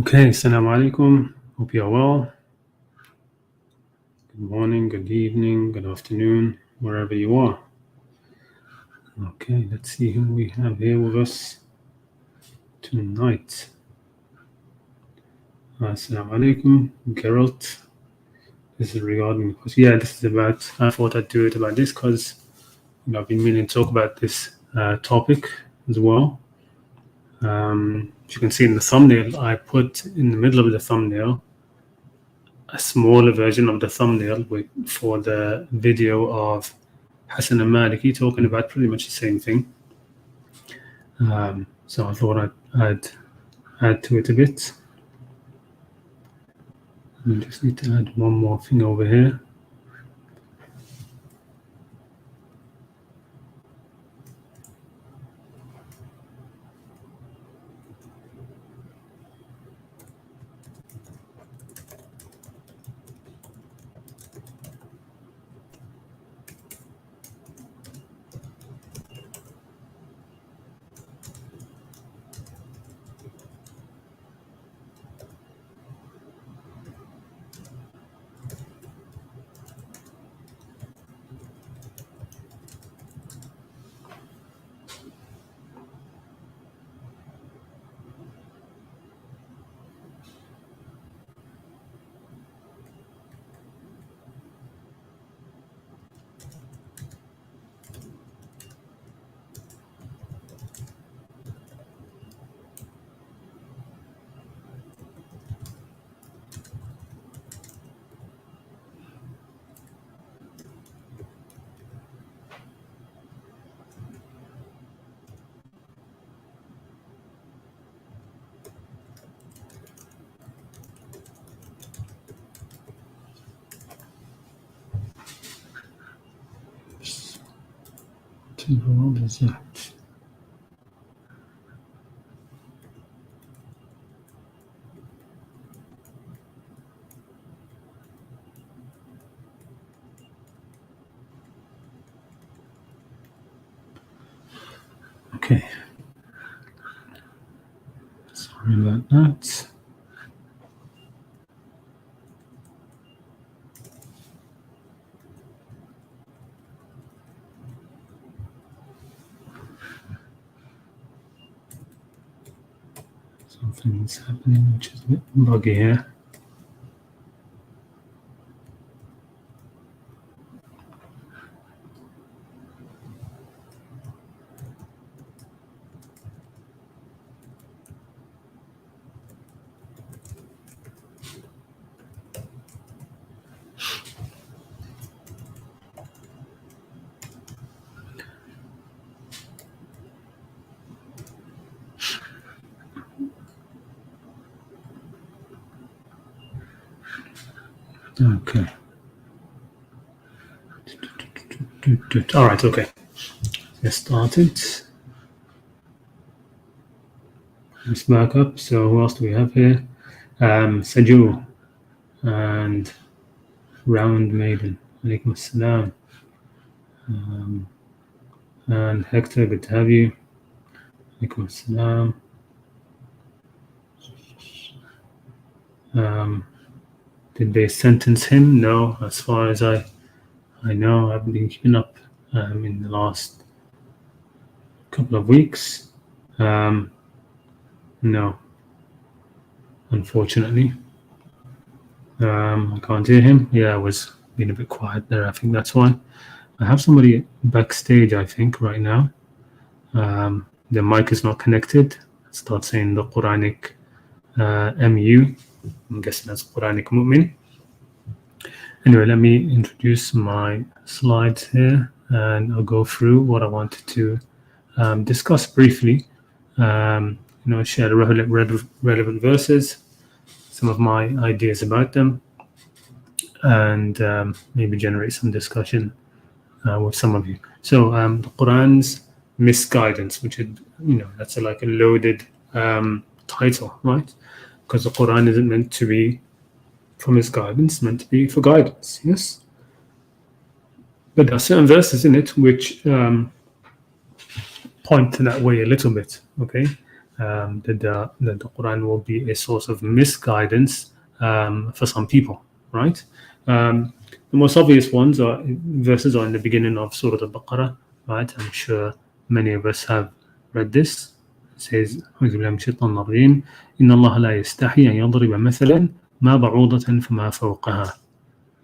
Okay, assalamu alaikum. Hope you're well. Good morning, good evening, good afternoon, wherever you are. Okay, let's see who we have here with us tonight. Assalamu alaikum, Geralt. This is regarding, this is about, I thought I'd do it about this because I've been meaning to talk about this topic as well. As you can see in the thumbnail, I put in the middle of the thumbnail a smaller version of the thumbnail for the video of Hassan and Maliki talking about pretty much the same thing. So I thought I'd add to it a bit. I just need to add one more thing over here. What is that? Okay. Sorry about that. Something's happening which is a bit buggy here. Okay. All right, okay. Get started. Let's back up. So who else do we have here? Saju and Round Maiden. Alaikum assalam. And Hector, good to have you. Alaikum assalam. Did they sentence him? No, as far as I know. I haven't been keeping up in the last couple of weeks. No, unfortunately. I can't hear him. Yeah, I was being a bit quiet there. I think that's why. I have somebody backstage, I think, right now. The mic is not connected. Start saying the Quranic MU. I'm guessing that's Quranic Mu'min. Anyway, let me introduce my slides here and I'll go through what I wanted to discuss briefly. Share the relevant verses, some of my ideas about them, and maybe generate some discussion with some of you. So the Quran's misguidance, which is, that's like a loaded title, right? Because the Quran isn't meant to be for misguidance, it's meant to be for guidance, yes? But there are certain verses in it which point to that way a little bit, okay? that the Quran will be a source of misguidance for some people, right? The most obvious ones are verses are in the beginning of Surah Al-Baqarah, right? I'm sure many of us have read this. It says, أعوذ بالله من الشيطان الرجيم إن الله لا يستحي أن يضرب مثلا ما بعوضة فما فوقها.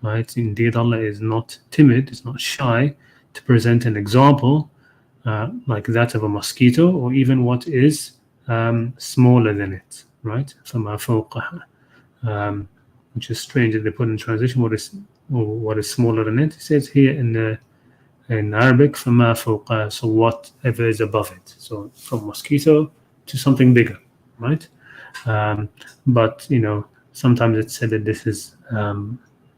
Right? Indeed, Allah is not timid, is not shy to present an example like that of a mosquito, or even what is smaller than it, right? فما فوقها, which is strange that they put in translation what is smaller than it. It says here in Arabic فما فوقها, so whatever is above it. So from mosquito to something bigger, right? But sometimes it's said that this is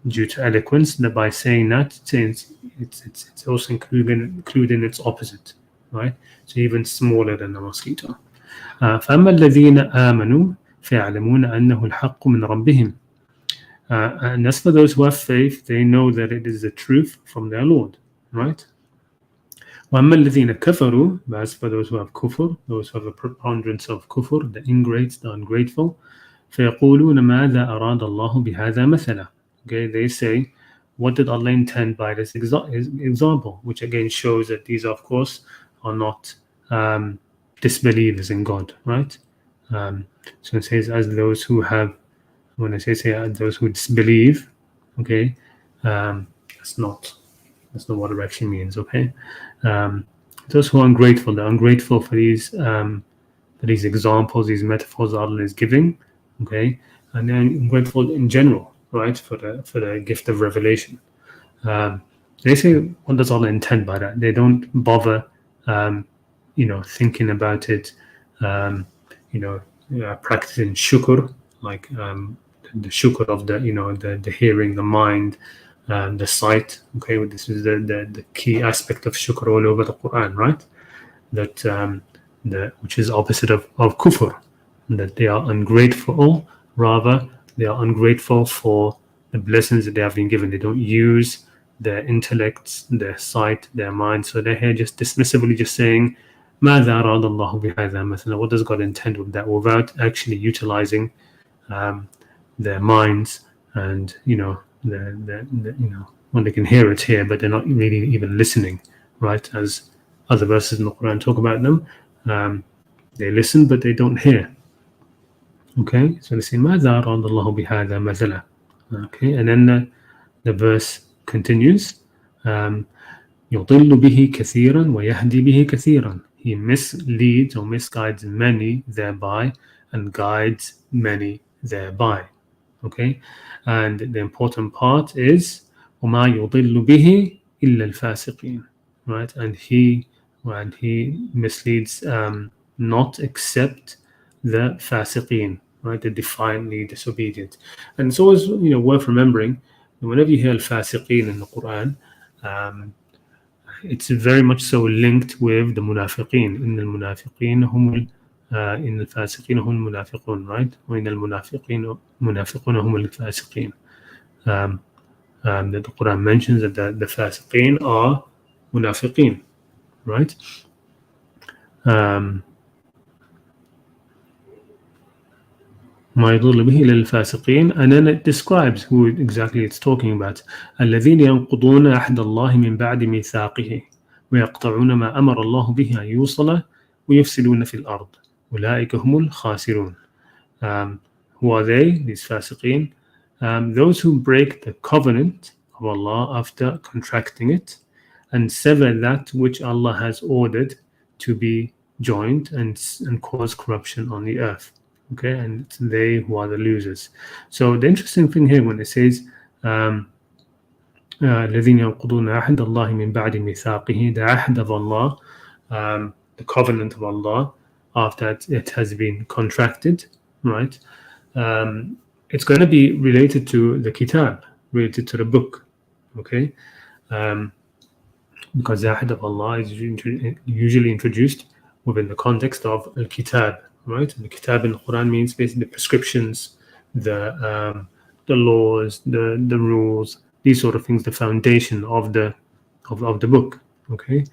due to eloquence, that by saying that, it's also including its opposite, right? So even smaller than the mosquito. فأما الذين آمنوا فيعلمون أنه الحق من ربهم. And as for those who have faith, they know that it is the truth from their Lord, right? وأما الذين كفروا, but as for those who have kufr, those who have a preponderance of kufr, the ingrates, the ungrateful, فيقولون ماذا أراد الله بهذا مثلا. Okay, they say, what did Allah intend by this example? Which again shows that these, of course, are not disbelievers in God, right? So it says, as those who have, when I say those who disbelieve, okay, that's not what it actually means, okay? Those who are ungrateful, they're ungrateful for these examples, these metaphors Allah is giving, okay, and they're ungrateful in general, right, for the gift of revelation. They say, what does Allah intend by that? They don't bother, thinking about it, practicing shukr, like the shukr of the hearing, the mind, the sight. Okay, this is the key aspect of shukr all over the Quran, right? That which is opposite of kufr, that they are ungrateful. Rather, they are ungrateful for the blessings that they have been given. They don't use their intellects, their sight, their mind. So they're here just dismissively just saying, ماذا أراد الله بهذا مثلا? What does God intend with that? Without actually utilizing their minds, and when they can hear it here, but they're not really even listening, right? As other verses in the Quran talk about them, they listen but they don't hear. Okay, so they say ماذا أراد الله بهذا مثلا. Okay, and then the verse continues. يضل به كثيرا ويهدي به كثيرا. He misleads or misguides many thereby, and guides many thereby. Okay, and the important part is وما يضل به إلا الفاسقين, right? And he misleads not except the fasiqeen, right? The defiantly disobedient. And it's always worth remembering that whenever you hear al-fasiqeen in the Quran, it's very much so linked with the munafiqeen. إن المنافقين هم إن الفاسقين هم المنافقون, right? وإن المنافقين هم الفاسقين. That the Quran mentions that the fasiqeen are munafiqeen, right? ما يضل به إلى الفاسقين, and then it describes who exactly it's talking about. الذين ينقضون عهد الله من بعد ميثاقه ويقطعون ما أمر الله به أن يوصل ويفسدون في الأرض أولئك هم الخاسرون. Who are they? These fasiqeen. Those who break the covenant of Allah after contracting it and sever that which Allah has ordered to be joined and cause corruption on the earth. Okay, and it's they who are the losers. So the interesting thing here when it says الذين ينقضون عهد الله من بعد ميثاقه, the ahd of Allah, the covenant of Allah after it has been contracted, right? It's going to be related to the kitab, related to the book, okay? Because the ahd of Allah is usually introduced within the context of al-kitab, right? And the kitab in the Quran means basically the prescriptions, the laws, the rules, these sort of things, the foundation of the book. Okay,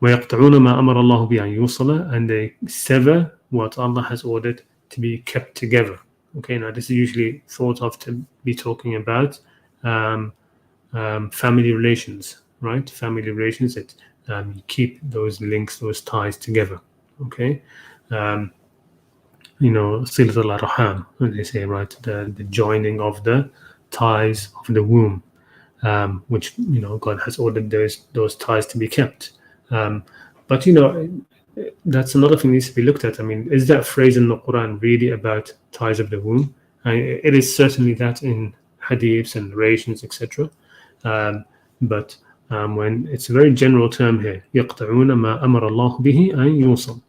وَيَقْطَعُونَ مَا أَمَرَ اللَّهُ بِأَنْ يُوصَلَ, and they sever what Allah has ordered to be kept together. Okay, now this is usually thought of to be talking about family relations, right? Family relations that you keep those links, those ties together. Okay, silat al-arham, they say, right? The joining of the ties of the womb, which God has ordered those ties to be kept. But that's another thing that needs to be looked at. I mean, is that phrase in the Quran really about ties of the womb? It is certainly that in hadiths and narrations, etc. But when it's a very general term here, يَقْطَعُونَ مَا أَمَرَ اللَّهُ بِهِ أَن يُوصَلْ,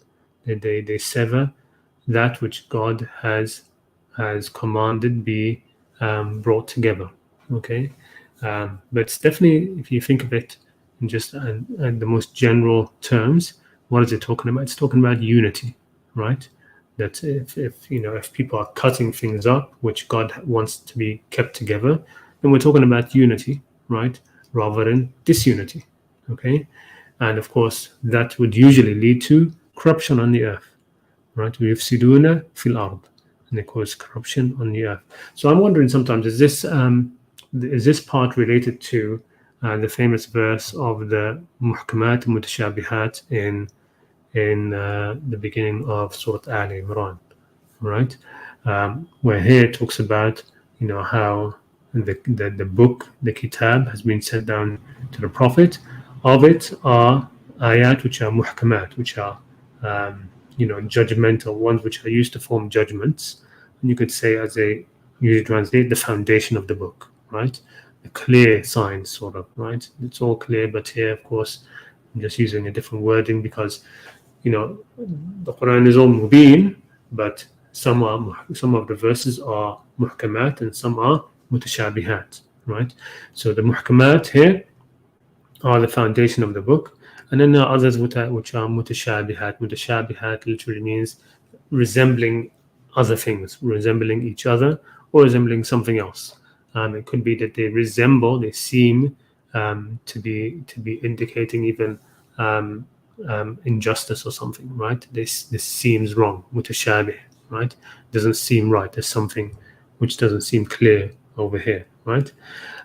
they sever that which God has commanded be brought together. Okay, but it's definitely, if you think of it in just the most general terms, what is it talking about? It's talking about unity, right? That if people are cutting things up, which God wants to be kept together, then we're talking about unity, right, rather than disunity. Okay, and of course that would usually lead to corruption on the earth, right? وَيُفْسِدُونَ فِي الْأَرْضِ, and they cause corruption on the earth. So I'm wondering sometimes, is this part related to the famous verse of the muhkamat mutashabihat in the beginning of Surah Al Imran, right? Where here it talks about how the book, the kitab, has been sent down to the Prophet. Of it are ayat which are muhkamat, which are judgmental ones, which are used to form judgments. And you could say, as they usually translate, the foundation of the book, right? The clear signs, sort of, right? It's all clear, but here, of course, I'm just using a different wording because the Quran is all mubin, but some of the verses are muhkamat and some are mutashabihat, right? So the muhkamat here are the foundation of the book, and then there are others which are mutashabihat. Mutashabihat literally means resembling other things, resembling each other, or resembling something else. It could be that they seem to be indicating even injustice or something, right? This seems wrong, mutashabih, right? Doesn't seem right. There's something which doesn't seem clear over here, right?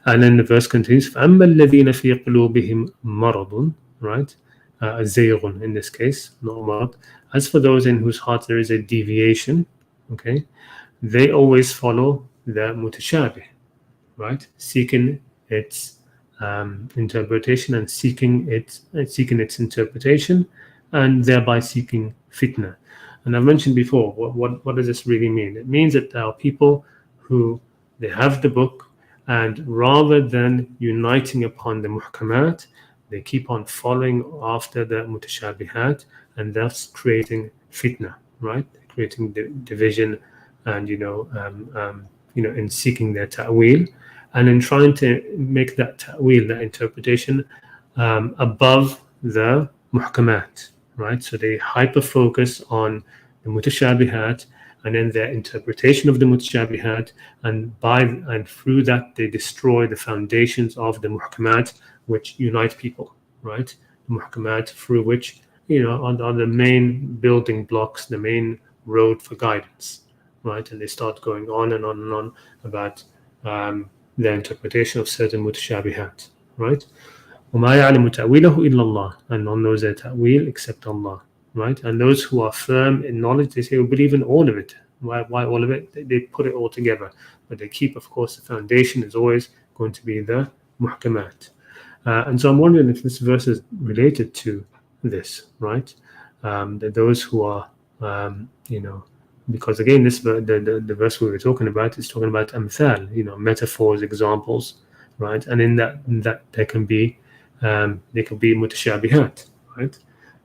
And then the verse continues, فَأَمَّا الَّذِينَ فِي قُلُوبِهِمْ مَرَضٌ, right? Zayghun in this case, not marad. As for those in whose heart there is a deviation, okay, they always follow the mutashabih, right? Seeking its interpretation and seeking its interpretation, and thereby seeking fitna. And I've mentioned before, what does this really mean? It means that there are people who they have the book, and rather than uniting upon the muhkamat, they keep on following after the mutashabihat, and thus creating fitna, right? Creating division, and in seeking their ta'wil, and in trying to make that ta'wil, that interpretation, above the muhkamat, right? So they hyper focus on the mutashabihat and then their interpretation of the mutashabihat, and through that they destroy the foundations of the muhkamat, which unite people, right? The muhkamat, through which are the main building blocks, the main road for guidance, right? And they start going on and on and on about the interpretation of certain mutashabihat, right? وَمَا يَعْلَمُ تَأْوِيلَهُ إِلَّا اللَّهُ, and none knows their ta'wil except Allah, right? And those who are firm in knowledge, they say we believe in all of it. Why all of it? They put it all together, but they keep, of course, the foundation is always going to be the muhkamat. And so I'm wondering if this verse is related to this, right? That those who are, because again, the verse we were talking about is talking about amthal, metaphors, examples, right? And in that there can be mutashabihat, right?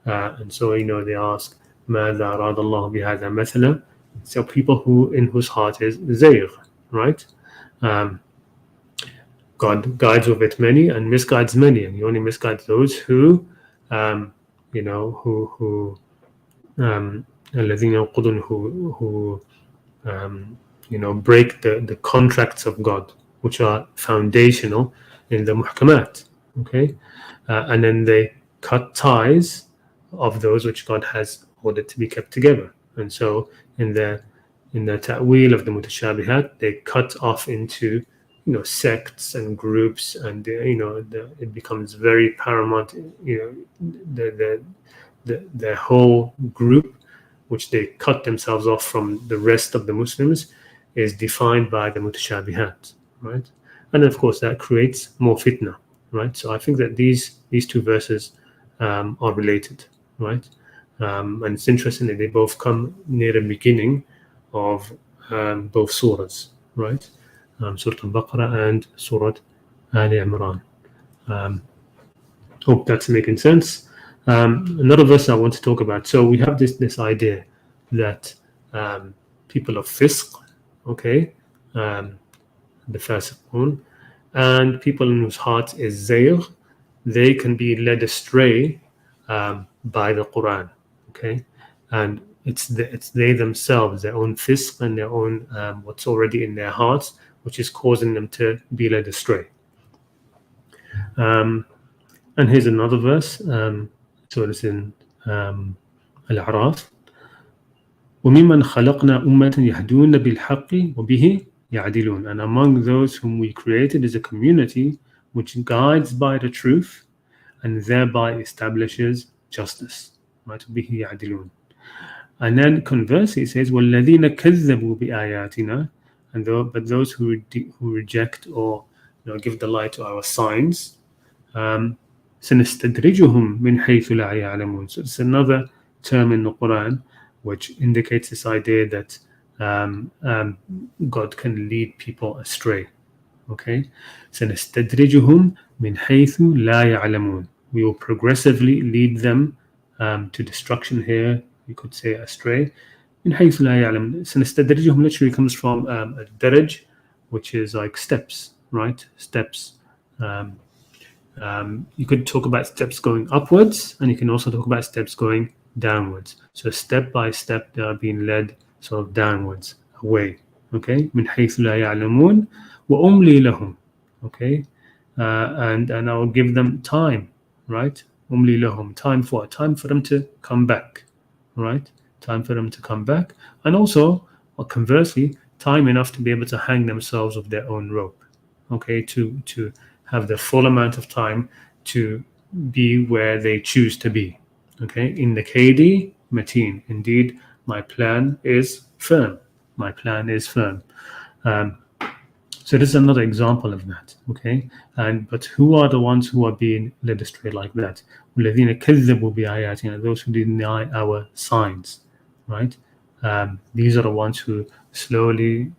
And so they ask, ماذا أراد الله بهذا مثلا? So people in whose heart is zayr, right? God guides with it many and misguides many, and He only misguides those who الذين ينقضون who break the contracts of God, which are foundational in the muhkamat, okay, and then they cut ties of those which God has ordered to be kept together. And so in the ta'wil of the mutashabihat, they cut off into sects and groups, and it becomes very paramount. The whole group, which they cut themselves off from the rest of the Muslims, is defined by the mutashabihat, right? And of course that creates more fitna, right? So I think that these two verses are related, right? And it's interesting that they both come near the beginning of both surahs, right? Surah Al-Baqarah and Surah Al-Imran. Hope that's making sense. Another verse I want to talk about. So we have this idea that people of fisq, okay, the fasiqun, and people in whose heart is zayr, they can be led astray by the Qur'an, okay, and it's they themselves, their own fisq and their own what's already in their hearts, which is causing them to be led astray. And here's another verse. So it's in Al-A'raf. وَمِمَّنْ خَلَقْنَا أُمَّةً يَهْدُونَ بِالْحَقِّ وَبِهِ يَعْدِلُونَ. And among those whom we created is a community which guides by the truth and thereby establishes justice. Right? بِهِ يَعْدِلُونَ. And then conversely it says وَالَّذِينَ كَذَّبُوا بِآيَاتِنَا. But those who reject or give the lie to our signs, سَنَسْتَدْرِجُهُمْ مِنْ حَيْثُ لَا يَعْلَمُونَ. So it's another term in the Quran which indicates this idea that God can lead people astray. Okay, سَنَسْتَدْرِجُهُمْ مِنْ حَيْثُ لَا يَعْلَمُونَ. We will progressively lead them to destruction here. You could say astray. مِنْ حَيْثُ لَا يَعْلَمُونَ. سَنَسْتَدْرِجُهُم literally comes from ad-daraj, which is like steps, right? Steps. You could talk about steps going upwards, and you can also talk about steps going downwards. So step by step they are being led sort of downwards, away. Okay, من حيث لا يعلمون وأملي لهم. Okay, and I will give them time, right? أملي لهم, time for them to come back, right? Time for them to come back, and also, or conversely, time enough to be able to hang themselves with their own rope. Okay, to have the full amount of time to be where they choose to be. Okay, in the Kaydi Mateen, indeed, my plan is firm. My plan is firm. So this is another example of that. Okay, but who are the ones who are being led astray like that? الَّذِينَ كَذَّبُوا بِآيَاتِنَا. Those who deny our signs, right? These are the ones who slowly,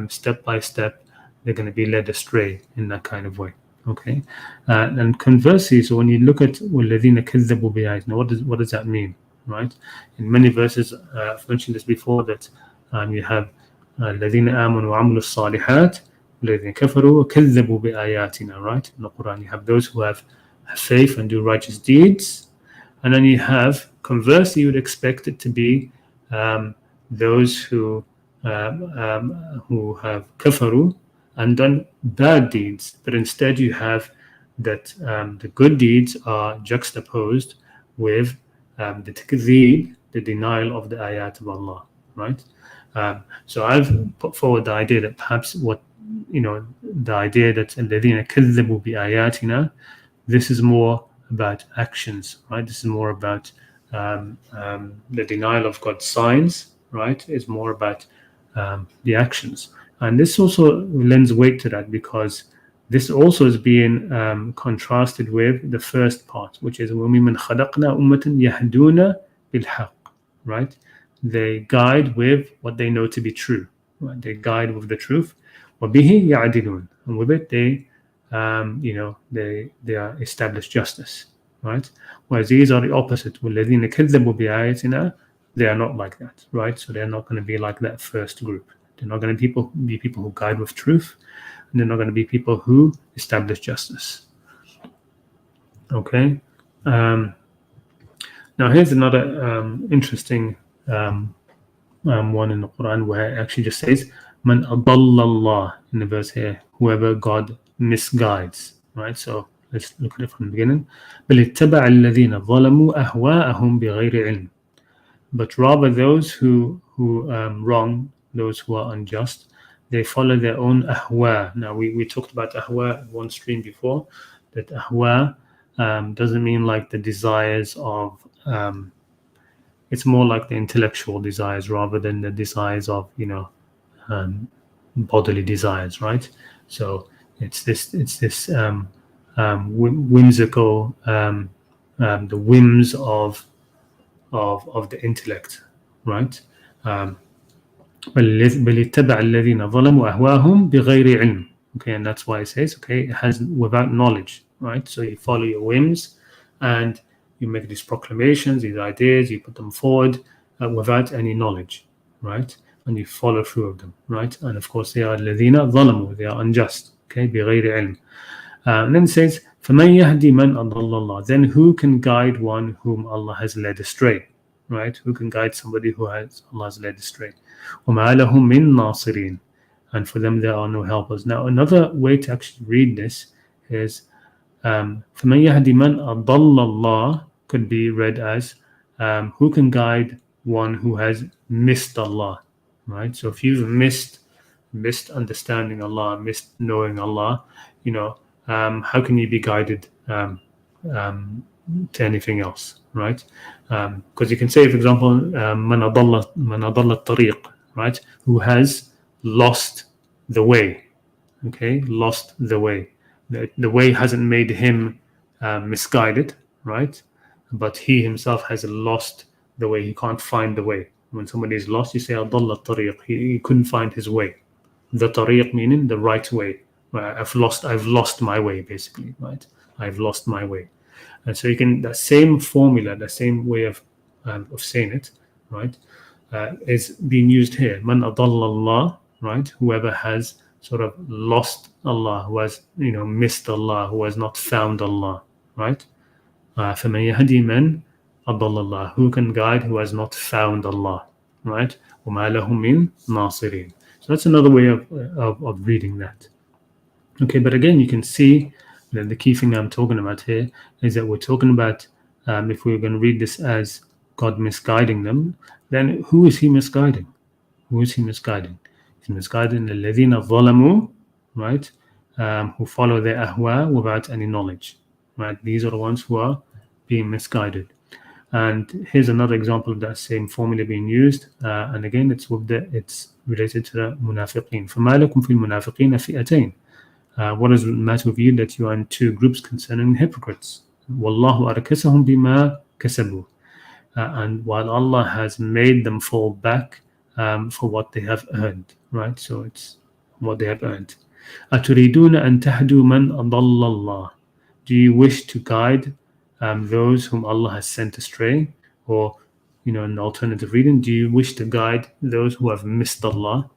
step by step, they're going to be led astray in that kind of way. Okay, and conversely, so when you look at وَالَّذِينَ كَذَّبُوا بِآيَاتِنَا, what does that mean, right? In many verses, I've mentioned this before, that you have الَّذِينَ آمَنُوا وَعَمِلُوا الصَّالِحَاتِ وَالَّذِينَ كَفَرُوا وَكَذَّبُوا بِآيَاتِنَا. Right? In the Quran, you have those who have faith and do righteous deeds, and then you have, conversely, you would expect it to be those who have kafaru and done bad deeds, but instead you have that the good deeds are juxtaposed with the takzeeb, the denial of the ayat of Allah, right? So I've put forward the idea that perhaps the idea that الَّذِينَ كَذَّبُوا بِآيَاتِنَا, this is more about actions, right? This is more about the denial of God's signs, right? It's more about the actions. And this also lends weight to that, because this also is being contrasted with the first part, which is وَمِمَّنْ خَلَقْنَا أُمَّةً يَهْدُونَ بِالْحَقِّ, right? They guide with what they know to be true, right? They guide with the truth. وَبِهِ يَعْدِلُونَ, and with it they are established justice, right? Whereas these are the opposite. وَالَّذِينَ كَذَّبُوا بِآيَاتِنَا, they are not like that, right? So they're not going to be like that first group. They're not going to be people who guide with truth, and they're not going to be people who establish justice. Okay. Now here's another interesting one in the Quran, where it actually just says "Man adalla Allah" in the verse here, whoever God misguides. Right. So let's look at it from the beginning. بل اتبع الذين ظلموا أهواءهم بغير علم. But rather those who wrong, those who are unjust, they follow their own ahwa. Now we talked about ahwa in one stream before, that ahwa doesn't mean like the desires of, it's more like the intellectual desires rather than the desires of, bodily desires, right? So it's this whimsical, the whims of the intellect, right? بل اتبع الذين ظلموا أهواهم بغير علم. Okay, and that's why it says, okay, it has without knowledge, right? So you follow your whims and you make these proclamations, these ideas, you put them forward without any knowledge, right? And you follow through of them, right? And of course, they are الذين ظلموا, they are unjust, okay, بغير علم. And then it says, فَمَنْ يَهْدِي مَنْ أَضَلَّ اللَّهِ. Then who can guide one whom Allah has led astray, right? Who can guide somebody who Allah has led astray? وَمَا لَهُم مِّن نَاصِرِينَ. And for them there are no helpers. Now another way to actually read this is فَمَنْ يَهْدِي مَنْ أَضَلَّ اللَّهِ could be read as who can guide one who has missed Allah, right? So if you've missed understanding Allah, missed knowing Allah, how can you be guided to anything else, right? Because you can say, for example, man adalla at-tariq, right? Who has lost the way, okay? Lost the way. The way hasn't made him misguided, right? But he himself has lost the way. He can't find the way. When somebody is lost, you say adalla at-tariq. He couldn't find his way. The tariq meaning the right way. I've lost my way, basically, right? I've lost my way. And so you can, that same formula, the same way of saying it, right, is being used here. Man adalla Allah, right? Whoever has sort of lost Allah, who has missed Allah, who has not found Allah, right? فَمَنْ يَهْدِي مَنْ أَضَلَّ اللَّهِ. Who can guide who has not found Allah, right? وَمَا لَهُم مِّن نَاصِرِينَ. So that's another way of reading that. Okay, but again, you can see that the key thing I'm talking about here is that we're talking about, if we're going to read this as God misguiding them, then who is He misguiding? Who is He misguiding? He's misguiding الَّذِينَ ظَلَمُوا, right? Who follow their ahwa without any knowledge, right? These are the ones who are being misguided. And here's another example of that same formula being used. And again, it's related to the munafiqeen. فَمَا لَكُمْ فِي الْمُنَافِقِينَ فِئَتَيْنِ. What does it matter with you that you are in two groups concerning hypocrites? وَاللَّهُ أَرْكَسَهُمْ بِمَا كَسَبُوا. And while Allah has made them fall back for what they have earned, right? So it's what they have earned. أَتُرِيدُونَ أَن تَهْدُوا مَنْ أَضَلَّ اللَّهِ. Do you wish to guide those whom Allah has sent astray? Or, an alternative reading, do you wish to guide those who have missed Allah?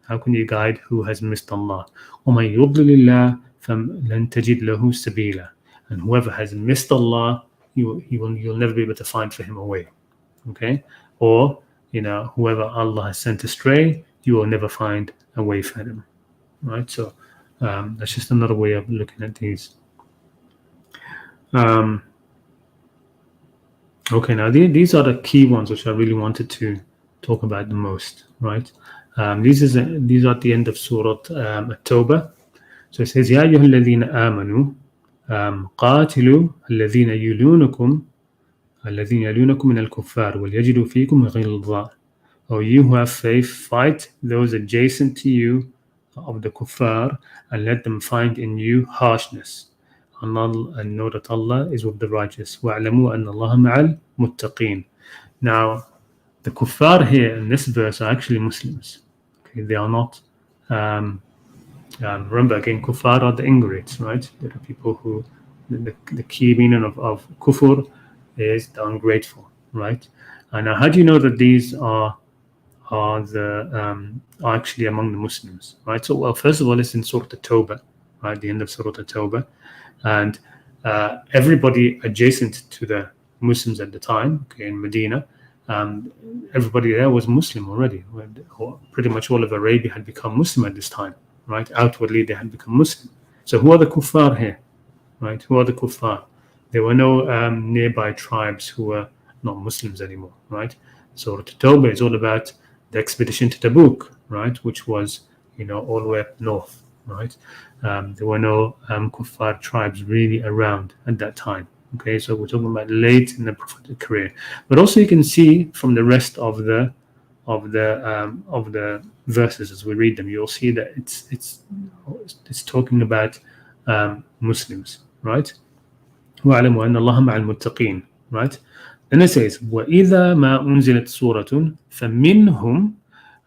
How can you guide who has missed Allah? وَمَن يُضْلِلِ اللَّهِ فَلَن تَجِدْ لَهُ سَبِيلًا. And whoever has missed Allah, you'll never be able to find for him a way. Okay? Or, whoever Allah has sent astray, you will never find a way for him. Right? So that's just another way of looking at these. Okay, now these are the key ones which I really wanted to talk about the most, right? These are at the end of Surah at-Tawbah. So it says, يَا أَيُّهَا الَّذِينَ آمَنُوا قَاتِلُوا الَّذِينَ يَلُونَكُمْ مِنَ الْكُفَّارِ وَلْيَجِدُوا فِيكُمْ غِلْظَةً. O you who have faith, fight those adjacent to you of the kuffar, and let them find in you harshness. And know that Allah is with the righteous. وَاعْلَمُوا أَنَّ اللَّهَ مَعَ الْمُتَّقِينَ. Now, the kuffar here in this verse are actually Muslims. Okay, they are not. Remember again, kuffar are the ingrates, right? There are people who the key meaning of kufur is the ungrateful, right? And now, how do you know that these are actually among the Muslims, right? So, well, first of all, it's in Surah at-Tawbah, right? The end of Surah at-Tawbah, and everybody adjacent to the Muslims at the time, okay, in Medina. Everybody there was Muslim already. Pretty much all of Arabia had become Muslim at this time, right? Outwardly, they had become Muslim. So who are the kuffar here? right? Who are the kuffar? There were no nearby tribes who were not Muslims anymore, right? So at-Tawbah is all about the expedition to Tabuk, right? Which was, all the way up north, right? There were no kuffar tribes really around at that time. Okay, so we're talking about late in the prophetic career, but also you can see from the rest of the verses as we read them, you'll see that it's talking about Muslims, right? وَاعْلَمُوا أَنَّ اللَّهَ مَعَ الْمُتَّقِينَ, right? Then it says وَإِذَا مَا أُنزِلَتْ سُورَةٌ فَمِنْهُمْ,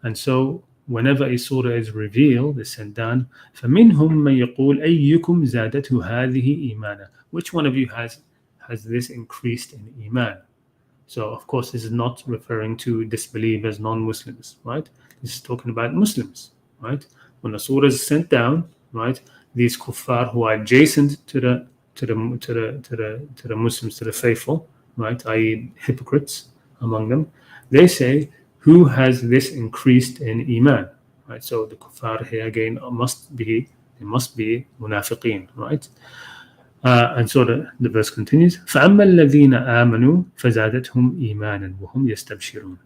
and so whenever a surah is revealed, is sent down, فَمِنْهُمْ مَنْ يَقُولُ أَيُّكُمْ زَادَتْهُ هَذِهِ إِيمَانًا, which one of you has this increased in iman? So of course this is not referring to disbelievers, non-Muslims, right? This is talking about Muslims, right? When the surah is sent down, right, these kuffar who are adjacent to the Muslims, to the faithful, right, i.e. hypocrites among them, they say, who has this increased in iman, right? So the kuffar here again must be munafiqeen, right? And so the verse continues, فَأَمَّا الَّذِينَ آمَنُوا فَزَادَتْهُمْ إِيمَانًا وَهُمْ يَسْتَبْشِرُونَ.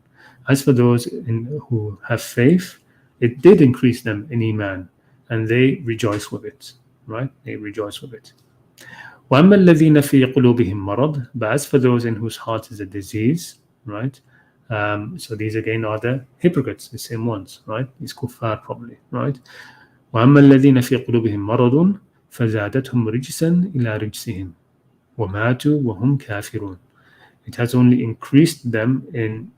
As for those who have faith, it did increase them in iman, and they rejoice with it, right? They rejoice with it. وَأَمَّا الَّذِينَ فِي قُلُوبِهِمْ مَرَضٌ, but as for those in whose heart is a disease, right? So these again are the hypocrites, the same ones, right? These kuffar probably, right? وَأَمَّا الَّذِينَ فِي قُلُوبِهِمْ مَرَضٌ فَزَادَتْهُمْ رِجْسًا إِلَى رِجْسِهِمْ وَمَاتُوا وَهُمْ كَافِرُونَ. It has only increased them in,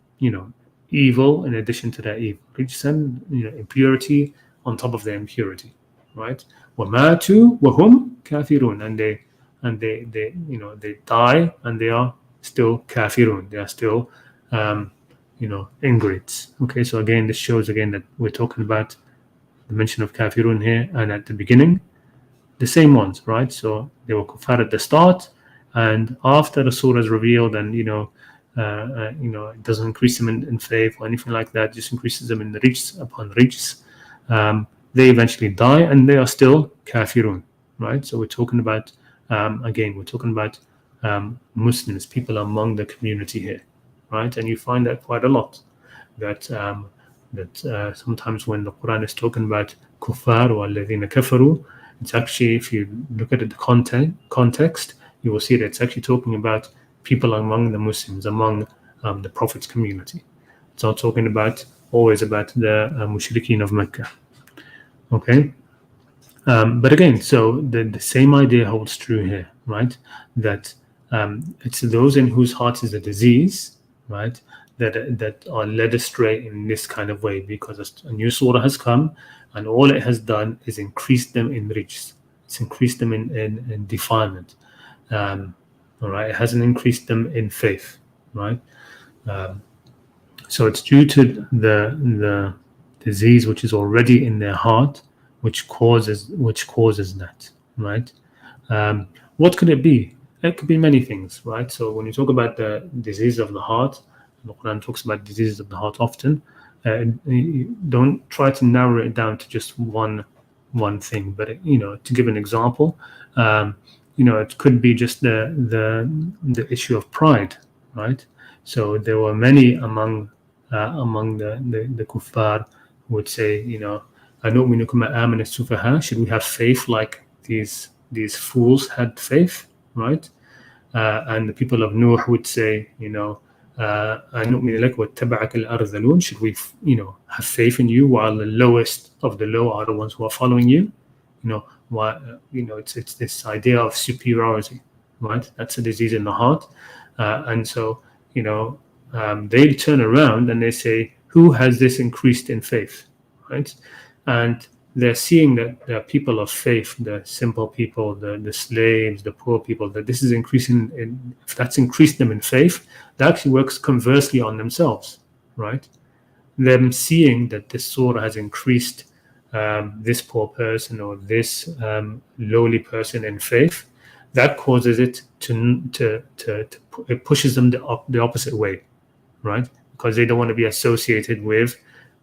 evil in addition to their evil. Rijsan, impurity on top of their impurity, right? وَمَاتُوا وَهُمْ كَافِرُونَ, and they die and they are still kafirun. They are still, ingrates. Okay, so again, this shows again that we're talking about the mention of kafirun here, and at the beginning, the same ones, right? So they were kuffar at the start, and after the surah is revealed, and it doesn't increase them in faith or anything like that, just increases them in the rijs upon rijs. They eventually die, and they are still kafirun, right? So we're talking about Muslims, people among the community here, right? And you find that quite a lot. That sometimes when the Quran is talking about kuffar or alladhina kafaru, it's actually, if you look at the context, you will see that it's actually talking about people among the Muslims, among the Prophet's community. It's not talking always about the mushrikeen of Mecca. Okay? But again, so the same idea holds true here, right? That it's those in whose hearts is a disease, right, that are led astray in this kind of way, because a new surah has come, and all it has done is increase them in rijs. It's increased them in defilement. All right, it hasn't increased them in faith, right? So it's due to the disease which is already in their heart, which causes that, right? What could it be? It could be many things, right? So when you talk about the disease of the heart, the Quran talks about diseases of the heart often. Don't try to narrow it down to just one thing, but to give an example, it could be just the issue of pride, right? So there were many among the kuffar who would say, أَنُؤْمِنُ كَمَا آمَنَ السُّفَهَاءُ, should we have faith like these fools had faith, right? And the people of Nuh would say, أَنُؤْمِنُ لَكَ وَاتَّبَعَكَ الْأَرْذَلُونَ, should we, have faith in you while the lowest of the low are the ones who are following you? It's this idea of superiority, right? That's a disease in the heart, and so they turn around and they say, who has this increased in faith, right? And they're seeing that there are people of faith, the simple people, the slaves, the poor people, that this is increasing. If that's increased them in faith, that actually works conversely on themselves, right? Them seeing that this surah has increased this poor person or this lowly person in faith, that causes it it pushes them the opposite way, right? Because they don't want to be associated with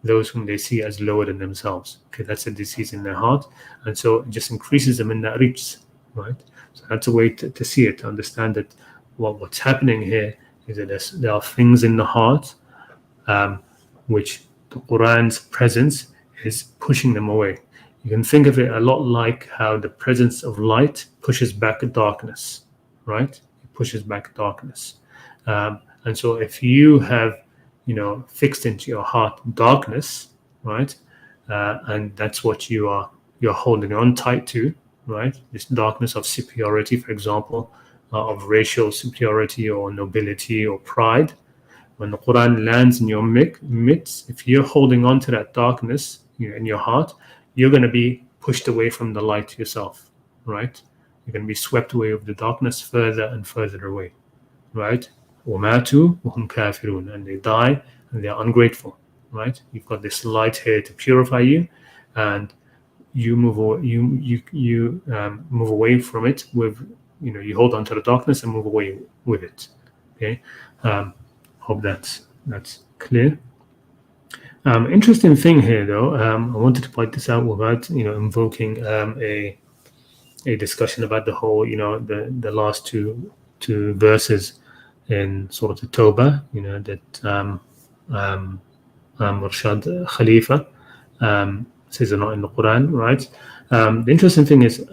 those whom they see as lower than themselves. Okay, that's a disease in their heart, and so it just increases them in that rijs, right? So that's a way to see it, to understand that what's happening here is that there are things in the heart which the Quran's presence is pushing them away. You can think of it a lot like how the presence of light pushes back darkness, right? It pushes back darkness. And so if you have, fixed into your heart darkness, right? And that's what you're holding on tight to, right? This darkness of superiority, for example, of racial superiority or nobility or pride. When the Quran lands in your midst, if you're holding on to that darkness in your heart, you're going to be pushed away from the light yourself, right? You're going to be swept away with the darkness further and further away, right? وَمَاتُوا وَهُمْ كَافِرُونَ, and they die and they are ungrateful, right? You've got this light here to purify you, and you move away, you move away from it with, you hold on to the darkness and move away with it. Okay, hope that's clear. Interesting thing here, though. I wanted to point this out without invoking a discussion about the whole, the last two verses in Surah at-Tawbah, that Rashad Khalifa says are not in the Quran, right? The interesting thing is,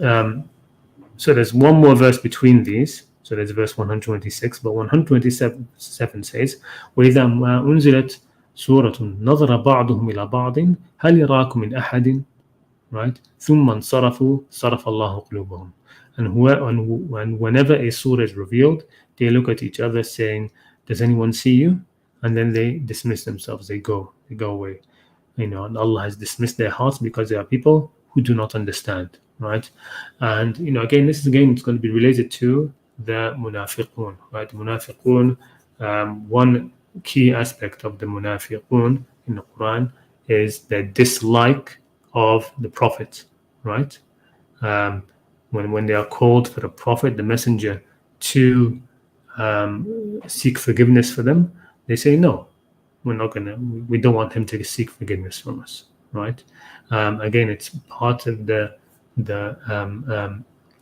so there's one more verse between these. So there's verse 126, but 127 says, وَإِذَا مَا أُنزِلَتْ سُورَةٌ نَظَرَ بَعْضُهُمْ إِلَى بَعْضٍ هَلْ يَرَاكُمْ مِنْ أَحَدٍ, right? ثُمَّ انصَرَفُوا صَرَفَ اللَّهُ قُلُوبَهُم. And whenever a surah is revealed, they look at each other saying, does anyone see you? And then they dismiss themselves, they go away. And Allah has dismissed their hearts because there are people who do not understand, right? And again, it's going to be related to the munafiqun, right? The munafiqun, one key aspect of the munafiqun in the Quran is their dislike of the Prophet, right? When they are called for the Prophet, the messenger, to seek forgiveness for them, they say, no, we don't want him to seek forgiveness from us, right? Again, it's part of the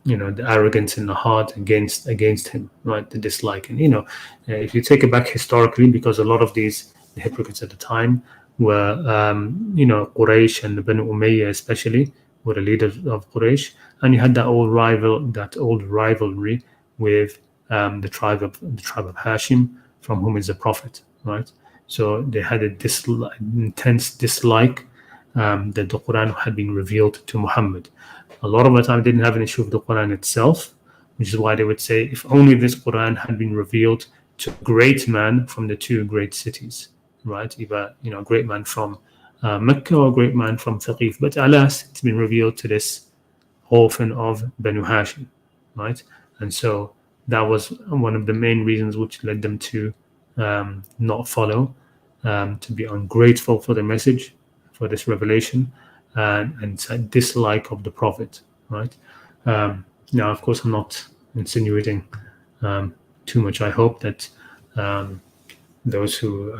arrogance in the heart against him, right? The dislike. And if you take it back historically, because a lot of the hypocrites at the time were Quraysh and the Banu Umayyah especially were the leaders of Quraysh, and you had that old rivalry with the tribe of Hashim, from whom is the Prophet, right? So they had a intense dislike that the Quran had been revealed to Muhammad. A lot of the time, they didn't have an issue with the Quran itself, which is why they would say, if only this Quran had been revealed to a great man from the two great cities, right? Either a great man from Mecca or a great man from Thaqif. But alas, it's been revealed to this orphan of Banu Hashim, right? And so that was one of the main reasons which led them to not follow, to be ungrateful for the message, for this revelation, and dislike of the Prophet, right? Now, of course, I'm not insinuating too much. I hope that those who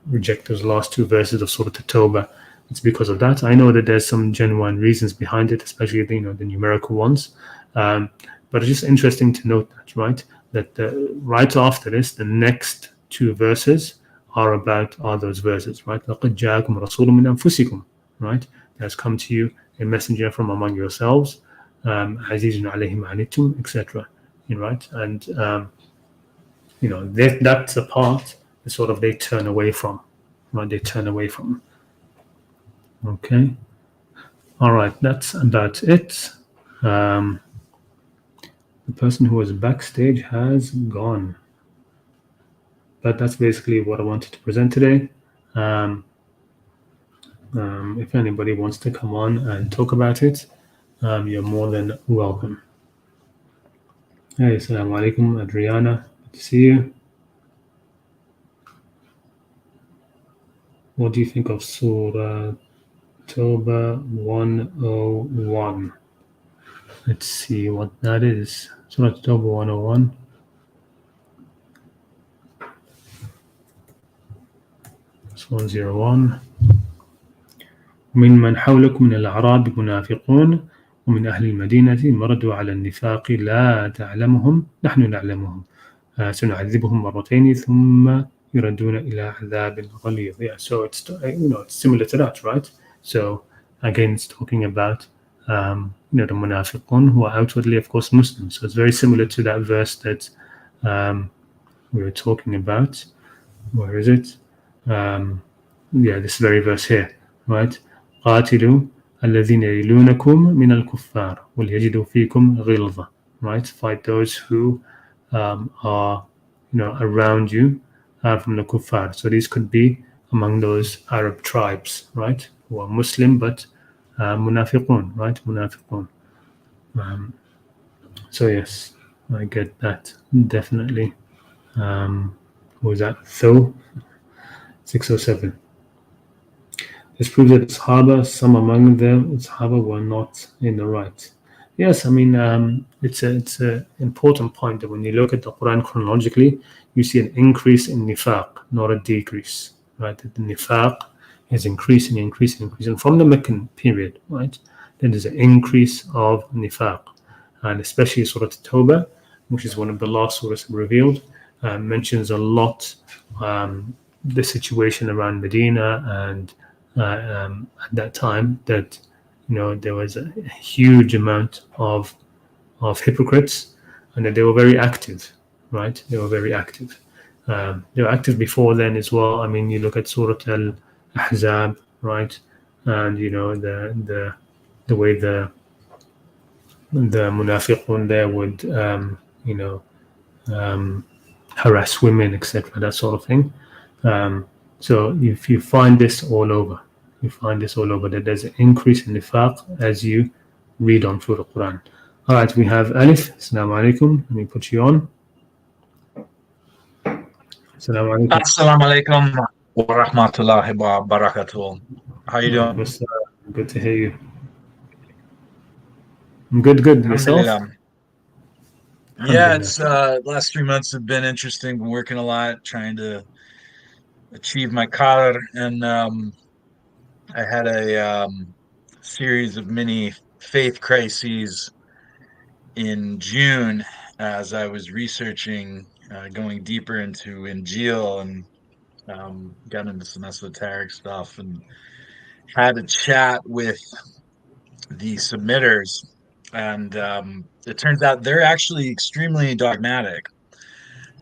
reject those last two verses of Surah at-Tawbah, it's because of that. I know that there's some genuine reasons behind it, especially the numerical ones. But it's just interesting to note that, right? That right after this, the next two verses are those verses, right? لَقَدْ جَاءَكُمْ رَسُولٌ مِّنْ أَنفُسِكُمْ, right? There has come to you a messenger from among yourselves, عَزِيزٌ عَلَيْهِ مَا عَنِتُّمْ, etc. Right? And that's a part that sort of they turn away from, right? They turn away from. Okay. All right. That's about it. The person who was backstage has gone. But that's basically what I wanted to present today. If anybody wants to come on and talk about it, you're more than welcome. Hey, assalamu alaikum, Adriana. Good to see you. What do you think of Surah Tawbah 101? Let's see what that is. Surah Tawbah 101. It's 101. من حولكم من الأعراب منافقون ومن أهل المدينة مردوا على النفاق لا تعلمهم نحن نعلمهم سنعذبهم مرتين ثم يردون إلى عذاب غليظ. Yeah, so it's it's similar to that, right? So again, it's talking about the munafiqun who are outwardly, of course, Muslims. So it's very similar to that verse that we were talking about. Where is it? This very verse here, right? قاتلوا الذين يلونكم من الكفار وليجدوا فيكم غلظة. Right? Fight those who are around you from the kuffar. So these could be among those Arab tribes, right, who are Muslim but munafiqun, right? Munafiqun. So yes, I get that definitely. What was that? So 607. This proves that Sahaba, some among them, Sahaba were not in the right. Yes, I mean it's a important point that when you look at the Quran chronologically, you see an increase in nifaq, not a decrease. Right, that the nifaq is increasing from the Meccan period. Right, there is an increase of nifaq, and especially Surah at-Tawbah, which is one of the last surahs revealed, mentions a lot the situation around Medina and at that time that there was a huge amount of hypocrites and that they were very active, right? They were very active. They were active before then as well. I mean, you look at Surah Al-Ahzab, right? And the way the munafiqun there would harass women, etc., that sort of thing. So if you find this all over, that there's an increase in nifaq as you read on through the Quran. All right, we have Alif. Assalamu alaikum. Let me put you on. Assalamu alaikum. Assalamu alaikum wa rahmatullahi wa barakatuh. How you doing? Good to hear you. I'm good. Yourself? Yeah, it's last 3 months have been interesting. Been working a lot, trying to achieve my qadr, and I had a series of mini faith crises in June as I was researching, going deeper into Injil and got into some esoteric stuff, and had a chat with the submitters, and it turns out they're actually extremely dogmatic,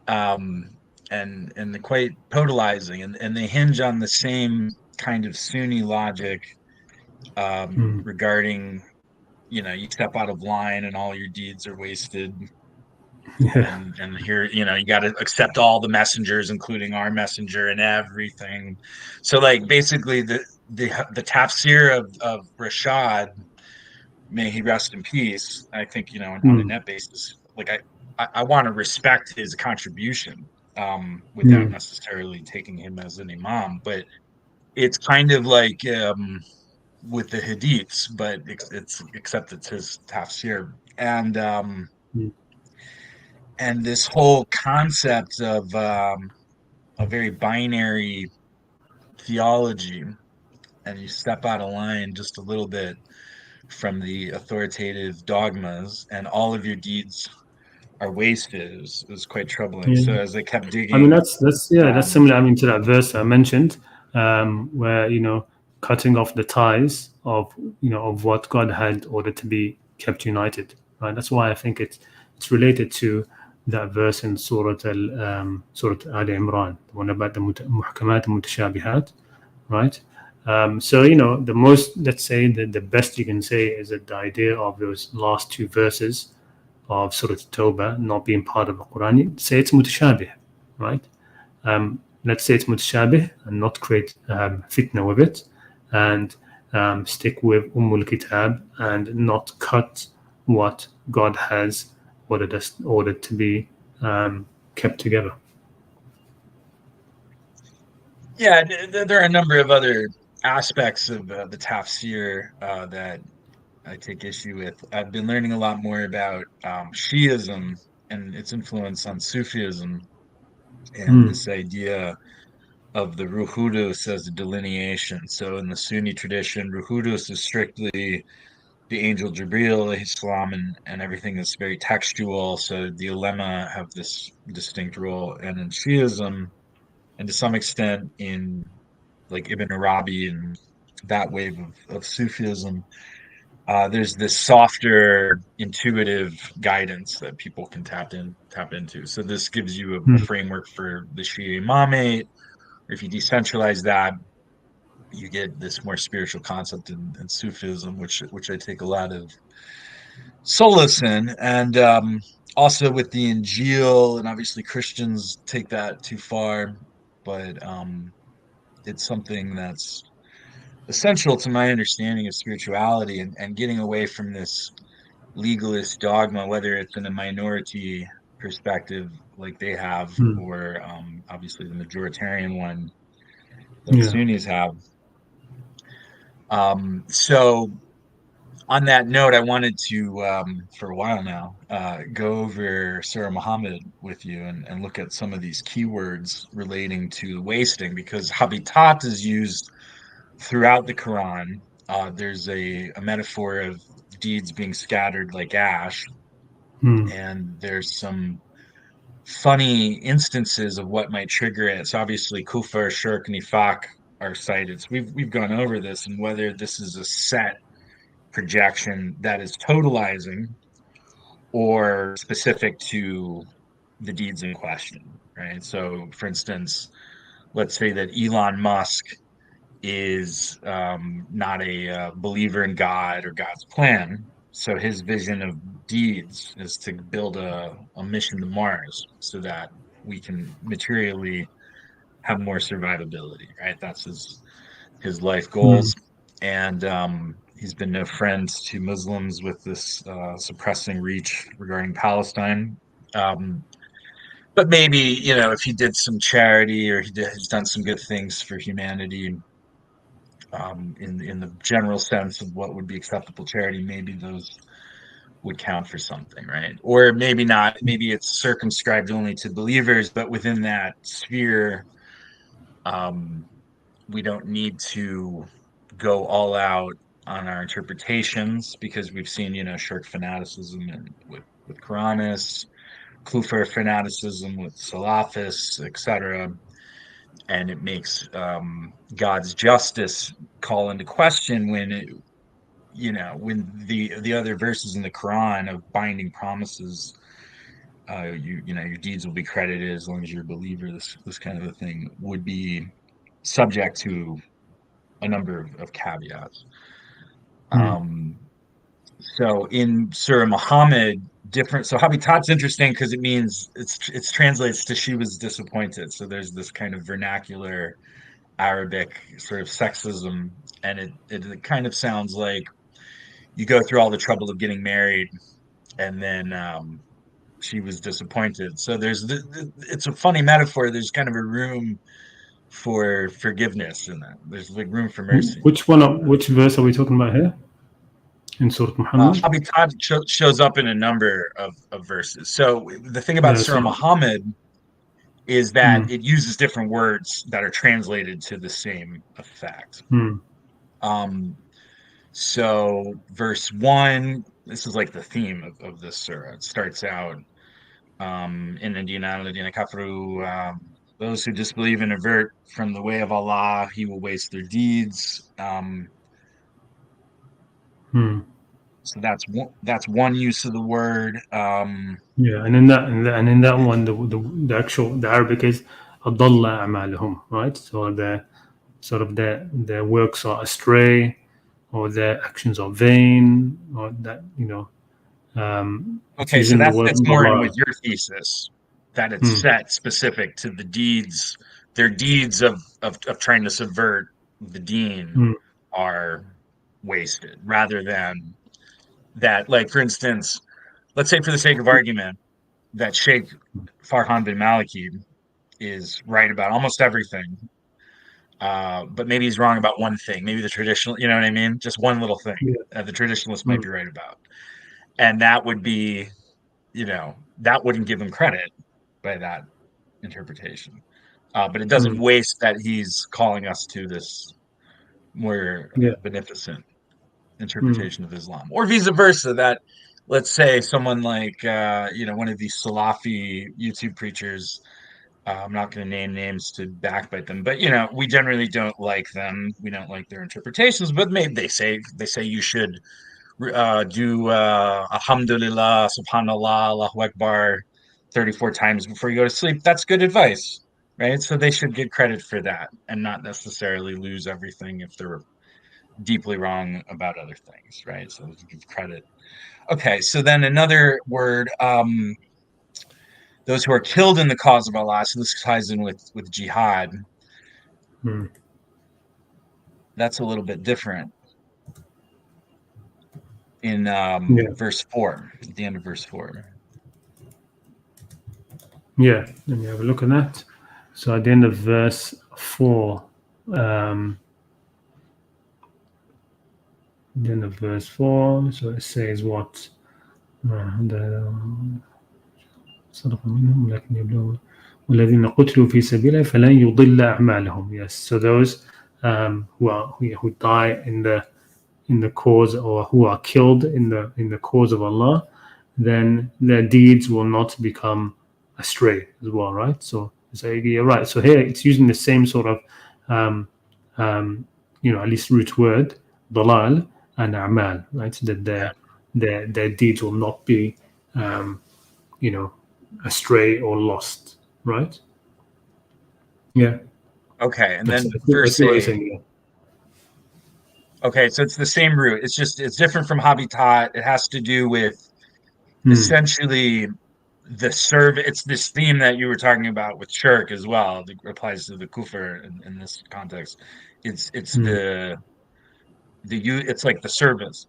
um, and quite polarizing, and they hinge on the same kind of Sunni logic regarding, you step out of line and all your deeds are wasted. Yeah. And here, you got to accept all the messengers, including our messenger, and everything. So, like, basically, the tafsir of Rashad, may he rest in peace. I think, on a net basis, like I want to respect his contribution, without necessarily taking him as an imam. But it's kind of like with the hadiths, but it's except it's his tafsir, and this whole concept of a very binary theology, and you step out of line just a little bit from the authoritative dogmas, and all of your deeds are wasted. It was quite troubling. Yeah. So as I kept digging, I mean that's similar. I mean to that verse I mentioned, where cutting off the ties of of what God had ordered to be kept united. Right. That's why I think it's related to that verse in Surah Al Imran, the one about the muhkamat and mutashabihat, right? So the most, let's say, the best you can say is that the idea of those last two verses of Surah At-Tawbah not being part of the Quran, say it's mutashabih, right? Let's say it's mutashabih and not create fitna with it, and stick with Ummul Kitab and not cut what God has ordered to be kept together. Yeah, there are a number of other aspects of the tafsir that I take issue with. I've been learning a lot more about Shiism and its influence on Sufism, and this idea of the Ruhudus as a delineation. So in the Sunni tradition, Ruhudus is strictly the angel Jibril alayhi salam, and everything is very textual. So the ulema have this distinct role, and in Shiism, and to some extent in like Ibn Arabi and that wave of Sufism, there's this softer, intuitive guidance that people can tap into. So this gives you a Hmm. framework for the Shia Imamate. Or if you decentralize that, you get this more spiritual concept in Sufism, which I take a lot of solace in, and also with the Injil, and obviously Christians take that too far, but it's something that's essential to my understanding of spirituality, and getting away from this legalist dogma, whether it's in a minority perspective like they have, Hmm. or obviously the majoritarian one that Yeah. Sunnis have. So on that note, I wanted to, for a while now, go over Surah Muhammad with you, and look at some of these keywords relating to wasting, because habitat is used throughout the Quran. There's a metaphor of deeds being scattered like ash, Hmm. and there's some funny instances of what might trigger it. So obviously, kufr, shirk, nifaq are cited. So we've gone over this, and whether this is a set projection that is totalizing or specific to the deeds in question, right? So, for instance, let's say that Elon Musk is not a believer in God or God's plan. So his vision of deeds is to build a mission to Mars so that we can materially have more survivability, right? That's his life Hmm. goals. And he's been no friend to Muslims with this suppressing reach regarding Palestine. Um, but maybe, if he did some charity, or he's done some good things for humanity, in the general sense of what would be acceptable charity, maybe those would count for something, right? Or maybe not. Maybe it's circumscribed only to believers, but within that sphere, um, we don't need to go all out on our interpretations, because we've seen, shirk fanaticism and with Quranists, Kufr fanaticism with Salafists, etc., and it makes God's justice call into question when when the other verses in the Quran of binding promises, your deeds will be credited as long as you're a believer. This kind of a thing would be subject to a number of caveats. Hmm. Um, so in Surah Muhammad, different. So habitat's interesting because it means it's translates to she was disappointed. So there's this kind of vernacular Arabic sort of sexism, and it kind of sounds like you go through all the trouble of getting married, and then she was disappointed. So it's a funny metaphor. There's kind of a room for forgiveness in that. There's like room for mercy. Which one? Which verse are we talking about here in Surah Muhammad? Habitat shows up in a number of verses. So the thing about Yeah. Surah So. Muhammad is Hmm. that it uses different words that are translated to the same effect. Hmm. Um, so verse one, this is like the theme of this surah. It starts out in Indina Ladina Kafaru, those who disbelieve and avert from the way of Allah, He will waste their deeds. Hmm. So that's one use of the word. Yeah, and in that one, the actual the Arabic is أضل أعمالهم, right? So the sort of their works are astray, or their actions are vain, or that it's Okay, so using the that's word that's more in dalal. with your thesis, that it's Hmm. set specific to the deeds. Their deeds of trying to subvert the deen Hmm. are wasted, rather than that. Like, for instance, let's say for the sake of argument that Sheikh Farhan bin Maliki is right about almost everything, but maybe he's wrong about one thing. Maybe the traditional, you know what I mean? Just one little thing Yeah. the traditionalist might Hmm. be right about, and that would be, that wouldn't give him credit by that interpretation. But it doesn't Hmm. waste that he's calling us to this more Yeah. beneficent. Mm. interpretation of Islam, or vice versa. That, let's say, someone like one of these Salafi YouTube preachers. I'm not going to name names to backbite them, but we generally don't like them. We don't like their interpretations, but maybe they say you should do Alhamdulillah, Subhanallah, Allahu Akbar 34 times before you go to sleep. That's good advice, right? So they should get credit for that and not necessarily lose everything if they're deeply wrong about other things, right? So give credit. Okay, so then another word, those who are killed in the cause of Allah. So this ties in with jihad. Mm. That's a little bit different in Yeah. verse 4, at the end of verse 4. Yeah. Let me have a look at that. So at the end of verse 4, um, the end of verse 4, so it says what? صدق منهم لكن يبلغون والذين قتلوا في سبيله فلن يضل أعمالهم. Yes, so those who die in the cause, or who are killed in the cause of Allah, then their deeds will not become astray as well, right? So you're right. So here it's using the same sort of um, at least root word, dalal and a'mal, right? So that Yeah. their deeds will not be um, you know astray or lost, right? Yeah. Okay, and then I verse see what you're 8. saying. Okay, so it's the same root. It's different from habitat. It has to do with Yeah. essentially the serve. It's this theme that you were talking about with shirk as well. That applies to the kufr in this context. It's Mm. it's like the service,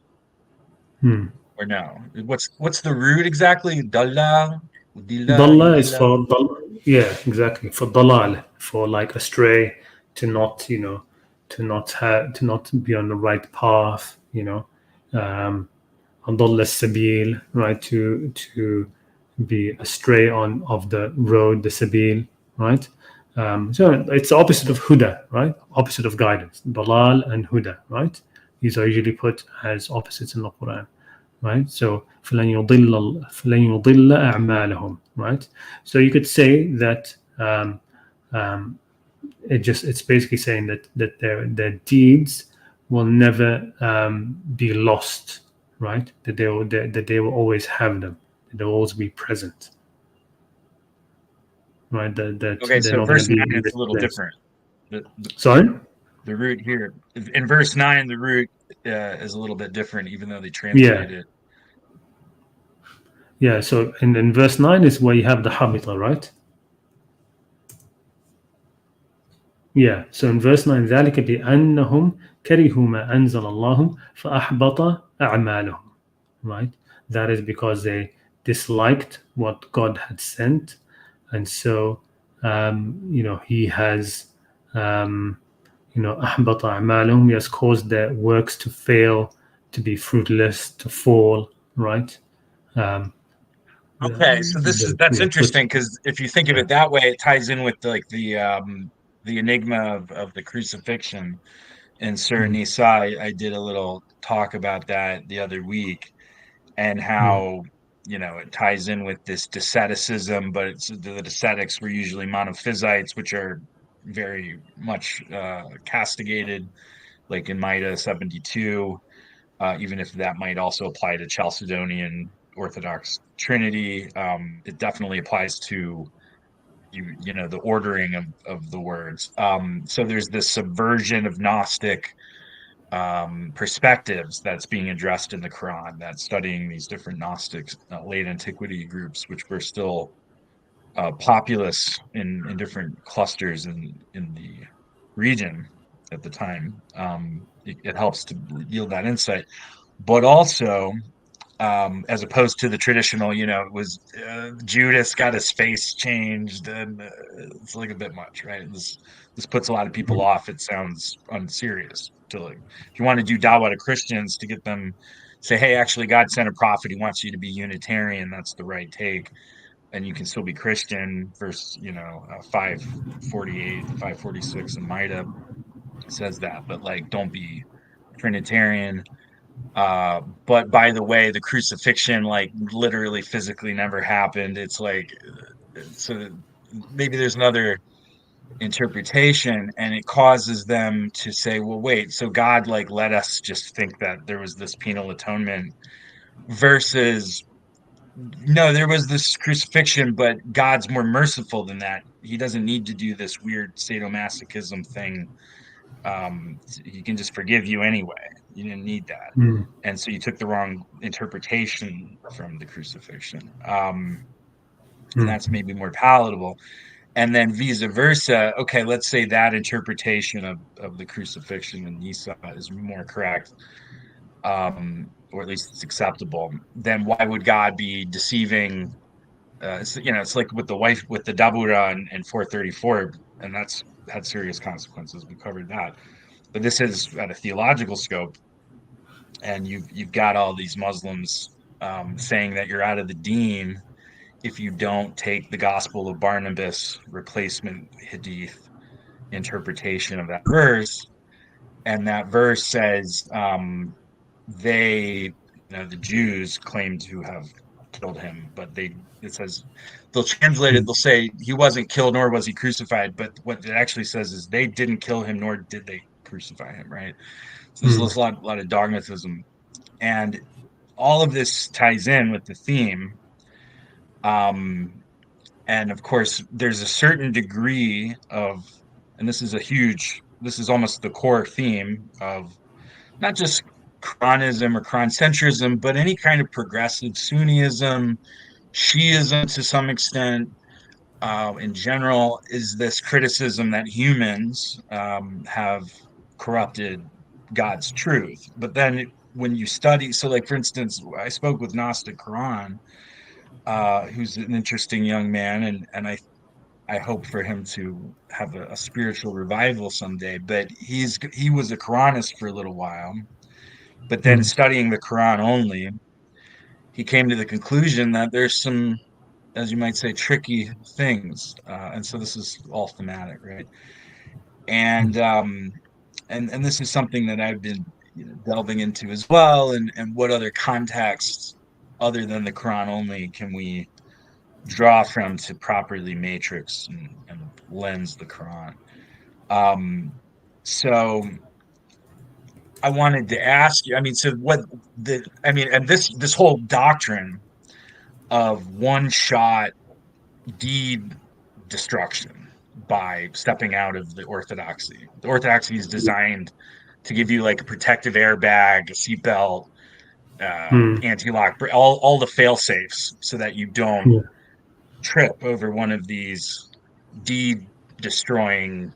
Mm. or no? What's the root exactly? Dalla, udilla, Dalla is yudilla. for yeah, exactly, for dalal, for like astray, to not to not be on the right path, um, adalla sabil, right, to be astray on of the road, the sabil, right. So it's the opposite of huda, right? Opposite of guidance, dalal and huda, right? These are usually put as opposites in the Quran, right? So فلن يضل أعمالهم, right? So you could say that um, it's basically saying that their deeds will never be lost, right? That they will always have them, that they'll always be present, right? That Okay, they're so not going to verse be 9 is a little misplaced. different. The Sorry. the root here in verse 9, the root is a little bit different, even though they Yeah, translate it. yeah. So in verse 9 is where you have the habita, right? Yeah. So in verse 9, ذلك بأنهم كرهوا ما أنزل الله فأحبط أعمالهم. Right? That is because they disliked what God had sent. And so, he has, أحبط أعمالهم. He has caused their works to fail, to be fruitless, to fall. Right? Um, Okay, so that's yeah. interesting because if you think of Yeah. it that way, it ties in with the enigma of the crucifixion in Surah Mm, Nisa. I did a little talk about that the other week, and mm, how it ties in with this asceticism, but the ascetics were usually monophysites, which are very much castigated, like in Maida 72. Even if that might also apply to Chalcedonian Orthodox Trinity, it definitely applies to the ordering of the words. So there's this subversion of Gnostic perspectives that's being addressed in the Quran, that's studying these different Gnostic late antiquity groups, which were still populous in different clusters in the region at the time. It helps to yield that insight, but also as opposed to the traditional, it was Judas got his face changed, and it's like a bit much, right? This puts a lot of people mm, off. It sounds unserious to, like, if you want to do dawah to Christians to get them say, hey, actually, God sent a prophet. He wants you to be Unitarian. That's the right take, and you can still be Christian. Verse 548, 546 in Maida says that, but like, don't be Trinitarian. But by the way, the crucifixion like literally physically never happened. It's like so maybe there's another interpretation, and it causes them to say, well, wait, so God like let us just think that there was this penal atonement versus no, there was this crucifixion, but God's more merciful than that. He doesn't need to do this weird sadomasochism thing. He can just forgive you anyway. You didn't need that. Mm. And so you took the wrong interpretation from the crucifixion. And Mm. that's maybe more palatable. And then vice versa. Okay, let's say that interpretation of the crucifixion in Esau is more correct, or at least it's acceptable. Then why would God be deceiving? It's like with the wife with the Dabura in 434, and that's had serious consequences. We covered that, but this is at a theological scope, and you've got all these Muslims saying that you're out of the deen if you don't take the Gospel of Barnabas replacement hadith interpretation of that verse, and that verse says the Jews claim to have killed him, but it says they'll translate it. Mm. They'll say he wasn't killed nor was he crucified, but what it actually says is they didn't kill him nor did they crucify him. Right. So there's Mm. a lot of dogmatism, and all of this ties in with the theme. Um, and of course, there's a certain degree of, and this is almost the core theme of not just Quranism or Quran centrism, but any kind of progressive Sunnism, Shiism to some extent, in general, is this criticism that humans have corrupted God's truth. But then when you study, so like for instance, I spoke with Gnostic Quran, who's an interesting young man, and I hope for him to have a spiritual revival someday. But he was a Quranist for a little while, but then Mm. studying the Quran only, he came to the conclusion that there's some, as you might say, tricky things, and so this is all thematic, right? And and this is something that I've been delving into as well, and what other contexts other than the Quran only can we draw from to properly matrix and lens the Quran. Um, so I wanted to ask you. I mean, so what and this whole doctrine of one shot deed destruction by stepping out of the orthodoxy. The orthodoxy is designed to give you like a protective airbag, a seatbelt, Mm. anti-lock, all the fail safes, so that you don't Yeah. trip over one of these deed destroying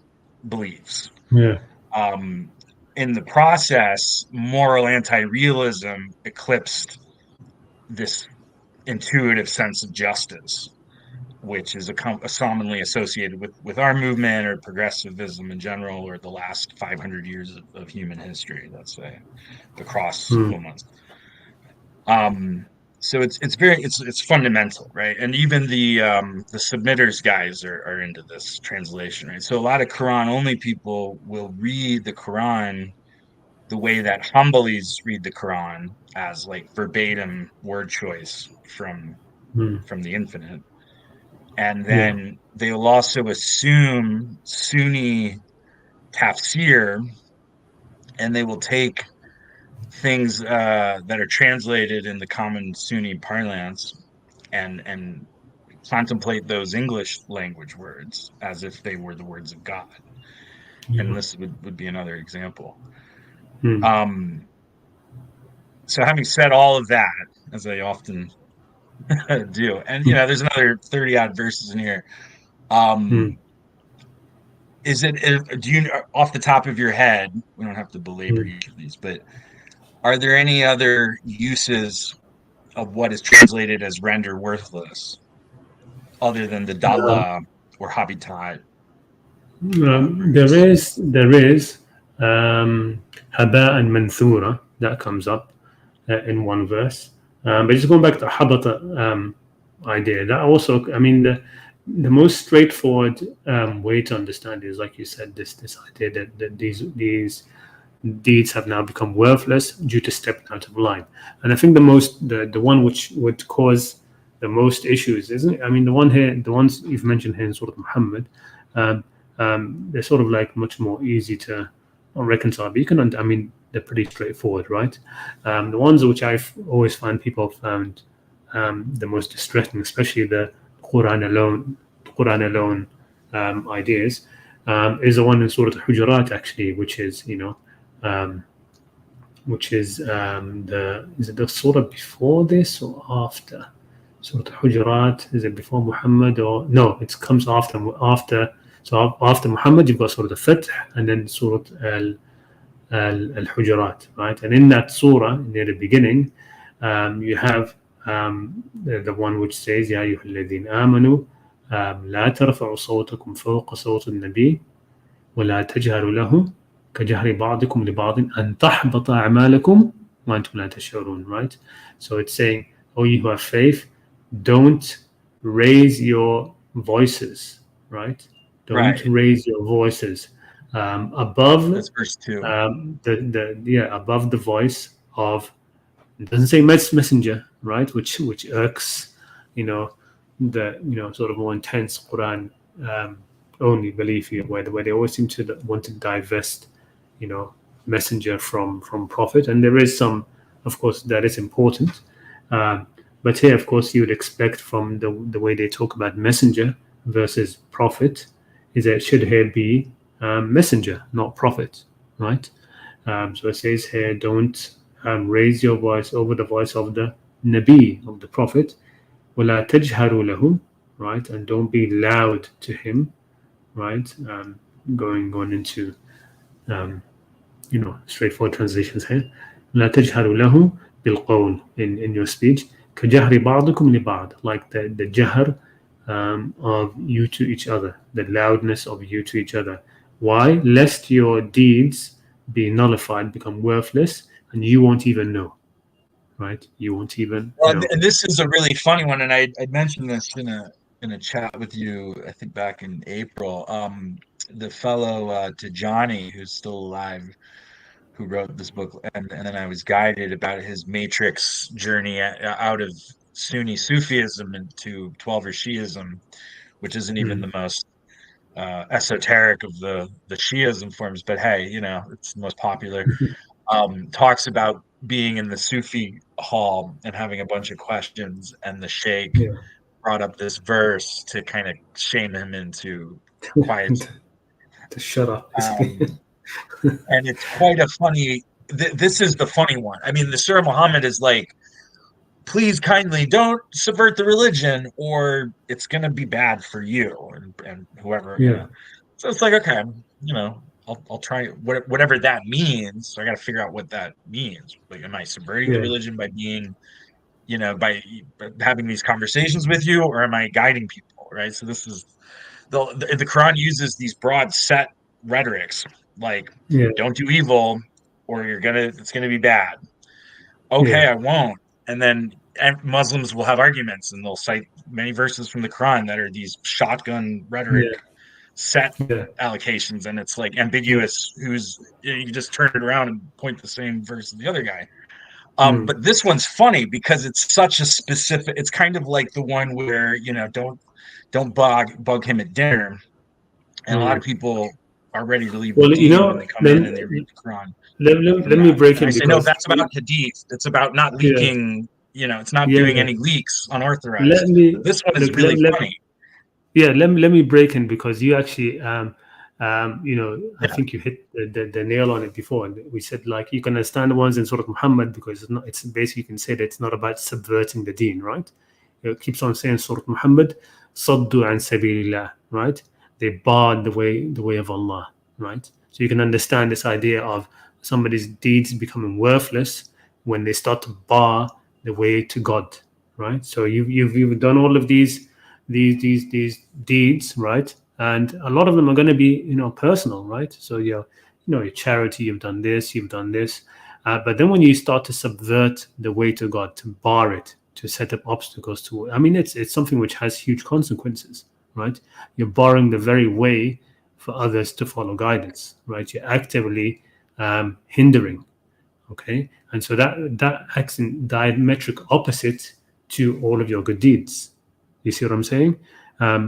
beliefs. Yeah. Um, in the process, moral anti-realism eclipsed this intuitive sense of justice, which is commonly associated with our movement or progressivism in general, or the last 500 years of human history, let's say, across Mm. movements. Um, so it's fundamental, right? And even the submitters guys are into this translation, right? So a lot of Quran only people will read the Quran the way that Hanbalis read the Quran, as like verbatim word choice Mm. from the infinite, and Yeah. then they'll also assume Sunni tafsir, and they will take things that are translated in the common Sunni parlance and contemplate those English language words as if they were the words of God. And Yeah. this would be another example. Mm. Um, so having said all of that, as I often do, and Mm. there's another 30 odd verses in here. Um, Mm. do you, off the top of your head, we don't have to belabor Mm. each of these, but are there any other uses of what is translated as render worthless other than the dalla or habitat? There Verse? is haba and manthura that comes up in one verse. But just going back to habata idea, that also, I mean, the most straightforward way to understand is, like you said, this idea that these deeds have now become worthless due to stepping out of line. And I think the one which would cause the most issues, isn't it? I mean, the ones you've mentioned here in Surah Muhammad, um, they're sort of like much more easy to reconcile. But you can, I mean, they're pretty straightforward, right? The ones which I've always found people found the most distressing, especially the Quran alone ideas, is the one in Surah Al-Hujurat, actually, which is, um, is it the surah before this or after? Surah Al-Hujurat, is it before Muhammad or no? It comes after. So after Muhammad, you've got Surah Al-Fath and then Surah Al-Hujurat, right? And in that surah, near the beginning, you have the one which says, "Ya ayyuhalladhina amanu, la tarfa'u sawtakum fawqa sawti an-nabi, wa la tajharu lahu كجهر بعضكم لبعض أن تحبط أعمالكم وأنتم لا تشعرون." Right? So it's saying, "Oh, you who have faith, don't raise your voices." Right? Don't raise your voices above. That's verse 2. Above the voice of. It doesn't say messenger, right? Which irks, the sort of more intense Quran only belief here, where they always seem to want to divest, messenger from prophet. And there is some, of course, that is important. But here, of course, you would expect from the way they talk about messenger versus prophet, is that it should here be messenger, not prophet, right? So it says here, don't raise your voice over the voice of the Nabi, of the prophet, وَلَا تَجْهَرُوا لَهُ, right? And don't be loud to him, right? Going into straightforward translations here. لا تجهروا له بالقول, in your speech. كجهر بعضكم لبعض, like the jahr of you to each other, the loudness of you to each other. Why? Lest your deeds be nullified, become worthless, and you won't even know. Right? You won't even know. And this is a really funny one, and I mentioned this in a chat with you, I think back in April. The fellow Tijani, who's still alive, who wrote this book, and then I was guided about his matrix journey out of Sunni Sufism into Twelver Shiism, which isn't even the most esoteric of the Shiism forms, but hey, it's the most popular. Talks about being in the Sufi hall and having a bunch of questions, and the sheikh brought up this verse to kind of shame him into quiet. To shut up. And it's quite a funny. This is the funny one. I mean, the Surah Muhammad is like, please kindly don't subvert the religion, or it's going to be bad for you and whoever. So it's like, okay, I'll try whatever that means. So I got to figure out what that means. Like, am I subverting the religion by being, by having these conversations with you, or am I guiding people? Right. So this is the Quran uses these broad set rhetorics, like don't do evil, or it's gonna be bad. Okay, I won't. And then Muslims will have arguments, and they'll cite many verses from the Quran that are these shotgun rhetoric set allocations, and it's like ambiguous. You just turn it around and point the same verse as the other guy. But this one's funny because it's such a specific. It's kind of like the one where don't bug him at dinner, and a lot of people are ready to leave the deen when they come in and they read the Quran. Let me break in. I say, no, that's about hadith. It's about not leaking. It's not doing any leaks unauthorized. This one is really funny. Let me break in, because you actually, I think you hit the nail on it before. And we said, like, you can understand the ones in Surah Muhammad because it's basically, you can say that it's not about subverting the deen, right? It keeps on saying Surah Muhammad, Saddu an sabilillah, right? They barred the way of Allah, right? So you can understand this idea of somebody's deeds becoming worthless when they start to bar the way to God, right? So you've done all of these deeds, right? And a lot of them are going to be personal, right? So your charity, you've done this, but then when you start to subvert the way to God, to bar it, to set up obstacles to, it's something which has huge consequences, right? You're barring the very way for others to follow guidance, right? You're actively hindering. Okay, and so that acts in diametric opposite to all of your good deeds. You see what I'm saying?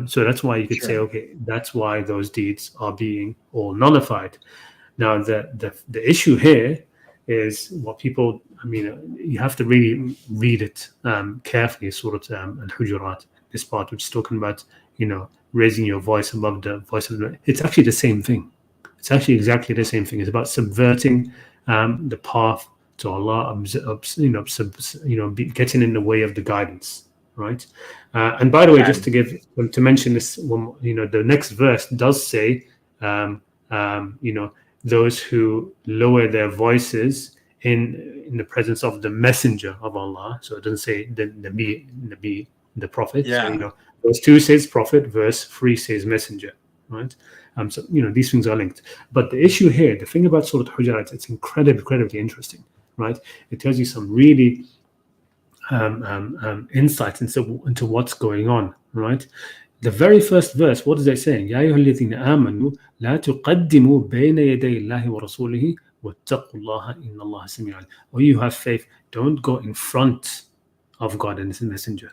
So that's why you could say, Sure. okay, that's why those deeds are being all nullified. Now, the issue here is what people. I mean, you have to really read it carefully. Sort of and Hujurat, this part which is talking about, raising your voice above the voice of the. It's actually the same thing. It's actually exactly the same thing. It's about subverting the path to Allah, getting in the way of the guidance, right? And by the way, Yeah. just to mention this one, the next verse does say, um, um, you know, those who lower their voices in the presence of the messenger of Allah. So it doesn't say the prophet. So Yeah. verse 2 says prophet, verse 3 says messenger, right? So these things are linked. But the issue here, the thing about Surah Hujurat, it's incredibly interesting, right? It tells you some really insights into what's going on, right? The very first verse, what is it saying? يا أيها الذين آمنوا لا تقدموا بين يدي الله ورسوله واتقوا الله إن الله سميع عليم. Or you have faith, don't go in front of God and His messenger.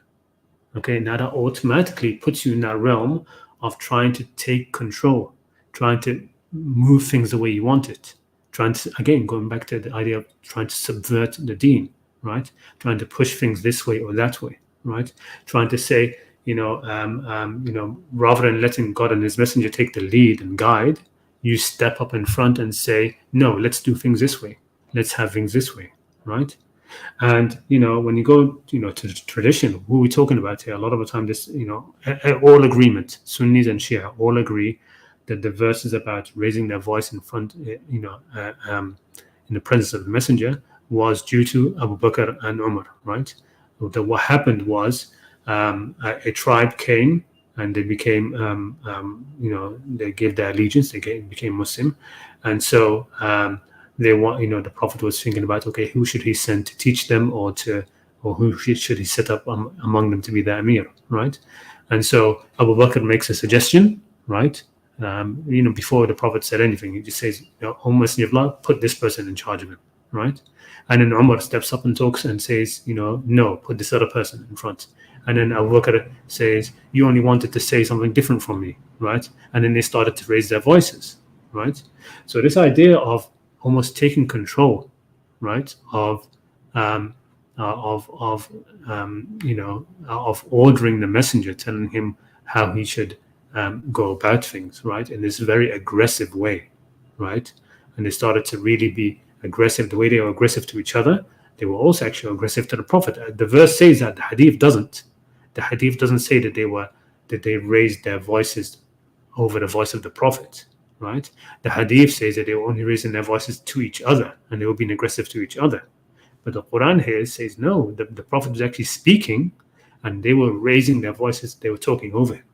Okay, now that automatically puts you in that realm of trying to take control, trying to move things the way you want it, trying to, again, going back to the idea of trying to subvert the deen, right? Trying to push things this way or that way, right? Trying to say, rather than letting God and His messenger take the lead and guide, you step up in front and say, no, let's do things this way. Let's have things this way, right? And when you go, to the tradition, who are we talking about here? A lot of the time, this, all agreement, Sunnis and Shia all agree that the verses about raising their voice in front, in the presence of the messenger, was due to Abu Bakr and Umar, right? That what happened was a tribe came and they became, they gave their allegiance, became Muslim, and so. They want, the prophet was thinking about, okay, who should he send to teach them, or who should he set up among them to be the emir, right? And so Abu Bakr makes a suggestion, right? Before the prophet said anything, he just says, O Messenger of Allah, put this person in charge of him, right? And then Umar steps up and talks and says, no, put this other person in front. And then Abu Bakr says, you only wanted to say something different from me, right? And then they started to raise their voices, right? So this idea of almost taking control, right, of ordering the messenger, telling him how he should go about things, right, in this very aggressive way, right? And they started to really be aggressive. The way they were aggressive to each other, they were also actually aggressive to the prophet. The verse says that, the hadith doesn't. The hadith doesn't say that they raised their voices over the voice of the prophet, right? The hadith says that they were only raising their voices to each other and they were being aggressive to each other. But the Quran here says no, the prophet was actually speaking and they were raising their voices, they were talking over him,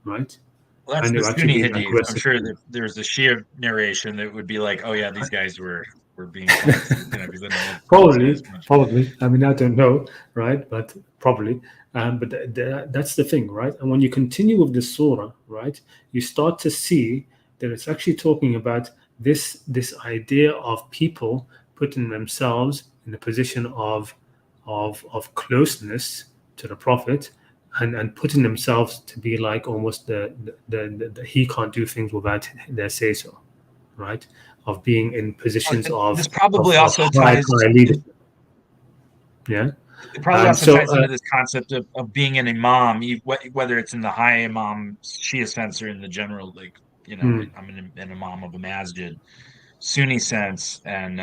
right? Well, that's And they the were actually Sunni being hadith. I'm aggressive. sure that there's a Shia narration that would be like, oh yeah, these guys were being clumsy, because then they wouldn't say as much. Probably. I mean, I don't know, right? But probably. But that's the thing, right? And when you continue with the surah, right, you start to see that it's actually talking about this idea of people putting themselves in a position of closeness to the prophet, and putting themselves to be like almost the he can't do things without their say so, right? Of being in positions This of probably also ties high leadership. Yeah. it probably also So ties into this concept of being an imam, whether it's in the high imam Shia sense or in the general, like, I'm an imam of a masjid Sunni sense, and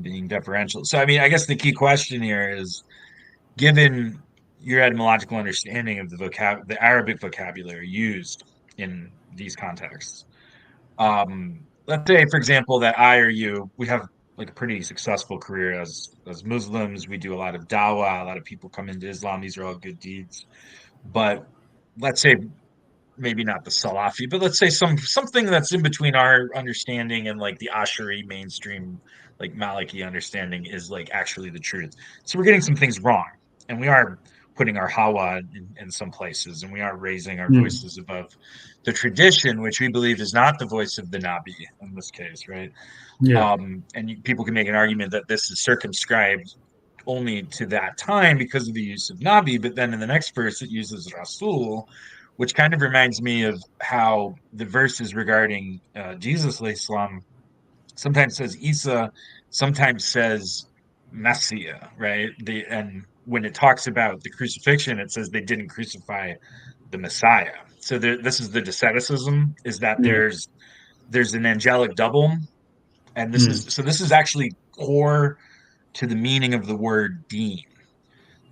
being deferential. So I mean, I guess the key question here is, given your etymological understanding of the Arabic vocabulary used in these contexts, let's say, for example, that I or you, we have like a pretty successful career as Muslims. We do a lot of dawah, a lot of people come into Islam. These are all good deeds. But let's say maybe not the Salafi, but let's say something that's in between our understanding and like the Ashari mainstream, like Maliki understanding is like actually the truth. So we're getting some things wrong, and putting our hawa in some places, and we are raising our voices above the tradition, which we believe is not the voice of the Nabi in this case, right? Yeah. And people can make an argument that this is circumscribed only to that time because of the use of Nabi, but then in the next verse it uses Rasul, which kind of reminds me of how the verses regarding Jesus Islam sometimes says Isa, sometimes says Messiah, right? And when it talks about the crucifixion, it says they didn't crucify the Messiah. So this is the disceticism, is that Yeah. there's an angelic double, and this is actually core to the meaning of the word deen.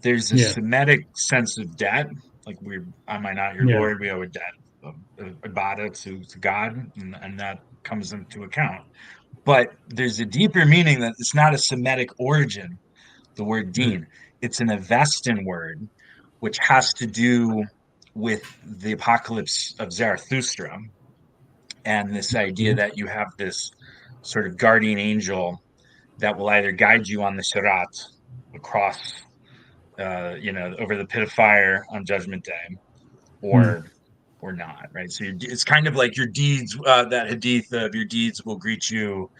There's a Yeah. Semitic sense of debt, like am I not your Yeah. Lord? We owe a debt of ibadah to God, and that comes into account. But there's a deeper meaning that it's not a Semitic origin, the word deen. It's an Avestan word, which has to do with the apocalypse of Zarathustra and this idea that you have this sort of guardian angel that will either guide you on the Sirat across, over the pit of fire on Judgment Day, or not, right? So it's kind of like your deeds, that hadith of your deeds will greet you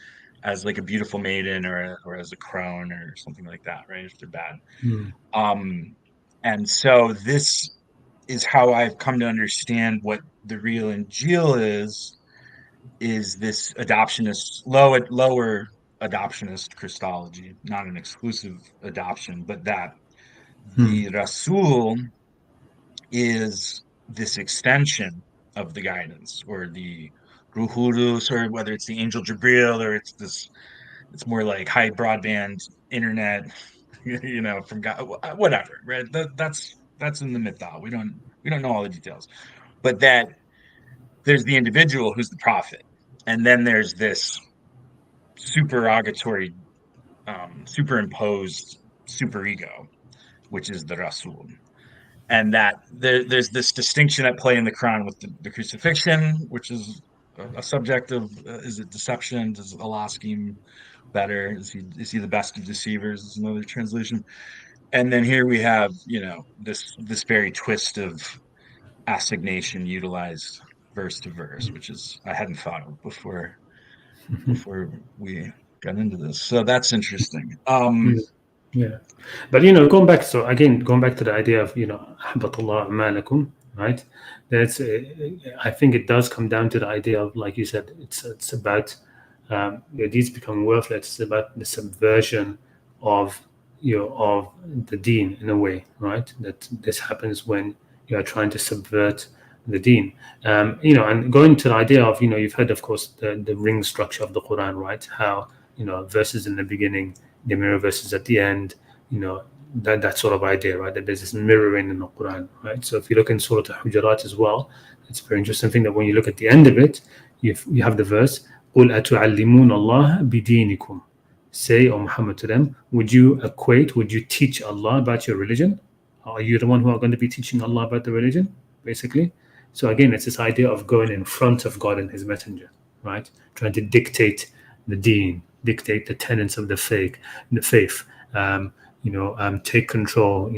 as like a beautiful maiden or as a crone or something like that, right? If they're bad. Um, and so this is how I've come to understand what the real Injil is this adoptionist, lower adoptionist Christology, not an exclusive adoption, but that the Rasul is this extension of the guidance, or the Ruhurus, or whether it's the angel Jibril, or it's more like high broadband internet, from God, whatever, right? That's in the mythology. We don't know all the details, but that there's the individual who's the prophet, and then there's this supererogatory, superimposed superego, which is the Rasul. And that there's this distinction at play in the Quran with the crucifixion, which is a subject of, is it deception? Does Allah scheme better? Is he the best of deceivers? Is another translation. And then here we have, this very twist of assignation utilized verse to verse, which is I hadn't thought of before we got into this. So that's interesting. Yeah. But going back to the idea of أحبط الله أعمالكم, right? That's I think it does come down to the idea of, like you said, it's about your deeds becoming worthless. It's about the subversion of of the deen, in a way, right? That this happens when you are trying to subvert the deen. And going to the idea of, you've heard, of course, the ring structure of the Quran, right? How verses in the beginning, the mirror verses at the end, that sort of idea, right? That there's this mirroring in the Quran, right? So if you look in Surah Al-Hujurat as well, it's a very interesting thing that when you look at the end of it, you have the verse, قُلْ أَتُعَلِّمُونَ اللَّهَ بِدِينِكُمْ. Say, O Muhammad, to them, would you teach Allah about your religion? Are you the one who are going to be teaching Allah about the religion, basically? So again, it's this idea of going in front of God and His Messenger, right? Trying to dictate the deen, dictate the tenets of the faith, take control,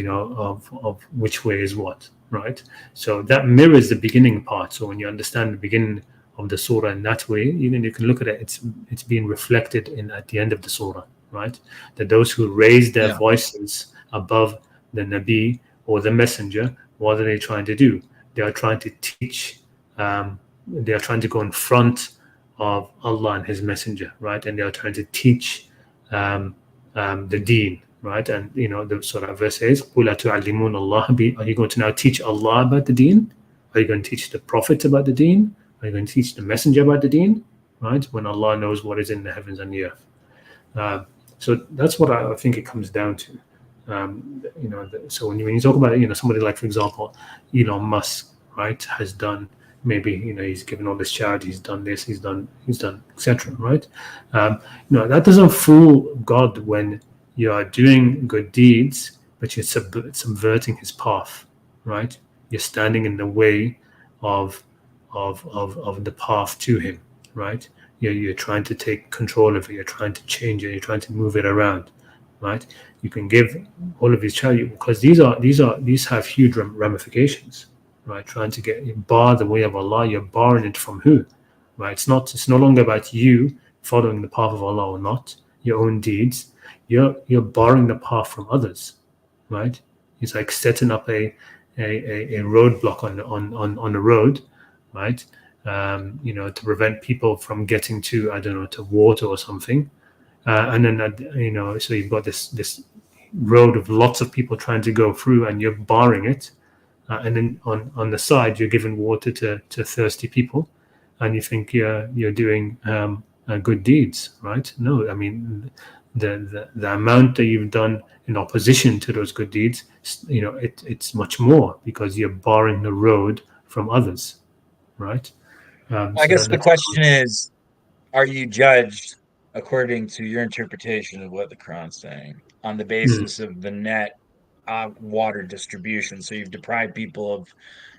of which way is what, right? So that mirrors the beginning part. So when you understand the beginning of the surah in that way, even you can look at it, it's being reflected at the end of the surah, right? That those who raise their voices above the Nabi or the Messenger, what are they trying to do? They are trying to teach, they are trying to go in front of Allah and His Messenger, right? And they are trying to teach the deen, right? And the surah verse says, قُلْ أَتُعَلِّمُونَ اللَّهَ Are you going to now teach Allah about the deen? Are you going to teach the Prophet about the deen? Are you going to teach the Messenger about the deen? Right? When Allah knows what is in the heavens and the earth. So that's what I think it comes down to. So when you talk about somebody like, for example, Elon Musk, right, has done, maybe he's given all this charity, he's done this, he's done etc. Right? That doesn't fool God when you are doing good deeds, but you're subverting His path, right? You're standing in the way of the path to Him, right? You're trying to take control of it. You're trying to change it. You're trying to move it around. right? You can give all of these charity, because these have huge ramifications, right? Trying to bar the way of Allah, you're barring it from who, right? It's no longer about you following the path of Allah or not, your own deeds. You're barring the path from others, right? It's like setting up a roadblock on the road, right? To prevent people from getting to, I don't know, to water or something. And then so you've got this road of lots of people trying to go through, and you're barring it. And then on the side, you're giving water to thirsty people, and you think you're doing good deeds, right? No, I mean the amount that you've done in opposition to those good deeds, it's much more, because you're barring the road from others, right? I So guess the that's question is, are you judged according to your interpretation of what the Quran's saying on the mm, basis of the net water distribution? So you've deprived people of,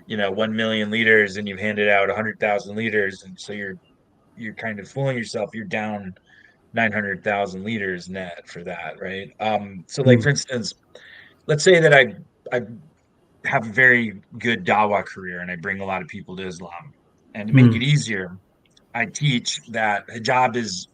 1 million liters, and you've handed out 100,000 liters, and so you're kind of fooling yourself. You're down 900,000 liters net for that, right? So like mm, for instance, let's say that I have a very good dawah career and I bring a lot of people to Islam. And to make it mm, easier, I teach that hijab is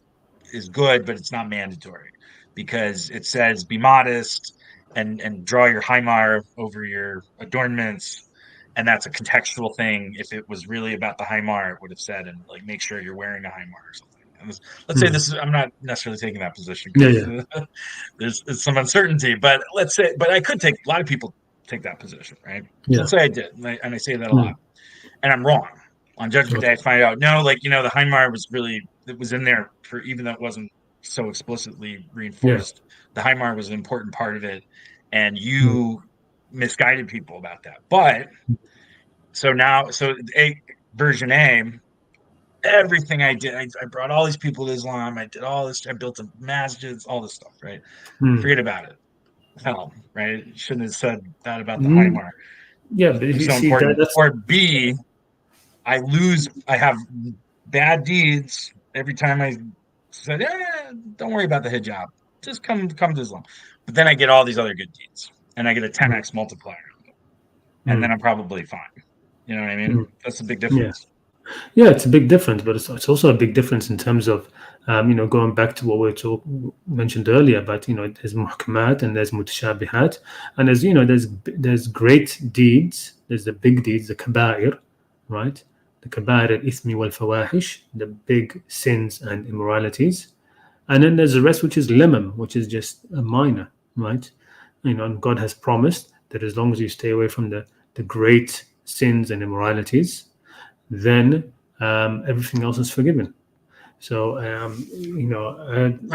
good, but it's not mandatory, because it says be modest and draw your haimar over your adornments, and that's a contextual thing. If it was really about the haimar, it would have said, and like, make sure you're wearing a haimar or something. And let's say mm. this is, I'm not necessarily taking that position Yeah, because yeah, there's some uncertainty, but but I could take, a lot of people take that position, right? So yeah. let's say I did, and I say that a lot, Mm. and I'm wrong. On Judgment Day, I Okay. find out, no, like, the Heimar was really, it was in there for, even though it wasn't so explicitly Yeah. reinforced, the Heimar was an important part of it, and Mm, you misguided people about that. But so now, so a version A, everything I did, I brought all these people to Islam, I did all this, I built a masjids, all this stuff, right? mm, Forget about it. Hell, right? Shouldn't have said that about the mm. Heimar. Yeah, but It's you so see important. that's Or B, I have bad deeds every time I said, don't worry about the hijab. Just come to Islam. But then I get all these other good deeds, and I get a mm, 10x multiplier, and then mm, I'm probably fine. You know what I mean? mm. That's a big Yeah. difference. Yeah, it's a big difference, but it's also a big difference in terms of, going back to what mentioned earlier about, there's muhkamat and there's mutashabihat, and there's great deeds, there's the big deeds, the kaba'ir, right? The kaba'ir al-ithmi wal-fawahish, the big sins and immoralities, and then there's the rest, which is lemam, which is just a minor, right? And God has promised that as long as you stay away from the great sins and immoralities, then everything else is forgiven. So Right,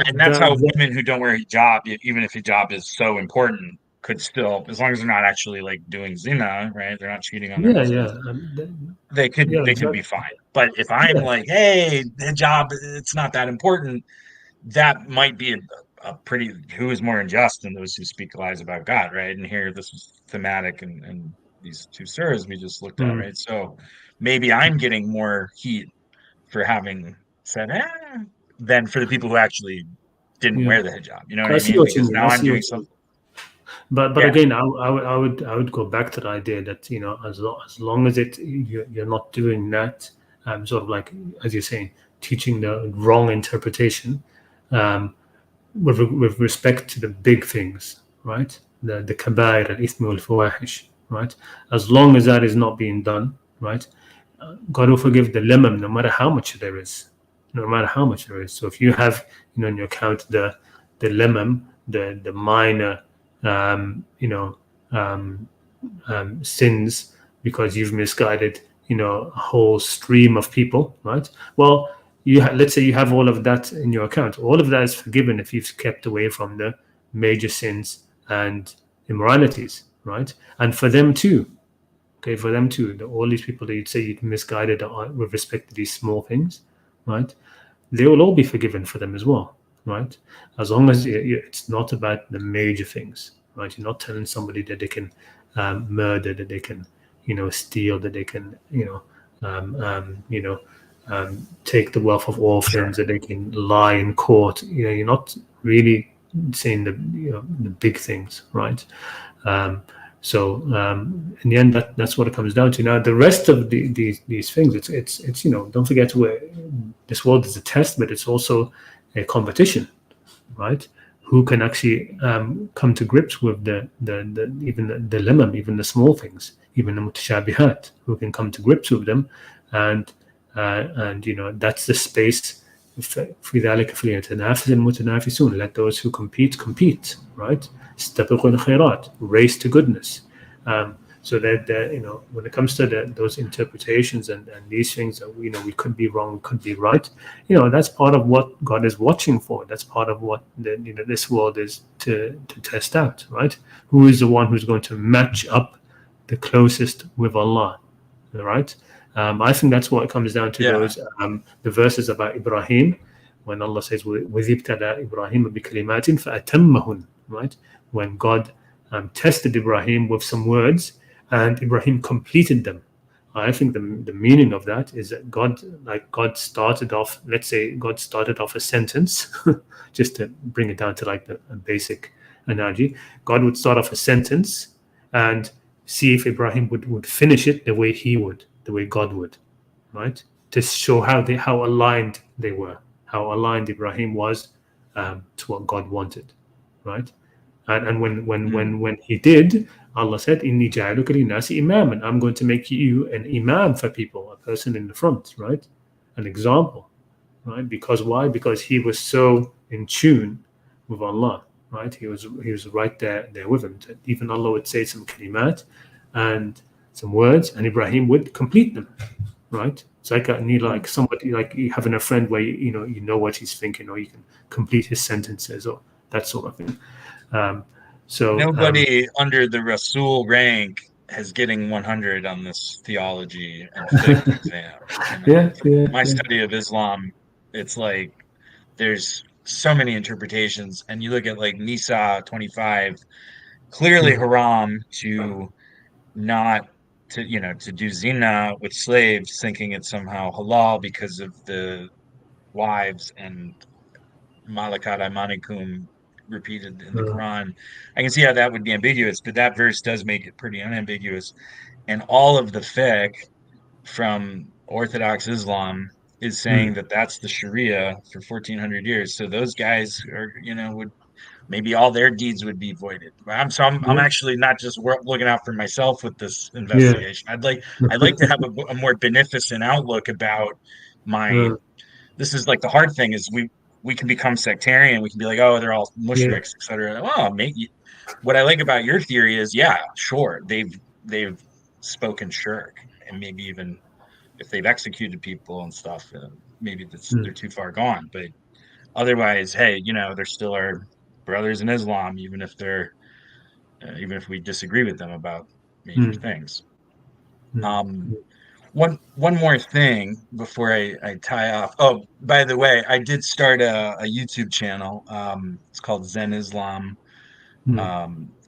and that's how that women who don't wear hijab, even if hijab is so important, could still, as long as they're not actually like doing zina, right? They're not cheating on their yeah, yeah, husbands. They could yeah, they could be exactly. fine. But if I'm Yeah, like, hey, hijab, it's not that important, that might be a pretty, who is more unjust than those who speak lies about God, right? And here, this is thematic, and these two surahs we just looked at, mm, right? So maybe I'm getting more heat for having said, than for the people who actually didn't yeah. wear the hijab. You know what I I see mean? what you Because mean. now I I'm see doing what you something. mean. But Yeah, again, I would go back to the idea that as long as you're not doing that, sort of like, as you're saying, teaching the wrong interpretation, um, with respect to the big things, right? The kabair al ithmi wal fawahish, right? As long as that is not being done, right? God will forgive the lemon no matter how much there is, no matter how much there is. So if you have, in your account the lemon, the minor, um, sins because you've misguided, a whole stream of people, right? Well, let's say you have all of that in your account. All of that is forgiven if you've kept away from the major sins and immoralities, right? And for them too, okay, for them too, all these people that you'd say you've misguided with respect to these small things, right? They will all be forgiven for them as well, right? As long as it's not about the major things, right? You're not telling somebody that they can murder, that they can, steal, that they can, take the wealth of orphans, sure. that they can lie in court. You're not really saying the big things, right? Um, in the end, that's what it comes down to. Now, the rest of these things, it's don't forget where this world is a test, but it's also a competition, right? Who can actually come to grips with the even the dilemma, even the small things, even the mutashabihat, who can come to grips with them, and that's the space. في ذلك فليتنافس المتنافسون. Let those who compete, right? استبقوا الخيرات, race to goodness. So that when it comes to those interpretations and these things that we could be wrong, could be right, that's part of what God is watching for. That's part of what this world is to test out, right? Who is the one who's going to match up the closest with Allah, right? I think that's what it comes down to. Yeah. Those the verses about Ibrahim, when Allah says, وَإِذِ ابْتَلَى إِبْرَاهِيمَ بِكَلِمَاتٍ فَأَتَمَّهُنْ, right? When God tested Ibrahim with some words, and Ibrahim completed them. I think the meaning of that is that God started off, let's say God started off a sentence, just to bring it down to like a basic analogy. God would start off a sentence and see if Ibrahim would finish it the way he would, the way God would, right? To show how aligned they were, how aligned Ibrahim was to what God wanted, right? And when he did, Allah said, "Inni ja'aluka linnasi imaman." I'm going to make you an imam for people, a person in the front, right? An example, right? Because why? Because he was so in tune with Allah, right? He was right there with him. Even Allah would say some kalimat and some words, and Ibrahim would complete them, right? It's like like somebody, like you having a friend where you know what he's thinking, or you can complete his sentences, or that sort of thing. Nobody under the Rasul rank is getting 100 on this theology and fiqh exam. My study of Islam, it's like there's so many interpretations, and you look at like Nisa 25, clearly haram to not to do zina with slaves, thinking it's somehow halal because of the wives and malakat aymanikum repeated in the Quran. I can see how that would be ambiguous, but that verse does make it pretty unambiguous. And all of the fiqh from Orthodox Islam is saying that that's the Sharia for 1400 years. So those guys are, would maybe all their deeds would be voided. I'm actually not just looking out for myself with this investigation. I'd like to have a more beneficent outlook about my. This is like the hard thing is we can become sectarian. We can be like, oh, they're all mushriks, etc. Well, maybe what I like about your theory is, yeah, sure, they've spoken shirk, and maybe even if they've executed people and stuff, maybe they're too far gone. But otherwise, hey, they're still our brothers in Islam, even if we disagree with them about major things. One more thing before I tie off. Oh, by the way, I did start a YouTube channel. It's called Zen Islam.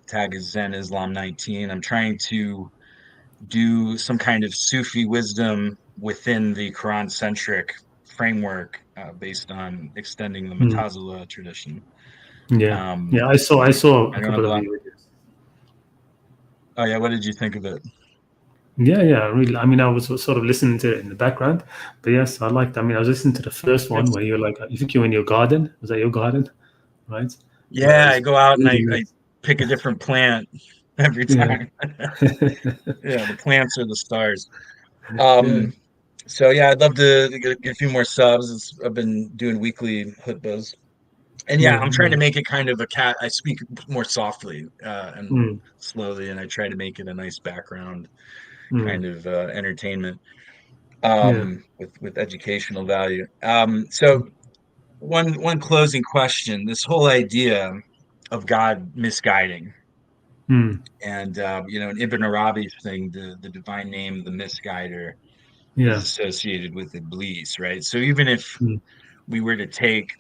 Tag is Zen Islam 19. I'm trying to do some kind of Sufi wisdom within the Quran centric framework, based on extending the Mutazila tradition. I saw I a don't know couple a of lot. videos. Oh yeah, what did you think of it? Yeah, really. I mean, I was sort of listening to it in the background, but yes, I liked. I mean, I was listening to the first one where you're like, you think you're in your garden? Was that your garden, right? Where Yeah, I it's go out and really I pick a different plant every yeah, time. Yeah, the plants are the stars. yeah, So yeah, I'd love to get a few more subs. I've been doing weekly hutbas, and yeah, yeah, I'm trying to make it kind of a cat. I speak more softly and mm, slowly, and I try to make it a nice background mm, kind of entertainment, yeah, with educational value. So one closing question: this whole idea of God misguiding, mm, and in Ibn Arabi's thing, the divine name, the misguider, is yeah, associated with Iblis, right? So even if mm, we were to take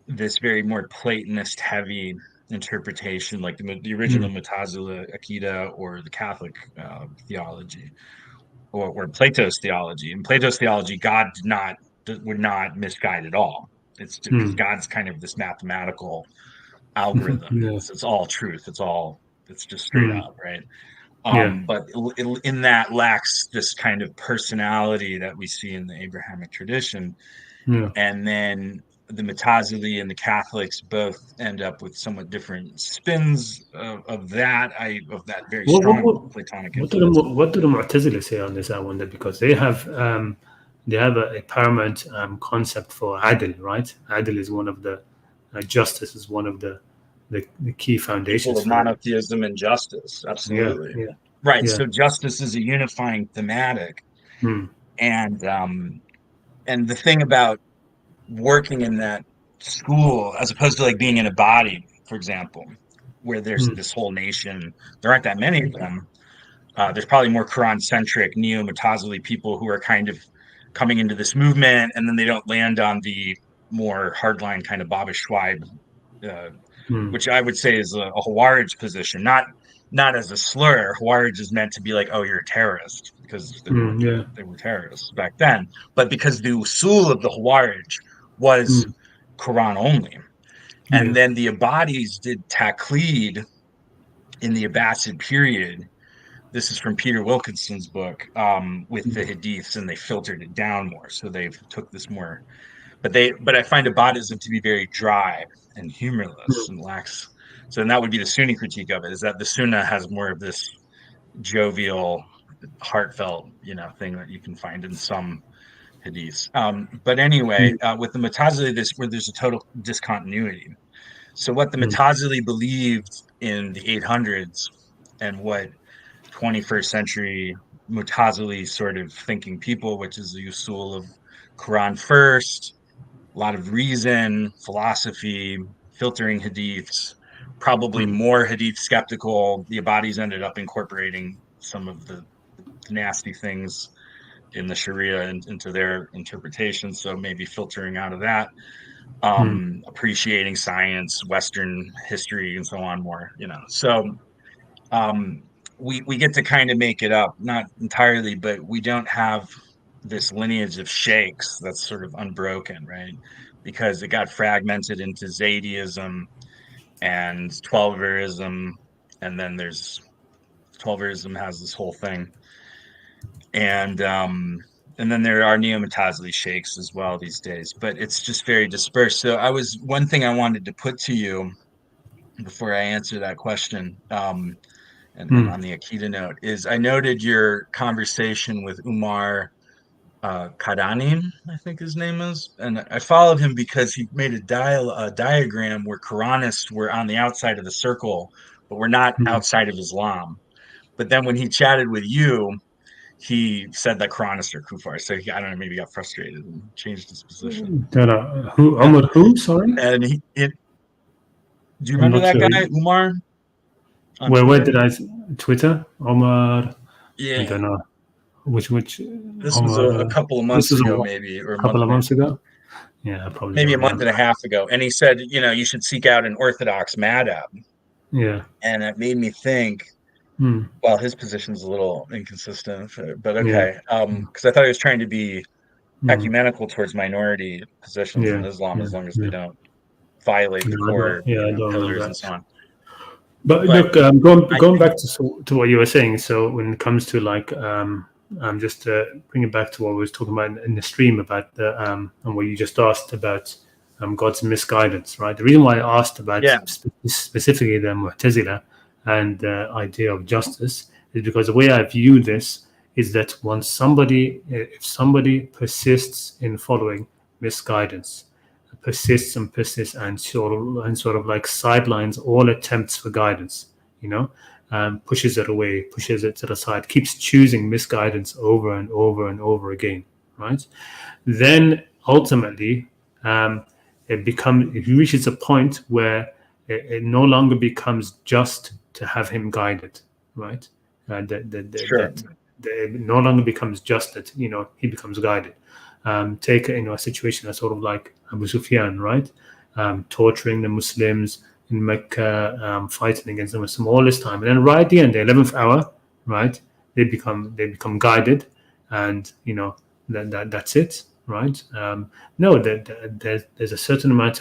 this very more Platonist heavy interpretation, like the original mm, Mutazila Akida or the Catholic theology, or Plato's theology. In Plato's theology, God would not misguide at all. It's because mm, God's kind of this mathematical algorithm. Yeah. It's all truth. It's just straight Mm. up, right? Yeah. But in that lacks this kind of personality that we see in the Abrahamic tradition. Yeah. And then the Mutazili and the Catholics both end up with somewhat different spins of that very What what strong what Platonic what do the influence. what do the Mu'tazila say on this? I wonder, because they have a paramount concept for adl, right? Adl is one of the justice is one of the key People foundations of for them. monotheism and justice, Yeah. absolutely. Yeah. Right. Yeah. So justice is a unifying thematic, Mm. and the thing about working in that school as opposed to like being in a body, for example, where there's Mm. this whole nation, there aren't that many of them. There's probably more Quran centric neo Mutazili people who are kind of coming into this movement, and then they don't land on the more hardline kind of Baba Schweib, uh, Mm. which I would say is a Hawarij position, not as a slur. Hawarij is meant to be like, oh, you're a terrorist, because Mm. Yeah. they were terrorists back then, but because the usul of the Hawarij was Mm. Quran only. And Yeah. then the Abadis did taqlid in the Abbasid period. This is from Peter Wilkinson's book, with the Mm. hadiths, and they filtered it down more. So they took this more, but I find Abadism to be very dry and humorless Mm. and lacks. So, and that would be the Sunni critique of it, is that the Sunnah has more of this jovial, heartfelt, thing that you can find in some hadiths. But anyway, Mm. with the Mutazili, there's a total discontinuity. So what the Mm. Mutazili believed in the 800s and what 21st century Mutazili sort of thinking people, which is the usul of Quran first, a lot of reason, philosophy, filtering hadiths, probably Mm. more hadith skeptical. The Abadis ended up incorporating some of the nasty things in the Sharia into their interpretation, so maybe filtering out of that, Mm. appreciating science, Western history, and so on more. So um, we get to kind of make it up, not entirely, but we don't have this lineage of sheikhs that's sort of unbroken, right? Because it got fragmented into Zaydism and Twelverism, and then there's Twelverism has this whole thing, and um, and then there are neo-Mutazili sheikhs as well these days, but it's just very dispersed. So one thing I wanted to put to you before I answer that question, and Mm. on the Akita note, is I noted your conversation with Umar Kadanin, I think his name is, and I followed him because he made a diagram where Quranists were on the outside of the circle, but we're not Mm. outside of Islam. But then when he chatted with you, he said that Quranists are kuffar. So I don't know, maybe he got frustrated and changed his position. Who? Yeah, Ahmad who? Sorry, and do you I'm remember not that sure. guy Umar on Where Twitter? did Twitter? Omar. I Yeah, don't know. Which this was Omar? a couple of This months is ago, maybe, or a a month couple of and a half, months ago. Yeah, I probably maybe don't a month remember. and a half ago, and he said, you should seek out an Orthodox madhab, Yeah. and it made me think. Mm. Well, his position's a little inconsistent, but Yeah. okay. Because I thought he was trying to be Mm. ecumenical towards minority positions in Yeah. Islam, Yeah. as long as they Yeah. don't violate the No, I don't. core, Yeah, I don't remember pillars and that. so on. But But look, I going think, back to what you were saying. So when it comes to like, I'm just bringing back to what we was talking about in the stream about the and what you just asked about God's misguidance, right? The reason why I asked about yeah, specifically the Mu'tazila and the idea of justice is because the way I view this is that if somebody persists in following misguidance, persists and sort of like sidelines all attempts for guidance, you know, pushes it away, pushes it to the side, keeps choosing misguidance over and over and over again, right? Then ultimately, um, it reaches a point where it no longer becomes just to have him guided, right? sure. That it no longer becomes just that he becomes guided. Take a situation that's sort of like Abu Sufyan, right? Torturing the Muslims in Mecca, fighting against the Muslims all this time, and then right at the end, the 11th hour, right? They become guided, and that's it, right? No, there's a certain amount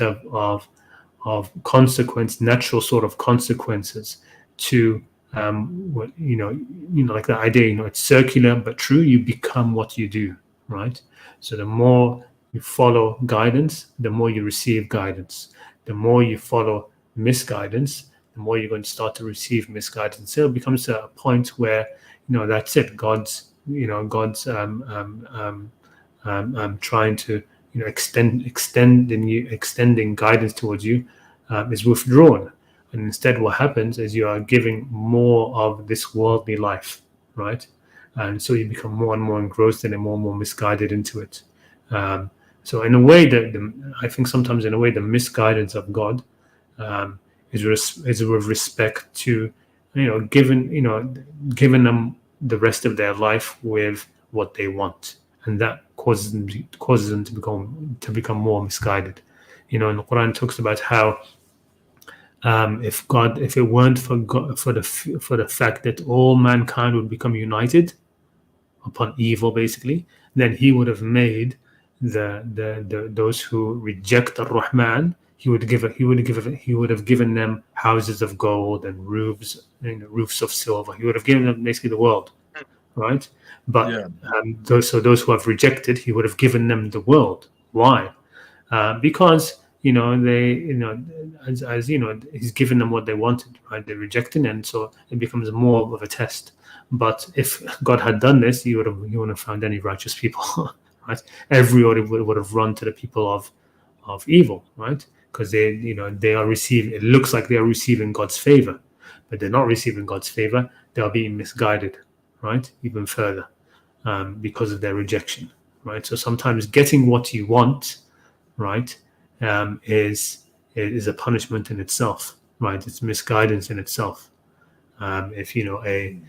consequence, natural sort of consequences to what like the idea, it's circular but true. You become what you do, right? So the more you follow guidance, the more you receive guidance. The more you follow misguidance, the more you're going to start to receive misguidance. So it becomes a point where that's it. God's trying to extending guidance towards you is withdrawn, and instead what happens is you are giving more of this worldly life, right? And so you become more and more engrossed in it, more and more misguided into it. So in a way, I think sometimes in a way the misguidance of God is with respect to giving them the rest of their life with what they want, and that causes them to become more misguided. And the Quran talks about how if it weren't for God, for the fact that all mankind would become united upon evil, basically, then He would have made the those who reject the Rahman. He would have given them houses of gold and roofs of silver. He would have given them basically the world, right? But those who have rejected, He would have given them the world. Why? Because as He's given them what they wanted, right? They're rejecting, and so it becomes more of a test. But if God had done this, He wouldn't have found any righteous people, right? Everybody would have run to the people of evil, right? Because they are receiving. It looks like they are receiving God's favor, but they're not receiving God's favor. They are being misguided, right? Even further, because of their rejection, right? So sometimes getting what you want, right, is a punishment in itself, right? It's misguidance in itself. If a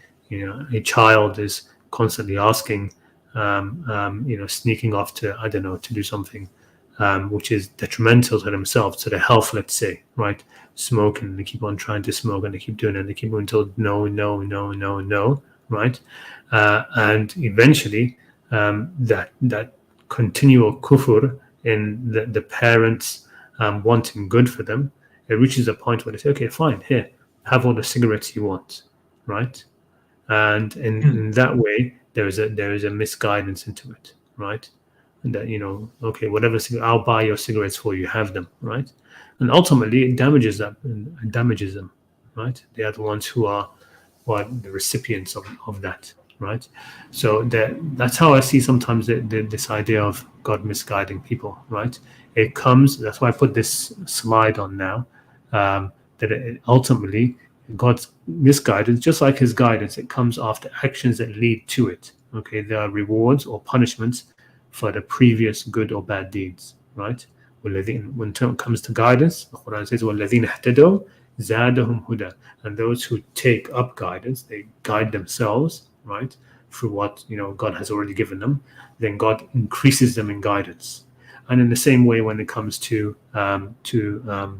child is constantly asking, sneaking off to, I don't know, to do something which is detrimental to themselves, to their health, let's say, right? Smoking, and they keep on trying to smoke, and they keep doing it, and they keep on told no, no, no, no, no, right? And eventually, that continual kufr in the parents wanting good for them, it reaches a point where they say, okay, fine, here, have all the cigarettes you want, right? And in that way, there is a misguidance into it, right? And that okay, whatever, I'll buy your cigarettes for you, have them, right? And ultimately, it damages them, right? They are the ones who are the recipients of that, right? So that's how I see sometimes this idea of God misguiding people, right? It comes. That's why I put this slide on now. That ultimately God's misguidance, just like His guidance, it comes after actions that lead to it. Okay, there are rewards or punishments for the previous good or bad deeds, right? When it comes to guidance, the Quran says, وَالَّذِينَ اهْتَدَوْا زَادَهُمْ هُدًى, and those who take up guidance, they guide themselves, right, through what God has already given them, then God increases them in guidance. And in the same way, when it comes to the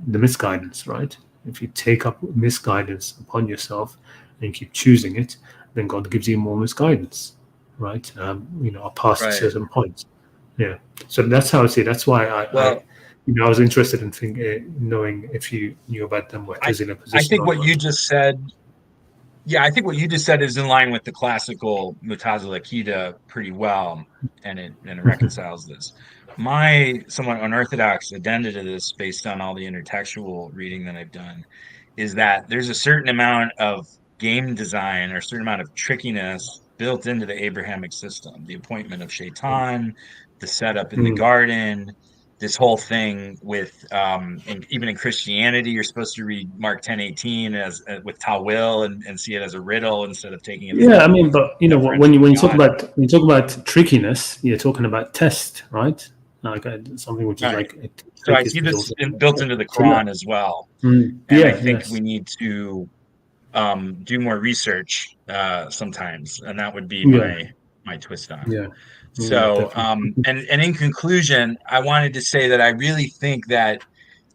misguidance, right? If you take up misguidance upon yourself and keep choosing it, then God gives you more misguidance, right? Past certain points. Yeah. So that's how I see it. That's why I was interested in knowing if you knew about them, what is in a position. I think what you just said. Yeah, I think what you just said is in line with the classical Mutazila Akida pretty well, and it reconciles this. My somewhat unorthodox addenda to this, based on all the intertextual reading that I've done, is that there's a certain amount of game design or a certain amount of trickiness built into the Abrahamic system. The appointment of Shaitan, the setup in the garden, this whole thing with even in Christianity, you're supposed to read Mark 10:18 as with Tawil and see it as a riddle instead of taking it. Yeah, I mean, but when you talk about trickiness, you're talking about test, right? Like something which is like. So I see this built into the Quran as well, and I think we need to do more research sometimes, and that would be my twist on it. Yeah. So, and in conclusion, I wanted to say that I really think that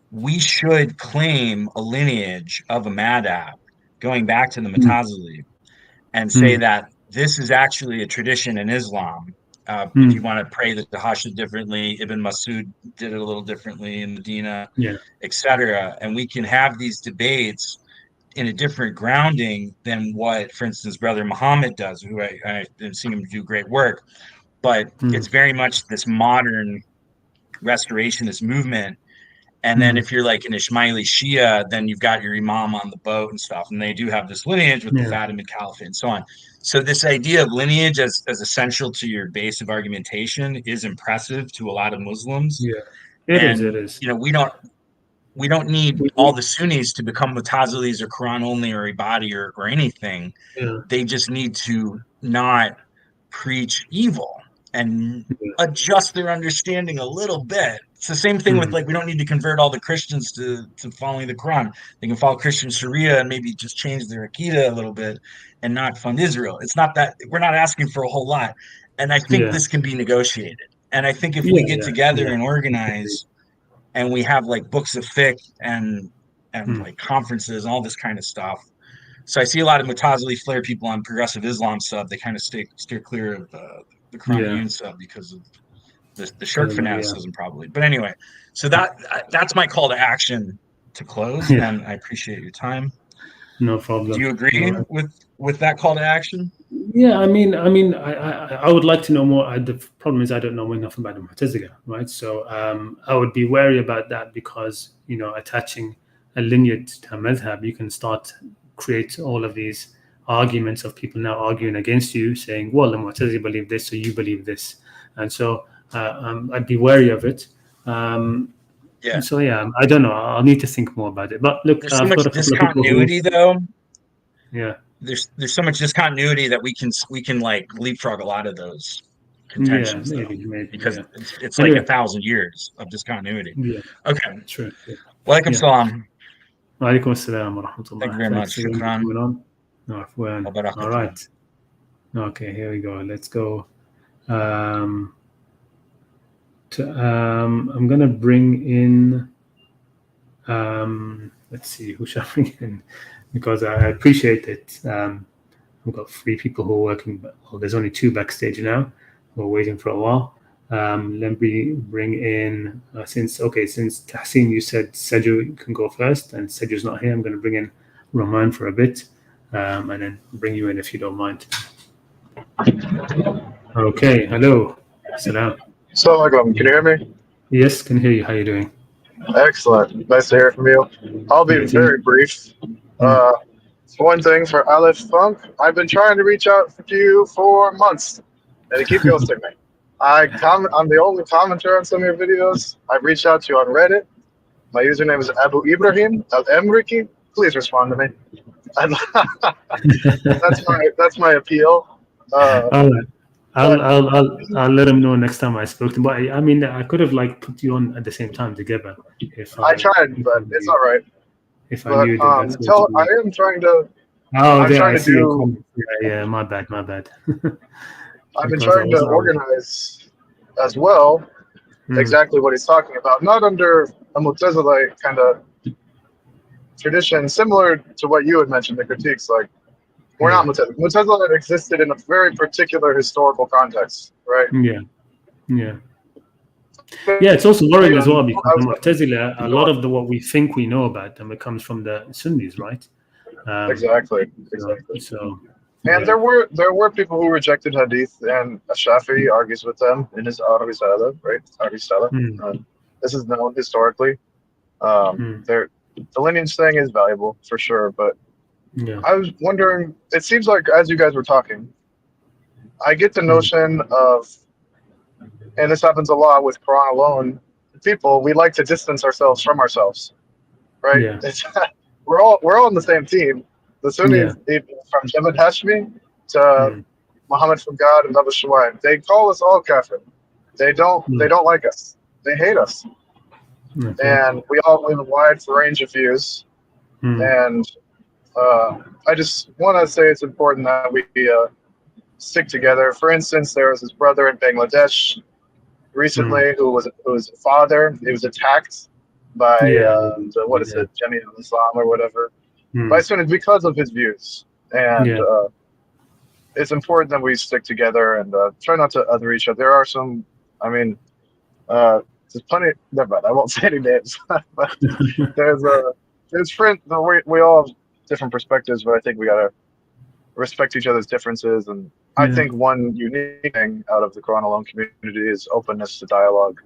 we should claim a lineage of a madhab going back to the Mutazili and say that this is actually a tradition in Islam If you want to pray the Tahajjud differently, Ibn Masud did it a little differently in Medina, Yeah. etc. And we can have these debates in a different grounding than what, for instance, Brother Muhammad does, who I've seen him do great work. But it's very much this modern restorationist movement. And then if you're like an Ismaili Shia, then you've got your Imam on the boat and stuff. And they do have this lineage with the Fatimid Caliphate and so on. So this idea of lineage as essential to your base of argumentation is impressive to a lot of Muslims. Yeah. It And, is. you know, we don't need all the Sunnis to become Mutazilis or Quran only or Ibadi or anything. Yeah. They just need to not preach evil and adjust their understanding a little bit. It's the same thing with, like, we don't need to convert all the Christians to following the Quran. They can follow Christian Sharia and maybe just change their Aqidah a little bit and not fund Israel. It's not that we're not asking for a whole lot. And I think this can be negotiated. And I think if we get together and organize and we have like books of fiqh and like conferences and all this kind of stuff. So I see a lot of Mutazili flare people on Progressive Islam sub. They kind of steer clear of the Quranic sub because of the shirk fanaticism, probably. But anyway, so that's my call to action to close. And I appreciate your time. No problem. Do you agree with that call to action? Yeah, I mean, I would like to know more. The problem is I don't know enough about the Mu'tazila, right? So I would be wary about that because, you know, attaching a lineage to a madhab, you can start create all of these arguments of people now arguing against you, saying, well, the Mu'tazila believe this, so you believe this. And so I'd be wary of it. So, I don't know. I'll need to think more about it. But look, there's so much discontinuity, though. Yeah. There's so much discontinuity that we can like leapfrog a lot of those contentions, maybe, because it's like 1,000 years of discontinuity. Okay. True. Walaikum salam. Walaikum assalam wa rahmatullah. Thank you very much. Shukran. All right. Okay, here we go. Let's go. I'm gonna bring in. Let's see, who shall I bring in? Because I appreciate it. We've got 3 people who are working, but there's only 2 backstage now. We're waiting for a while. Let me bring in, since Tahsin, you said Seju can go first, and Seju's not here, I'm going to bring in Rahman for a bit, and then bring you in if you don't mind. Okay, hello. Salam. Assalamualaikum. Can you hear me? Yes, can hear you. How are you doing? Excellent. Nice to hear from you. I'll be very brief. One thing for Aleph Funk, I've been trying to reach out to you for months, and you keep ghosting me. I'm the only commenter on some of your videos. I've reached out to you on Reddit. My username is Abu Ibrahim Al-Emriki. Please respond to me. That's my appeal. All right. I'll let him know next time I spoke to him. But I mean, I could have like put you on at the same time together. I tried, but it's all right. If I knew I am trying to. I'm trying to do. Yeah, my bad. I've been trying to organize as well exactly what he's talking about, not under a Mu'tazilite kind of tradition, similar to what you had mentioned, the critiques. Like, we're not Mu'tazilite. Mu'tazilite existed in a very particular historical context, right? Yeah, it's also worrying as well because the Mu'tazila, a lot of what we think we know about them, it comes from the Sunnis, right? Exactly. So, and there were people who rejected Hadith, and Shafi'i argues with them in his Ar-Risala, right? Ar-Risala. This is known historically. The lineage thing is valuable for sure, but I was wondering, it seems like as you guys were talking, I get the notion of, and this happens a lot with Quran alone, people, we like to distance ourselves from ourselves, right? Yeah. We're all on the same team. The Sunnis, from Jabhat Hashmi to Muhammad from God and Abu Shuaib, they call us all kafir. They don't like us. They hate us. And we all have a wide range of views. And I just want to say it's important that we stick together. For instance, there was his brother in Bangladesh recently who was a father. He was attacked by Jami al-Islam or whatever. By Sunnis because of his views. And it's important that we stick together and try not to other each other. There are some, I mean, there's plenty. Never mind, I won't say any names. But there's friends. We all have different perspectives, but I think we gotta respect each other's differences. And I Yeah. think one unique thing out of the Quran alone community is openness to dialogue.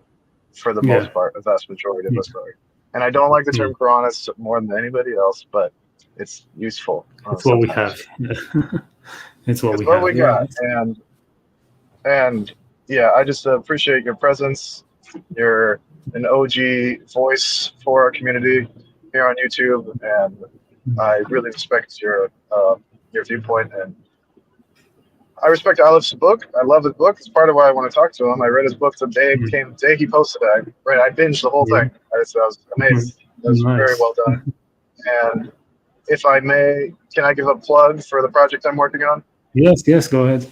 For the Yeah. most part, a vast majority of us are. And I don't like the term Quranist more than anybody else, but it's useful. It's what we have. Sometimes. Yeah. It's what It's we what have. we Yeah. got, and yeah, I just appreciate your presence. You're an OG voice for our community here on YouTube, and I really respect your viewpoint, and I respect Alif's book. I love his book. It's part of why I want to talk to him. I read his book the day he posted it. I binged the whole thing. I was amazed. It was very Nice. well done. And if I may, can I give a plug for the project I'm working on? Yes, go ahead.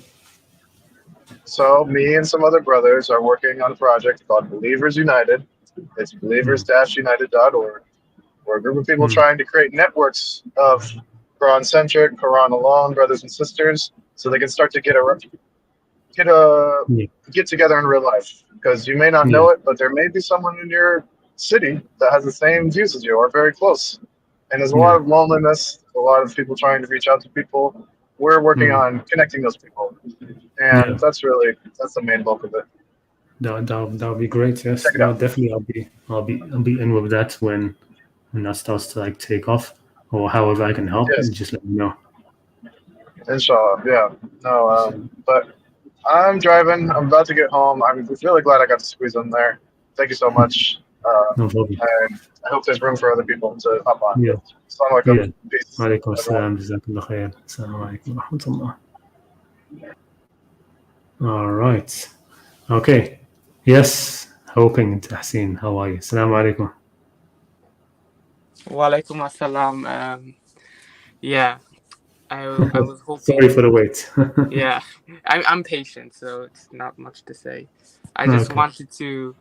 So me and some other brothers are working on a project called Believers United. It's believers-united.org. We're a group of people trying to create networks of Quran-centric, Quran-alone brothers and sisters, so they can start to get together in real life. Because you may not know it, but there may be someone in your city that has the same views as you, or very close. And there's a lot of loneliness, a lot of people trying to reach out to people. We're working on connecting those people, and that's the main bulk of it. That would be great. Yes, no, definitely. I'll be in with that when that starts to like take off, or however I can help. Yes. Just let me know. Inshallah, yeah. No, but I'm driving. I'm about to get home. I'm really glad I got to squeeze in there. Thank you so much. No problem. And I hope there's room for other people to hop on. Yeah. Assalamu alaikum. Yeah. Peace. Alaikum assalam. Jazakallah khair. Assalamu alaikum wa rahmatullah. All right. Okay. Yes. Hoping Tahseen. How are you? Assalamu alaikum. Wa alaikum assalam. Yeah. I was hoping. Sorry for the wait. Yeah, I'm patient, so it's not much to say. I just wanted to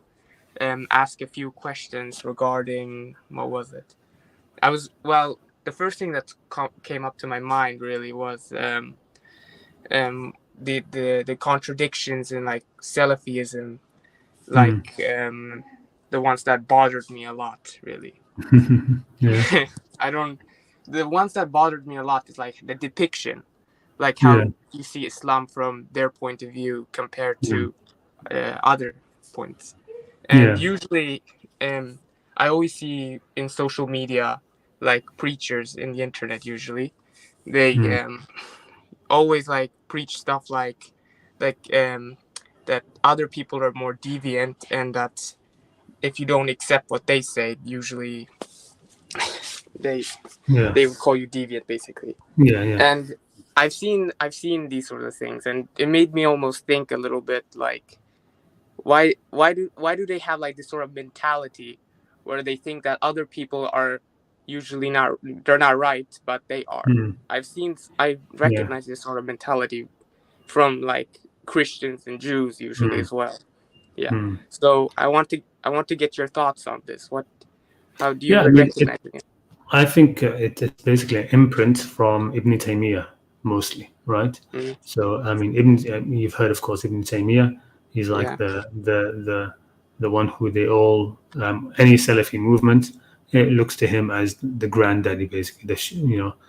ask a few questions regarding what was it? The first thing that came up to my mind really was the contradictions in like Salafism, like the ones that bothered me a lot, really. Yeah. The ones that bothered me a lot is like the depiction, like how you see Islam from their point of view compared to other points. And usually, I always see in social media, like preachers in the internet, usually, they always like preach stuff like that other people are more deviant, and that if you don't accept what they say, usually they would call you deviant, basically. And I've seen these sort of things, and it made me almost think a little bit like, why do they have like this sort of mentality where they think that other people are usually they're not right, but they are. I recognize this sort of mentality from like Christians and Jews usually as well. So I want to get your thoughts on this. How do you recognize it? I think it's basically an imprint from Ibn Taymiyyah mostly, right? So I mean, you've heard, of course, Ibn Taymiyyah. He's like the one who they all any Salafi movement, it looks to him as the granddaddy, basically. The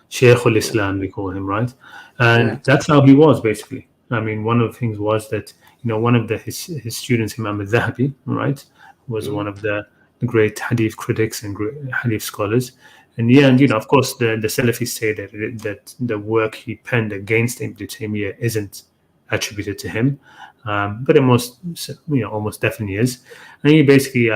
Shaykh al-Islam, they call him, right? And that's how he was, basically. I mean, one of the things was that one of his students, Imam al-Zahabi, right, was one of the great hadith critics and great hadith scholars. And of course, the Salafis say that the work he penned against Ibn Taymiyyah isn't attributed to him, but it almost definitely is. And he basically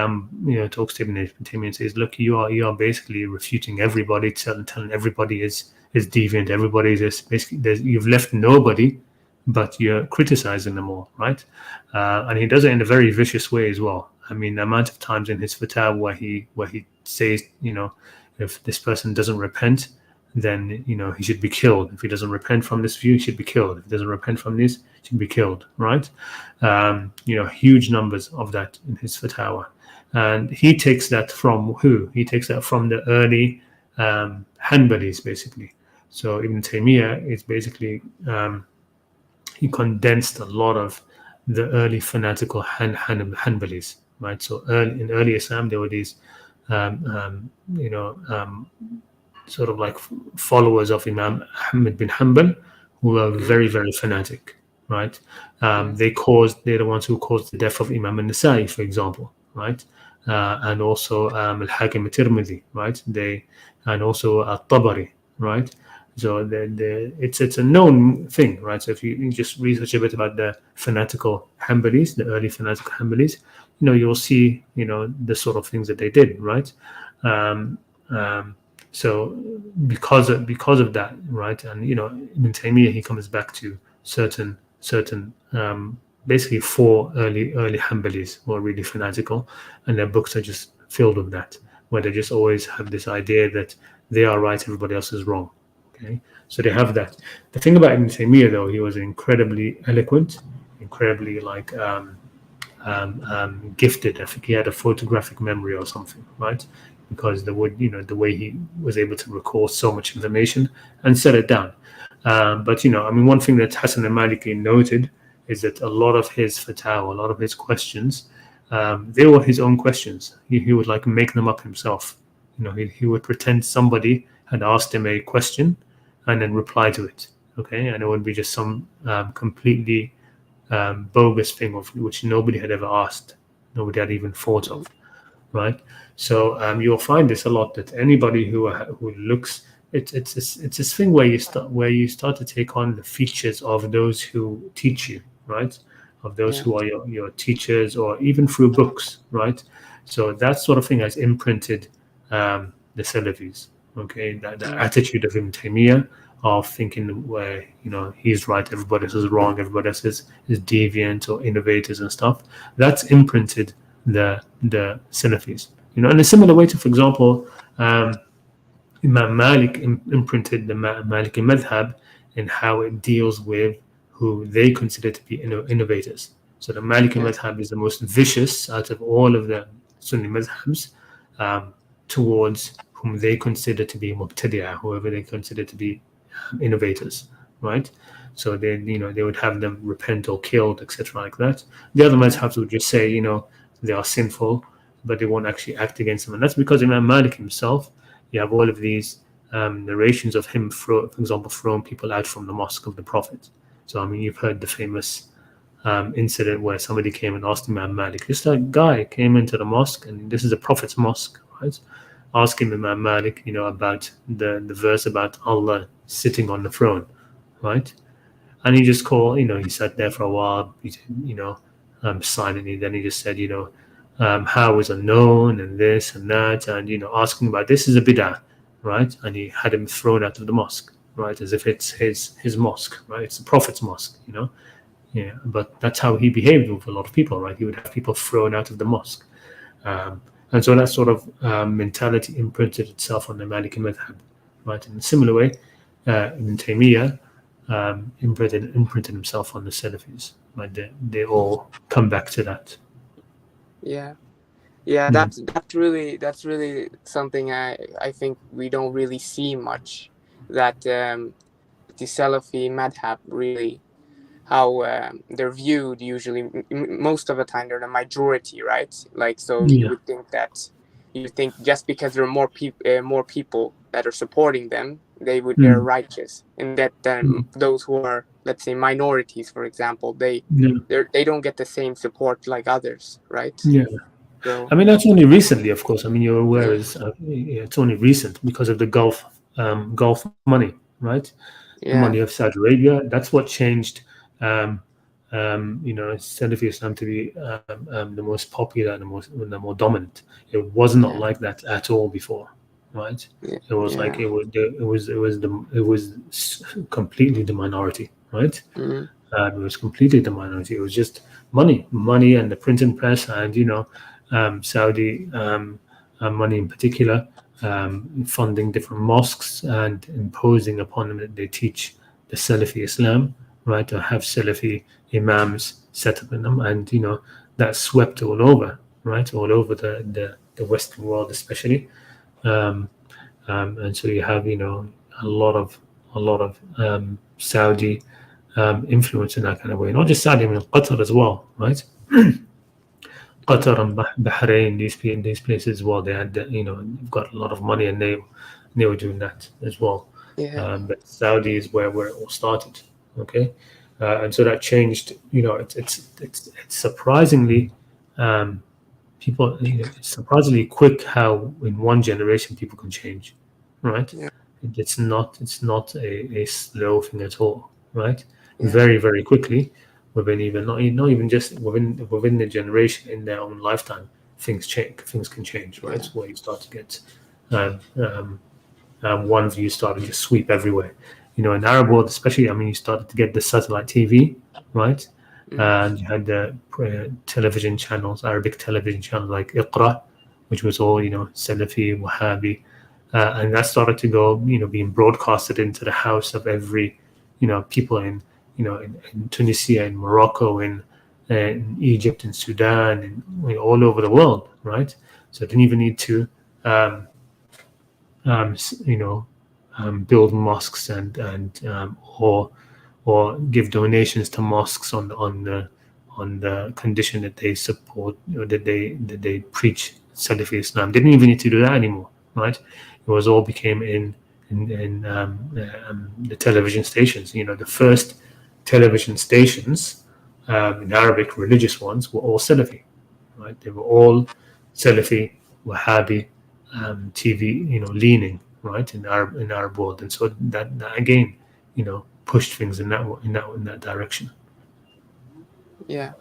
talks to Ibn Taymiyyah and says, "Look, you are basically refuting everybody, telling everybody is deviant. Everybody is basically you've left nobody, but you're criticizing them all, right?" And he does it in a very vicious way as well. I mean, the amount of times in his fatwa where he says, if this person doesn't repent, then he should be killed. If he doesn't repent from this view, he should be killed. If he doesn't repent from this, he should be killed, right? Huge numbers of that in his fatwa. And he takes that from who? He takes that from the early Hanbalis, basically. So Ibn Taymiyyah is basically he condensed a lot of the early fanatical Hanbalis, right? So in early Islam, there were these, you know, sort of like followers of Imam Ahmad bin Hanbal, who were very, very fanatic, right? They're the ones who caused the death of Imam al-Nasa'i, for example, right? And also al-Hakim al-Tirmidhi, right? And also at-Tabari, right? So it's a known thing, right? So if you just research a bit about the fanatical Hanbalis, the early fanatical Hanbalis, you know, you'll see, you know, the sort of things that they did, right? So because of that, right, and you know, Ibn Taymiyyah, he comes back to certain basically four early Hanbalis who are really fanatical, and their books are just filled with that, where they just always have this idea that they are right, everybody else is wrong. Okay, so they have that. The thing about Ibn Taymiyyah, though, he was incredibly eloquent, incredibly like gifted. I think he had a photographic memory or something, right? Because the way he was able to recall so much information and set it down. But you know, I mean, one thing that Hassan al-Maliki noted is that a lot of his fatwa, a lot of his questions, they were his own questions. He would like make them up himself. You know, he would pretend somebody had asked him a question and then reply to it. Okay, and it would be just some completely bogus thing of which nobody had ever asked, nobody had even thought of, right? So you'll find this a lot, that anybody who looks, it's this thing where you start to take on the features of those who teach you, right? Of those who are your teachers, or even through books, right? So that sort of thing has imprinted the Salafis. Okay, the attitude of Ibn Taymiyyah of thinking where, you know, he's right, everybody else is wrong, everybody else is deviant or innovators and stuff. That's imprinted the Salafis. You know, in a similar way to, for example, Imam Malik imprinted the Maliki madhab in how it deals with who they consider to be innovators. So the Maliki madhab is the most vicious out of all of the Sunni madhabs towards whom they consider to be mubtadi'ah, whoever they consider to be innovators, right? So they would have them repent or killed, etc., like that. The other madhabs would just say, you know, they are sinful, but they won't actually act against them, and that's because Imam Malik himself, you have all of these narrations of him, for example, throwing people out from the mosque of the Prophet. So I mean, you've heard the famous incident where somebody came and asked Imam Malik. This guy came into the mosque, and this is the Prophet's mosque, right? Asking Imam Malik, you know, about the verse about Allah sitting on the throne, right? And he just called, you know, he sat there for a while, you know, silently. Then he just said, you know, how is unknown and this and that, and you know, asking about this is a bid'ah, right? And he had him thrown out of the mosque, right, as if it's his mosque, right? It's the Prophet's mosque, you know. Yeah, but that's how he behaved with a lot of people, right? He would have people thrown out of the mosque. And so that sort of mentality imprinted itself on the Maliki madhab, right? In a similar way, Ibn Taymiyyah imprinted himself on the Salafis, right? They all come back to that. Yeah, that's really something I think we don't really see much, that the Salafi madhab, really how they're viewed usually. Most of the time they're the majority, right? Like, so you would think that just because there are more people that are supporting them, they're righteous, and that those who are, let's say, minorities, for example, they don't get the same support like others, right? Yeah. So, I mean, that's only recently, of course. I mean, you're aware it's only recent because of the Gulf money, right? The money of Saudi Arabia. That's what changed, you know, Salafi Islam to be the most popular and the more dominant. It was not like that at all before, right? It was like it was completely the minority, right? It was completely the minority. It was just money, and the printing press, and you know, Saudi money in particular, funding different mosques and imposing upon them that they teach the Salafi Islam, right, or have Salafi imams set up in them, and you know, that swept all over, right, all over the Western world, especially, and so you have, you know, a lot of Saudi influence in that kind of way. Not just Saudi, I mean Qatar as well, right? Qatar and Bahrain, these places as well. They had, got a lot of money, and they were doing that as well. But Saudi is where it all started. Okay, and so that changed. It's surprisingly people. It's surprisingly quick how in one generation people can change, right? Yeah. It's not a slow thing at all, right? Very, very quickly, within even not even just within the generation, in their own lifetime, things change. Things can change, right? Where you start to get one view started to just sweep everywhere. In Arab world, especially, I mean, you started to get the satellite TV, right? And you had the television channels, Arabic television channels like Iqra, which was all Salafi, Wahhabi, and that started to go, being broadcasted into the house of every, people in Tunisia, in Morocco, in Egypt, in Sudan, and all over the world, right? So it didn't even need to, build mosques and or give donations to mosques on the condition that they support, that they preach Salafi Islam. They didn't even need to do that anymore, right? It was all became in the television stations. The first television stations in Arabic, religious ones, were all Salafi, right? They were all Salafi, Wahhabi, TV, leaning, right, in Arab world, and so that again, pushed things in that direction. Yeah.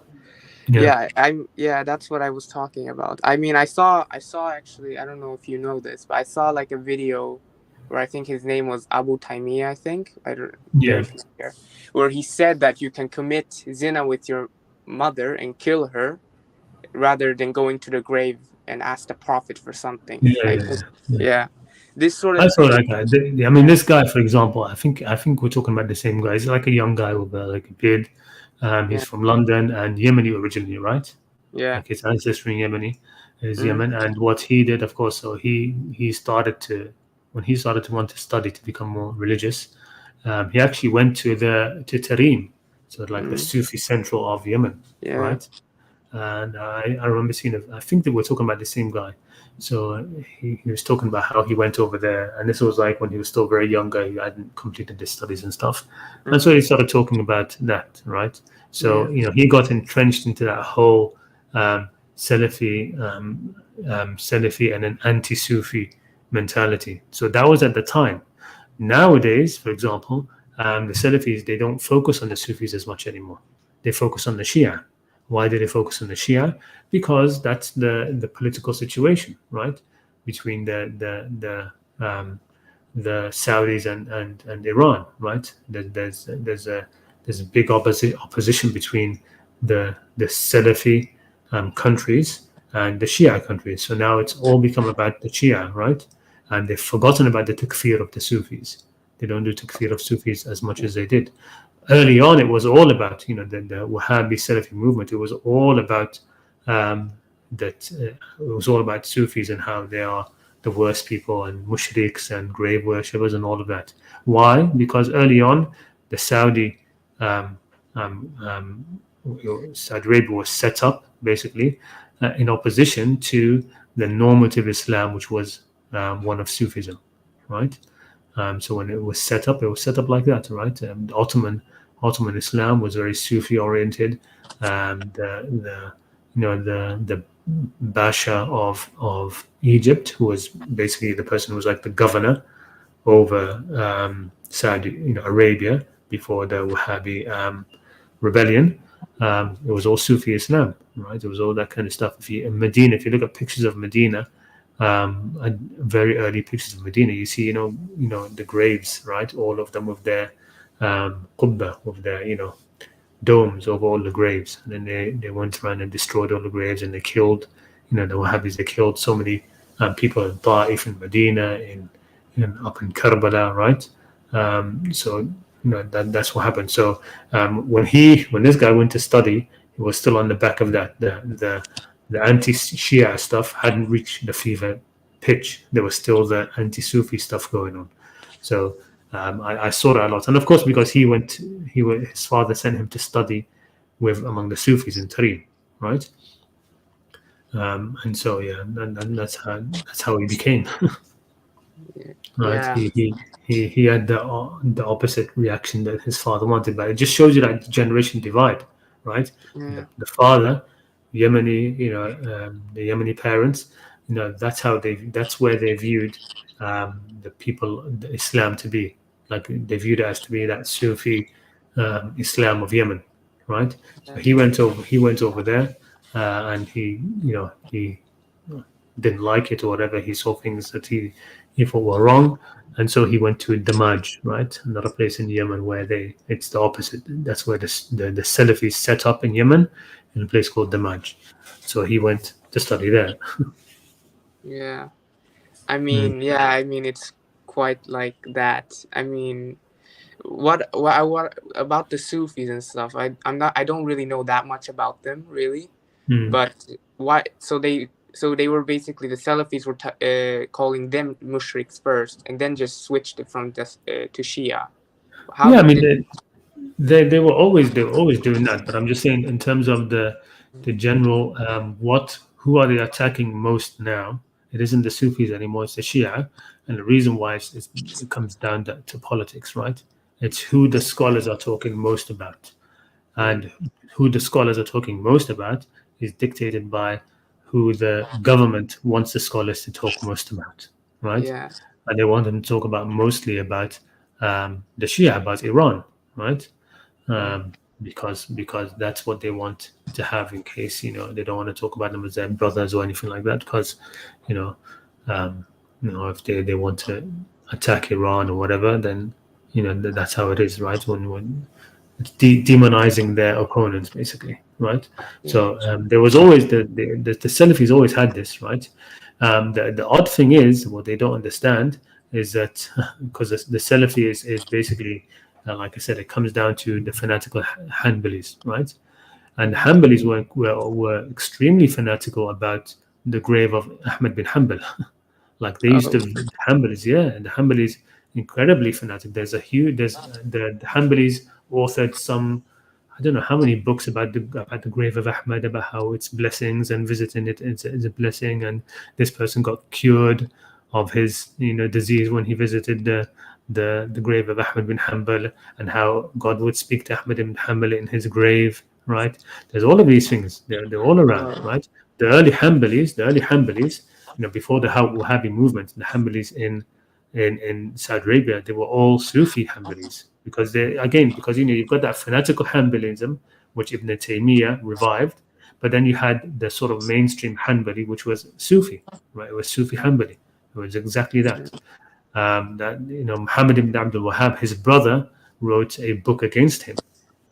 That's what I was talking about. I mean, I saw actually, I don't know if you know this, but I saw like a video where I think his name was Abu Taymiyyah, I think. I don't know if he's here, where he said that you can commit zina with your mother and kill her rather than going to the grave and ask the prophet for something. This sort of I saw that guy. I mean, this guy, for example, I think we're talking about the same guy. He's like a young guy with like a beard. He's from London and Yemeni originally, right? Yeah. Like his ancestry in Yemeni is Yemen. And what he did, of course, so he started to, when he started to want to study to become more religious, he actually went to Tarim, so like the Sufi central of Yemen, right? And I remember seeing, I think that we're talking about the same guy. So he was talking about how he went over there, and this was like when he was still very young guy, he hadn't completed his studies and stuff. And so he started talking about that, right? So he got entrenched into that whole Salafi and an anti-Sufi mentality. So that was at the time. Nowadays, for example, the Salafis, they don't focus on the Sufis as much anymore. They focus on the Shia. Why do they focus on the Shia? Because that's the political situation, right, between the Saudis and Iran, right? There's a big opposition between the Salafi countries and the Shia countries. So now it's all become about the Shia, right? And they've forgotten about the takfir of the Sufis. They don't do takfir of Sufis as much as they did. Early on, it was all about the Wahhabi Salafi movement. It was all about it was all about Sufis and how they are the worst people and mushriks and grave worshippers and all of that. Why? Because early on, the Saudi Arabia was set up basically in opposition to the normative Islam, which was one of Sufism, right? So when it was set up like that, right? Ottoman Islam was very Sufi oriented. The Basha of Egypt, who was basically the person who was like the governor over Saudi Arabia before the Wahhabi rebellion. It was all Sufi Islam, right? It was all that kind of stuff. If you look at pictures of Medina, very early pictures of Medina, you see, the graves, right? All of them with their qubba, with their, domes over all the graves. And then they went around and destroyed all the graves, and they killed, the Wahhabis. They killed so many people in Ta'if, in Medina, up in Karbala, right? So that's what happened. So when this guy went to study, he was still on the back of that. The anti-Shia stuff hadn't reached the fever pitch. There was still the anti-Sufi stuff going on. So I saw that a lot, and of course because his father sent him to study with among the Sufis in Tarim, right? And so and that's how he became. Right? Yeah. He had the opposite reaction that his father wanted, but it just shows you that generation divide, right? Yeah. The father, Yemeni, the Yemeni parents, that's where they viewed the people, the Islam to be. Like they viewed it as to be that Sufi Islam of Yemen, right? So he went over there, and he didn't like it or whatever. He saw things that he thought were wrong, and so he went to Damaj, right, another place in Yemen where it's the opposite. That's where the Salafis set up in Yemen, in a place called Damaj. So he went to study there. Yeah. I mean, it's quite like that. I mean, what about the Sufis and stuff? I don't really know that much about them really, but why? So they were basically, the Salafis were calling them mushriks first, and then just switched it from to Shia. How Yeah, I did mean they were always doing that, but I'm just saying in terms of the general who are they attacking most now? It isn't the Sufis anymore; it's the Shia, and the reason why it comes down to politics, right? It's who the scholars are talking most about, and who the scholars are talking most about is dictated by who the government wants the scholars to talk most about, right? Yeah. And they want them to talk mostly about the Shia, about Iran, right? Because that's what they want to have in case they don't want to talk about them as their brothers or anything like that. Because if they want to attack Iran or whatever, then that's how it is, right? When it's demonizing their opponents, basically, right? So there was always the Salafis always had this, right? The odd thing is, what they don't understand is that because the Salafi is basically, like I said, it comes down to the fanatical Hanbalis, right? And the Hanbalis were extremely fanatical about the grave of Ahmed bin Hanbal. Like they used to, the Hanbalis incredibly fanatic. There's the Hanbalis authored some, I don't know how many books about the grave of Ahmed, about how it's blessings and visiting it is a blessing, and this person got cured of his disease when he visited the grave of Ahmed bin Hanbal, and how God would speak to Ahmed bin Hanbal in his grave, right? There's all of these things. They're all around, right? The early Hanbalis, before the Wahhabi movement, the Hanbalis in Saudi Arabia, they were all Sufi Hanbalis because you've got that fanatical Hanbalism which Ibn Taymiyyah revived, but then you had the sort of mainstream Hanbali which was Sufi, right? It was Sufi Hanbali. It was exactly that. Muhammad ibn Abdul Wahhab, his brother, wrote a book against him,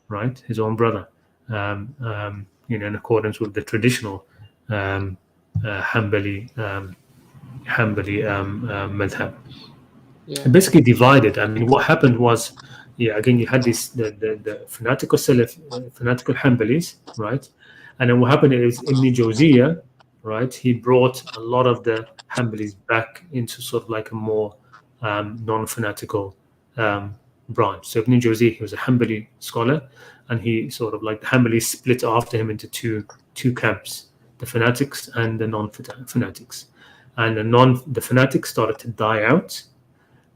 right? His own brother, in accordance with the traditional Hanbali madhab. And basically divided. I mean, what happened was, again, you had the fanatical fanatical Hanbalis, right? And then what happened is Ibn Jawziyah, right? He brought a lot of the Hanbalis back into sort of like a more non-fanatical branch. So Ibn Jawziyah, he was a Hanbali scholar, and he sort of like the Hanbalis split after him into two camps: the fanatics and the non-fanatics. And the fanatics started to die out.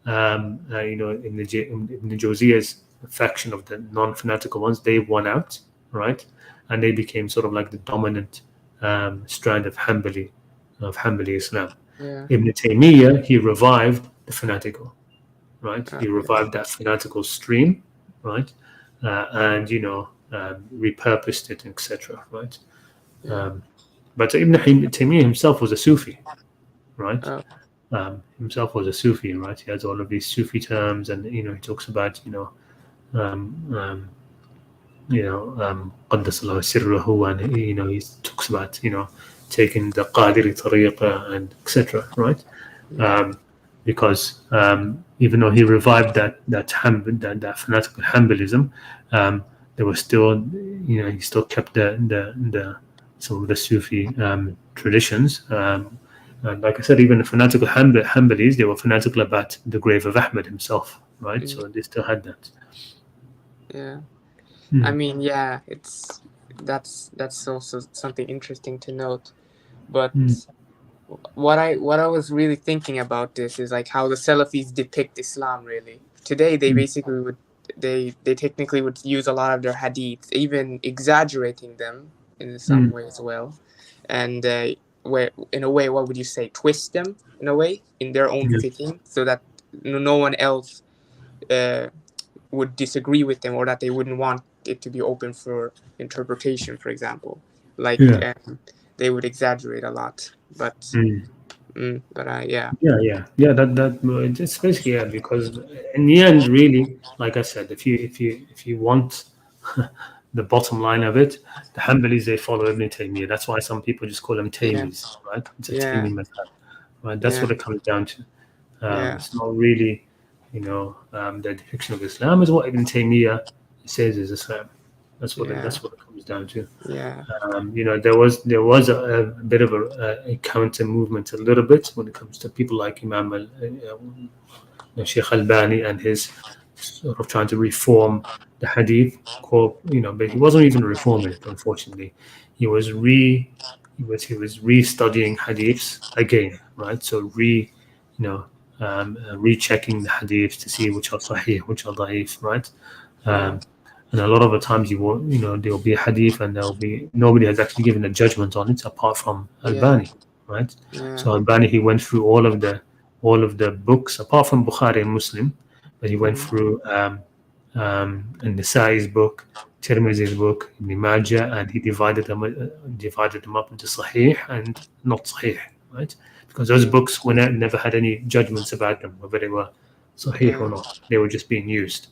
In the Jawziyah's faction of the non-fanatical ones, they won out, right? And they became sort of like the dominant strand of Hanbali Islam. Ibn Taymiyyah, he revived the fanatical, right? He revived that fanatical stream, right? And repurposed it, etc., right? But Ibn Taymiyyah himself was a Sufi, right? Himself was a Sufi, right? He has all of these Sufi terms, and he talks about Qaddasallahu sirruhu, and he talks about taking the Qadiri tariqa and etc., right? Because even though he revived that fanatical Hanbalism, there was still he still kept the some of the Sufi traditions, And like I said, even the fanatical Hanbalis, they were fanatical about the grave of Ahmed himself, right? So they still had that. Yeah. I mean, yeah, that's also something interesting to note. But what I was really thinking about this is like how the Salafis depict Islam. Really, today they basically would they technically would use a lot of their hadiths, even exaggerating them in some way as well, and where in a way, what would you say, twist them in a way in their own fitting, so that no one else would disagree with them, or that they wouldn't want it to be open for interpretation, for example. Like they would exaggerate a lot, but yeah. That it's basically because in the end, really, like I said, if you want the bottom line of it, the Hanbalis, they follow Ibn Taymiyyah. That's why some people just call them Taymis, right? It's a Taymi madhab, right? That's what it comes down to. It's not really, the depiction of Islam is what Ibn Taymiyyah says is Islam. That's what it comes down to. Yeah. There was a bit of a counter movement a little bit when it comes to people like Imam Sheikh Albani and his sort of trying to reform the hadith. But he wasn't even reforming it. Unfortunately, he was restudying hadiths again, right? So rechecking the hadiths to see which are sahih, which are da'if, right? And a lot of the times there'll be a hadith and nobody has actually given a judgment on it apart from Albani, right? So Albani, he went through all of the books apart from Bukhari and Muslim, but he went through An-Nasa'i's book, Tirmidhi's book, Ibn Majah, and he divided them up into Sahih and not Sahih, right? Because those books never had any judgments about them, whether they were Sahih or not. They were just being used.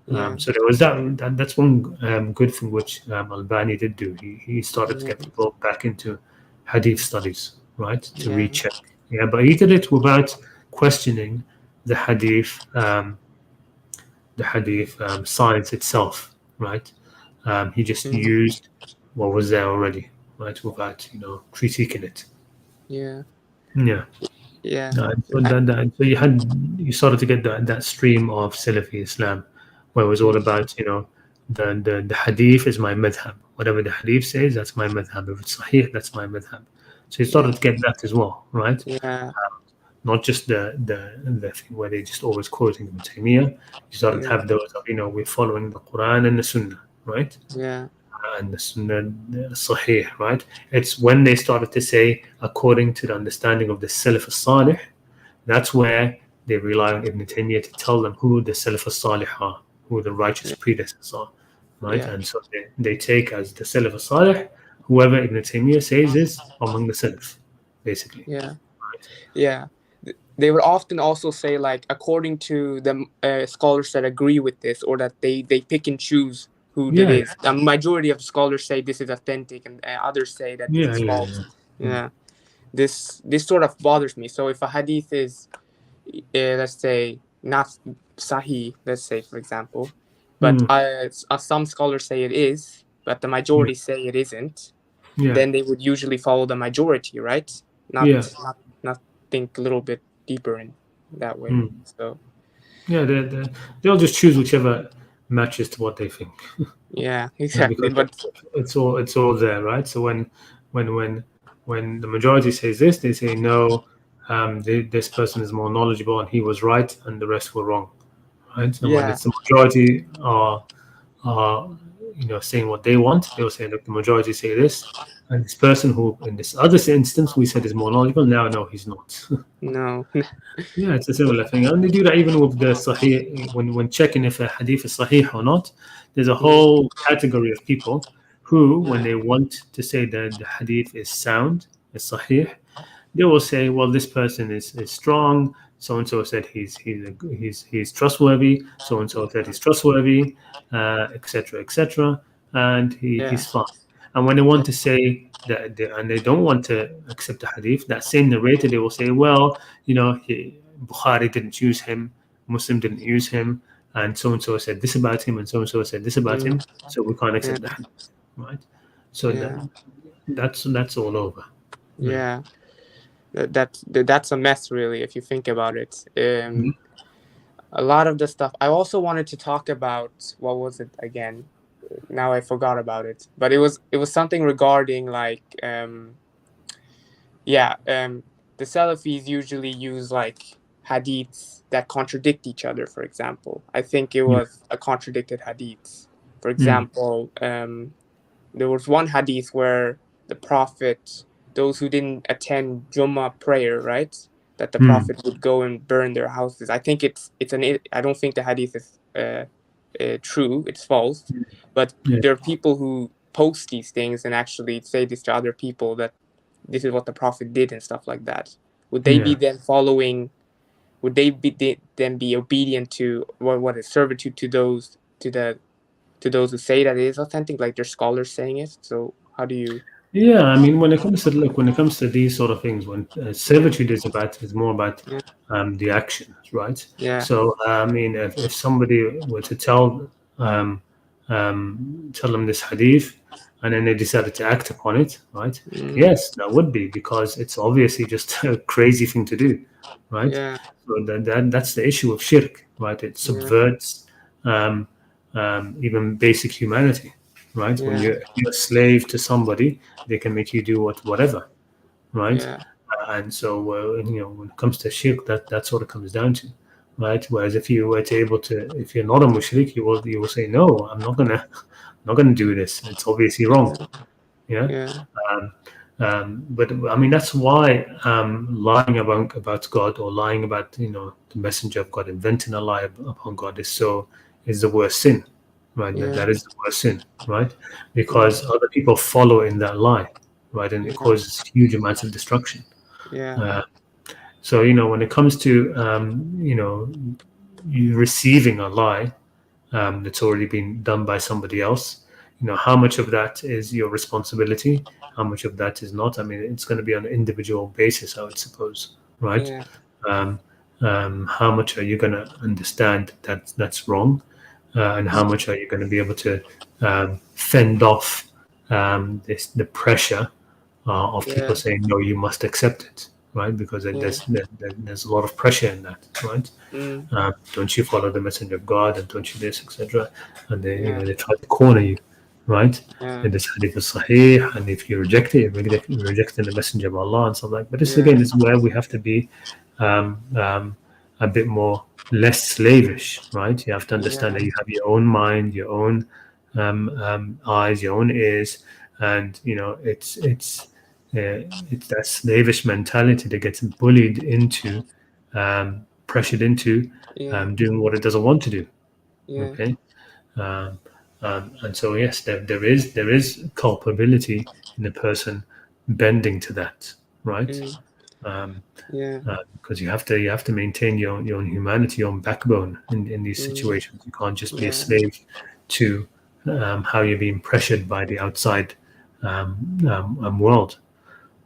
So there was that's one good thing which Albani did do. He started to get people back into hadith studies, right? To recheck. Yeah, but he did it without questioning the hadith science itself, right? He just used what was there already, right? Without critiquing it. Yeah. So you started to get that stream of Salafi Islam, where it was all about the hadith is my madhab. Whatever the hadith says, that's my madhab. If it's sahih, that's my madhab. So you started to get that as well, right? Yeah. Not just the thing where they just always quoting Ibn Taymiyyah. You started to have those of we're following the Qur'an and the Sunnah, right? Yeah. And the Sunnah Sahih, right? It's when they started to say according to the understanding of the Salaf as-Salih, that's where they rely on Ibn Taymiyyah to tell them who the Salaf as-Salih are, who the righteous predecessors are, right? And so they take as the Salaf as-Salih whoever Ibn Taymiyyah says is among the Salaf, basically. Yeah. They would often also say, like, according to the scholars that agree with this, or that they pick and choose who it is. The majority of scholars say this is authentic, and others say that this is false. This sort of bothers me. So if a hadith is, let's say, not sahih, let's say, for example, but some scholars say it is, but the majority say it isn't, then they would usually follow the majority, right? Not think a little bit deeper in that way. So they'll just choose whichever matches to what they think. Yeah, exactly. But it's all there, right? So when the majority says this, they say no, this person is more knowledgeable and he was right and the rest were wrong, right? And when it's the majority are saying what they want, they'll say, look, the majority say this, and this person who in this other instance we said is more knowledgeable, now no, he's not. No. Yeah, it's a similar thing, and they do that even with the sahih. When checking if a hadith is sahih or not, there's a whole category of people who, when they want to say that the hadith is sound, is sahih, they will say, well, this person is strong. So and so said he's trustworthy. So and so said he's trustworthy, etc., and he's fine. And when they want to say that, and they don't want to accept the hadith, that same narrator, they will say, well, Bukhari didn't use him, Muslim didn't use him, and so said this about him, and so said this about him, so we can't accept the hadith, right? So that's all over. Yeah. That's a mess, really, if you think about it. A lot of the stuff. I also wanted to talk about, what was it again? Now I forgot about it. But it was something regarding like the Salafis usually use like hadiths that contradict each other. For example, I think it was a contradicted hadith. For example, there was one hadith where the Prophet, those who didn't attend Jummah prayer, right, that the Prophet would go and burn their houses. I think I don't think the hadith is true. It's false. But there are people who post these things and actually say this to other people, that this is what the Prophet did and stuff like that. Would they be then following? Would they then be obedient to what is servitude to those who say that it is authentic, like their scholars saying it? So how do you? Yeah, I mean, when it comes to these sort of things, when servitude is more about the actions, right? Yeah. So I mean, if somebody were to tell them this hadith, and then they decided to act upon it, right? Yes, that would be, because it's obviously just a crazy thing to do, right? Yeah. So that's the issue of shirk, right? It subverts even basic humanity, right? Yeah. When you're a slave to somebody, they can make you do whatever, right? Yeah. And so when it comes to shirk, that's what it comes down to, right? Whereas if you were if you're not a mushrik, you will say, no, I'm not gonna do this. It's obviously wrong. Yeah. But I mean, that's why lying about God, or lying about the messenger of God, inventing a lie upon God is the worst sin, right? That is the worst sin, right? Because other people follow in that lie, right? And it causes huge amounts of destruction. So when it comes to you receiving a lie that's already been done by somebody else, how much of that is your responsibility, how much of that is not. I mean, it's going to be on an individual basis, I would suppose, right? How much are you going to understand that's wrong, and how much are you going to be able to fend off the pressure of people saying, no, you must accept it, right? Because there's a lot of pressure in that, right? Don't you follow the messenger of God, and don't you this, etc. And they try to corner you, right? And this hadith is sahih, and if you reject it, you're rejecting the messenger of Allah and stuff like that. But this again is where we have to be a bit less slavish, right? You have to understand that you have your own mind, your own eyes, your own ears, and it's that slavish mentality that gets bullied into, pressured into doing what it doesn't want to do. Okay. And so yes, there is culpability in the person bending to that, right? Because you have to maintain your own humanity, your own backbone in these situations. You can't just be a slave to how you're being pressured by the outside world.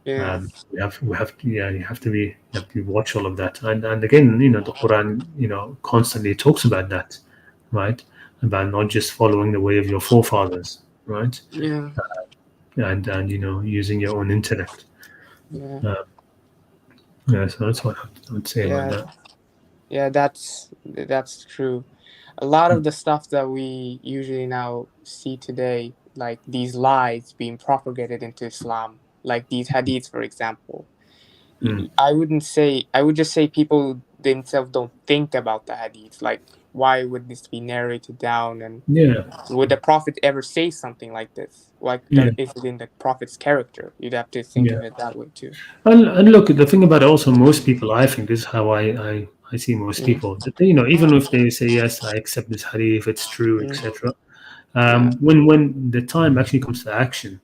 You have to watch all of that, and again, the Quran, constantly talks about that, right? About not just following the way of your forefathers, right? And using your own intellect. So that's what I would say about that. Yeah, that's true. A lot of the stuff that we usually now see today, like these lies being propagated into Islam, like these hadiths, for example. I would just say people themselves don't think about the hadiths. Like, why would this be narrated down? And would the Prophet ever say something like this? Like, is it in the Prophet's character? You'd have to think of it that way too. And look, the thing about it also, most people, I think, this is how I see most people, that they, even if they say, yes, I accept this hadith, it's true, etc. When the time actually comes to action,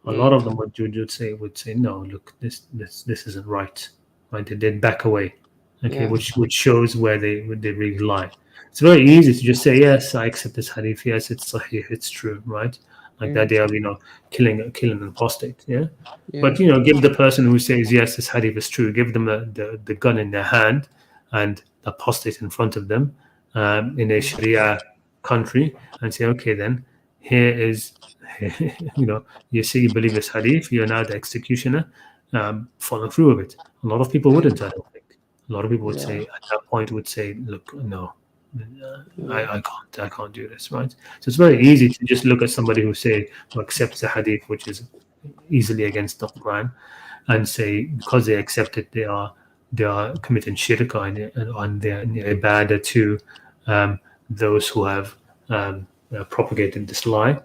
a lot of them would say, no, look, this isn't right. They'd back away, okay, which shows where they really lie. It's very easy to just say, yes, I accept this hadith, yes, it's sahih, it's true, right? Like the idea of killing an apostate, But give the person who says, yes, this hadith is true, give them the gun in their hand and the apostate in front of them in a Sharia country, and say, okay, then here is, you say you believe this hadith, you're now the executioner, follow through with it. A lot of people wouldn't, I don't think. A lot of people would Yeah. say at that point would say, look, no, I can't do this, right? So it's very easy to just look at somebody who accepts a hadith which is easily against the Quran and say because they accept it they are committing shirk on their ibadah to those who have propagated this lie.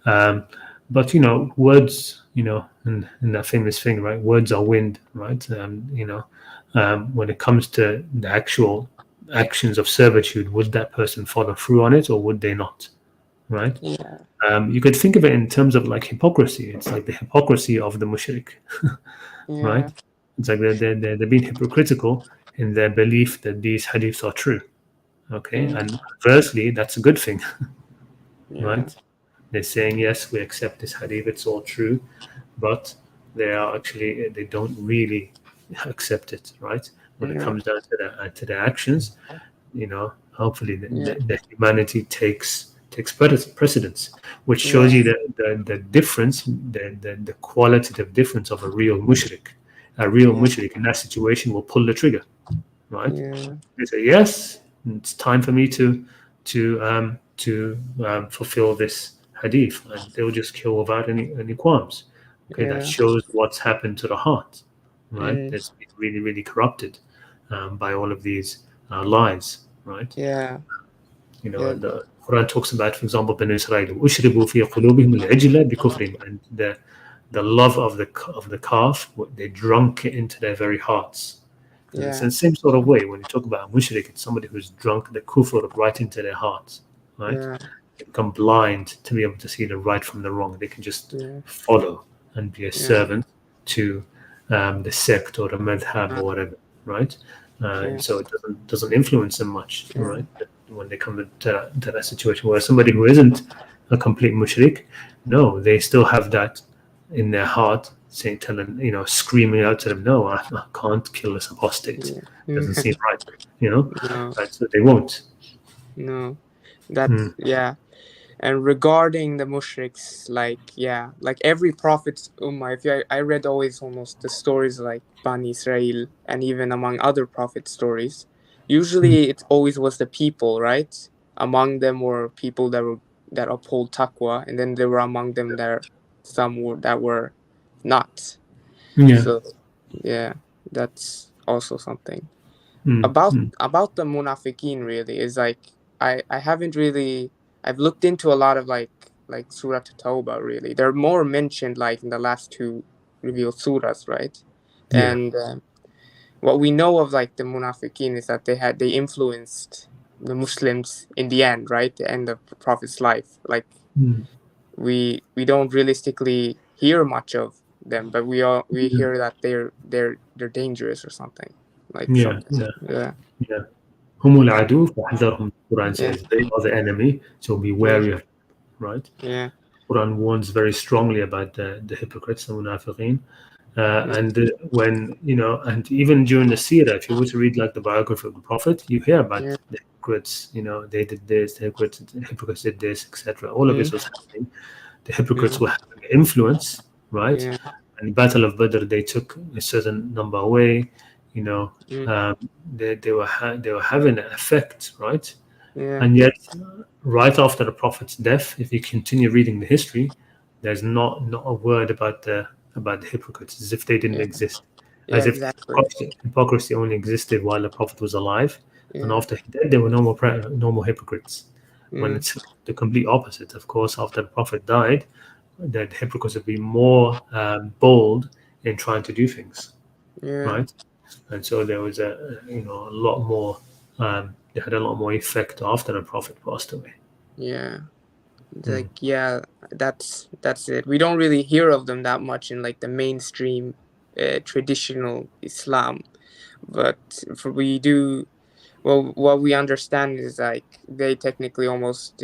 But words, and that famous thing, right? Words are wind, right? When it comes to the actual actions of servitude, would that person follow through on it or would they not? Right? Yeah. You could think of it in terms of like hypocrisy. It's like the hypocrisy of the mushrik, right? Yeah. It's like they're being hypocritical in their belief that these hadiths are true. Okay, and conversely, that's a good thing, Yeah. right? They're saying yes, we accept this hadith; it's all true, but they don't really accept it, right? When it Yeah. comes down to the actions, hopefully the humanity takes precedence, which shows you the difference, the qualitative difference of a real mushrik. A real mushrik in that situation will pull the trigger, right? Yeah. They say yes, it's time for me to fulfill this hadith, and they'll just kill without any qualms. Okay, that shows what's happened to the heart, right? That's been really, really corrupted by all of these lies, right? Yeah. And the Quran talks about, for example, Banu Israel, "Ushribu fi qulubihim al-ijla bikufrihim," and the love of the calf, they drunk it into their very hearts. And it's in the same sort of way when you talk about a mushrik, it's somebody who's drunk the kufr right into their hearts, right? They become blind to be able to see the right from the wrong. They can just follow and be a servant to the sect or the madhab or whatever, right? So it doesn't influence them much, right? When they come to that situation where somebody who isn't a complete mushrik, no, they still have that in their heart, screaming out to them, no, I can't kill this apostate. Doesn't seem right, right? So they won't. No, that's And regarding the mushriks, like every prophet's ummah, I read almost the stories like Bani Israel and even among other prophet stories, usually it always was the people, right? Among them were people that uphold taqwa, and then there were among them that were not. Yeah. So that's also something. About the munafiqeen really is like I haven't really I've looked into a lot of like Surah at-Tawbah really. They're more mentioned like in the last two revealed surahs, right? Yeah. And what we know of like the munafiqeen is that they influenced the Muslims in the end, right? The end of the Prophet's life. Like we don't realistically hear much of them, but we hear that they're dangerous or something. Like something. Yeah. هم العدو فاحذرهم. Quran says they are the enemy, so be wary of them, right? Yeah. Quran warns very strongly about the hypocrites, the munafiqeen. And when and even during the seerah, if you were to read like the biography of the Prophet, you hear about the hypocrites. They did this, the hypocrites did this, etc. All of this was happening. The hypocrites were having influence, right? And the Battle of Badr, they took a certain number away. They were having an effect, right? And yet, right after the Prophet's death, if you continue reading the history, there's not a word about the hypocrites, as if they didn't exist, as if hypocrisy only existed while the Prophet was alive, and after he died, there were no more hypocrites. When it's the complete opposite, of course, after the Prophet died, the hypocrites would be more bold in trying to do things, right? And so there was a lot more. They had a lot more effect after the Prophet passed away. Yeah, like that's it. We don't really hear of them that much in like the mainstream traditional Islam, but we do. Well, what we understand is like they technically almost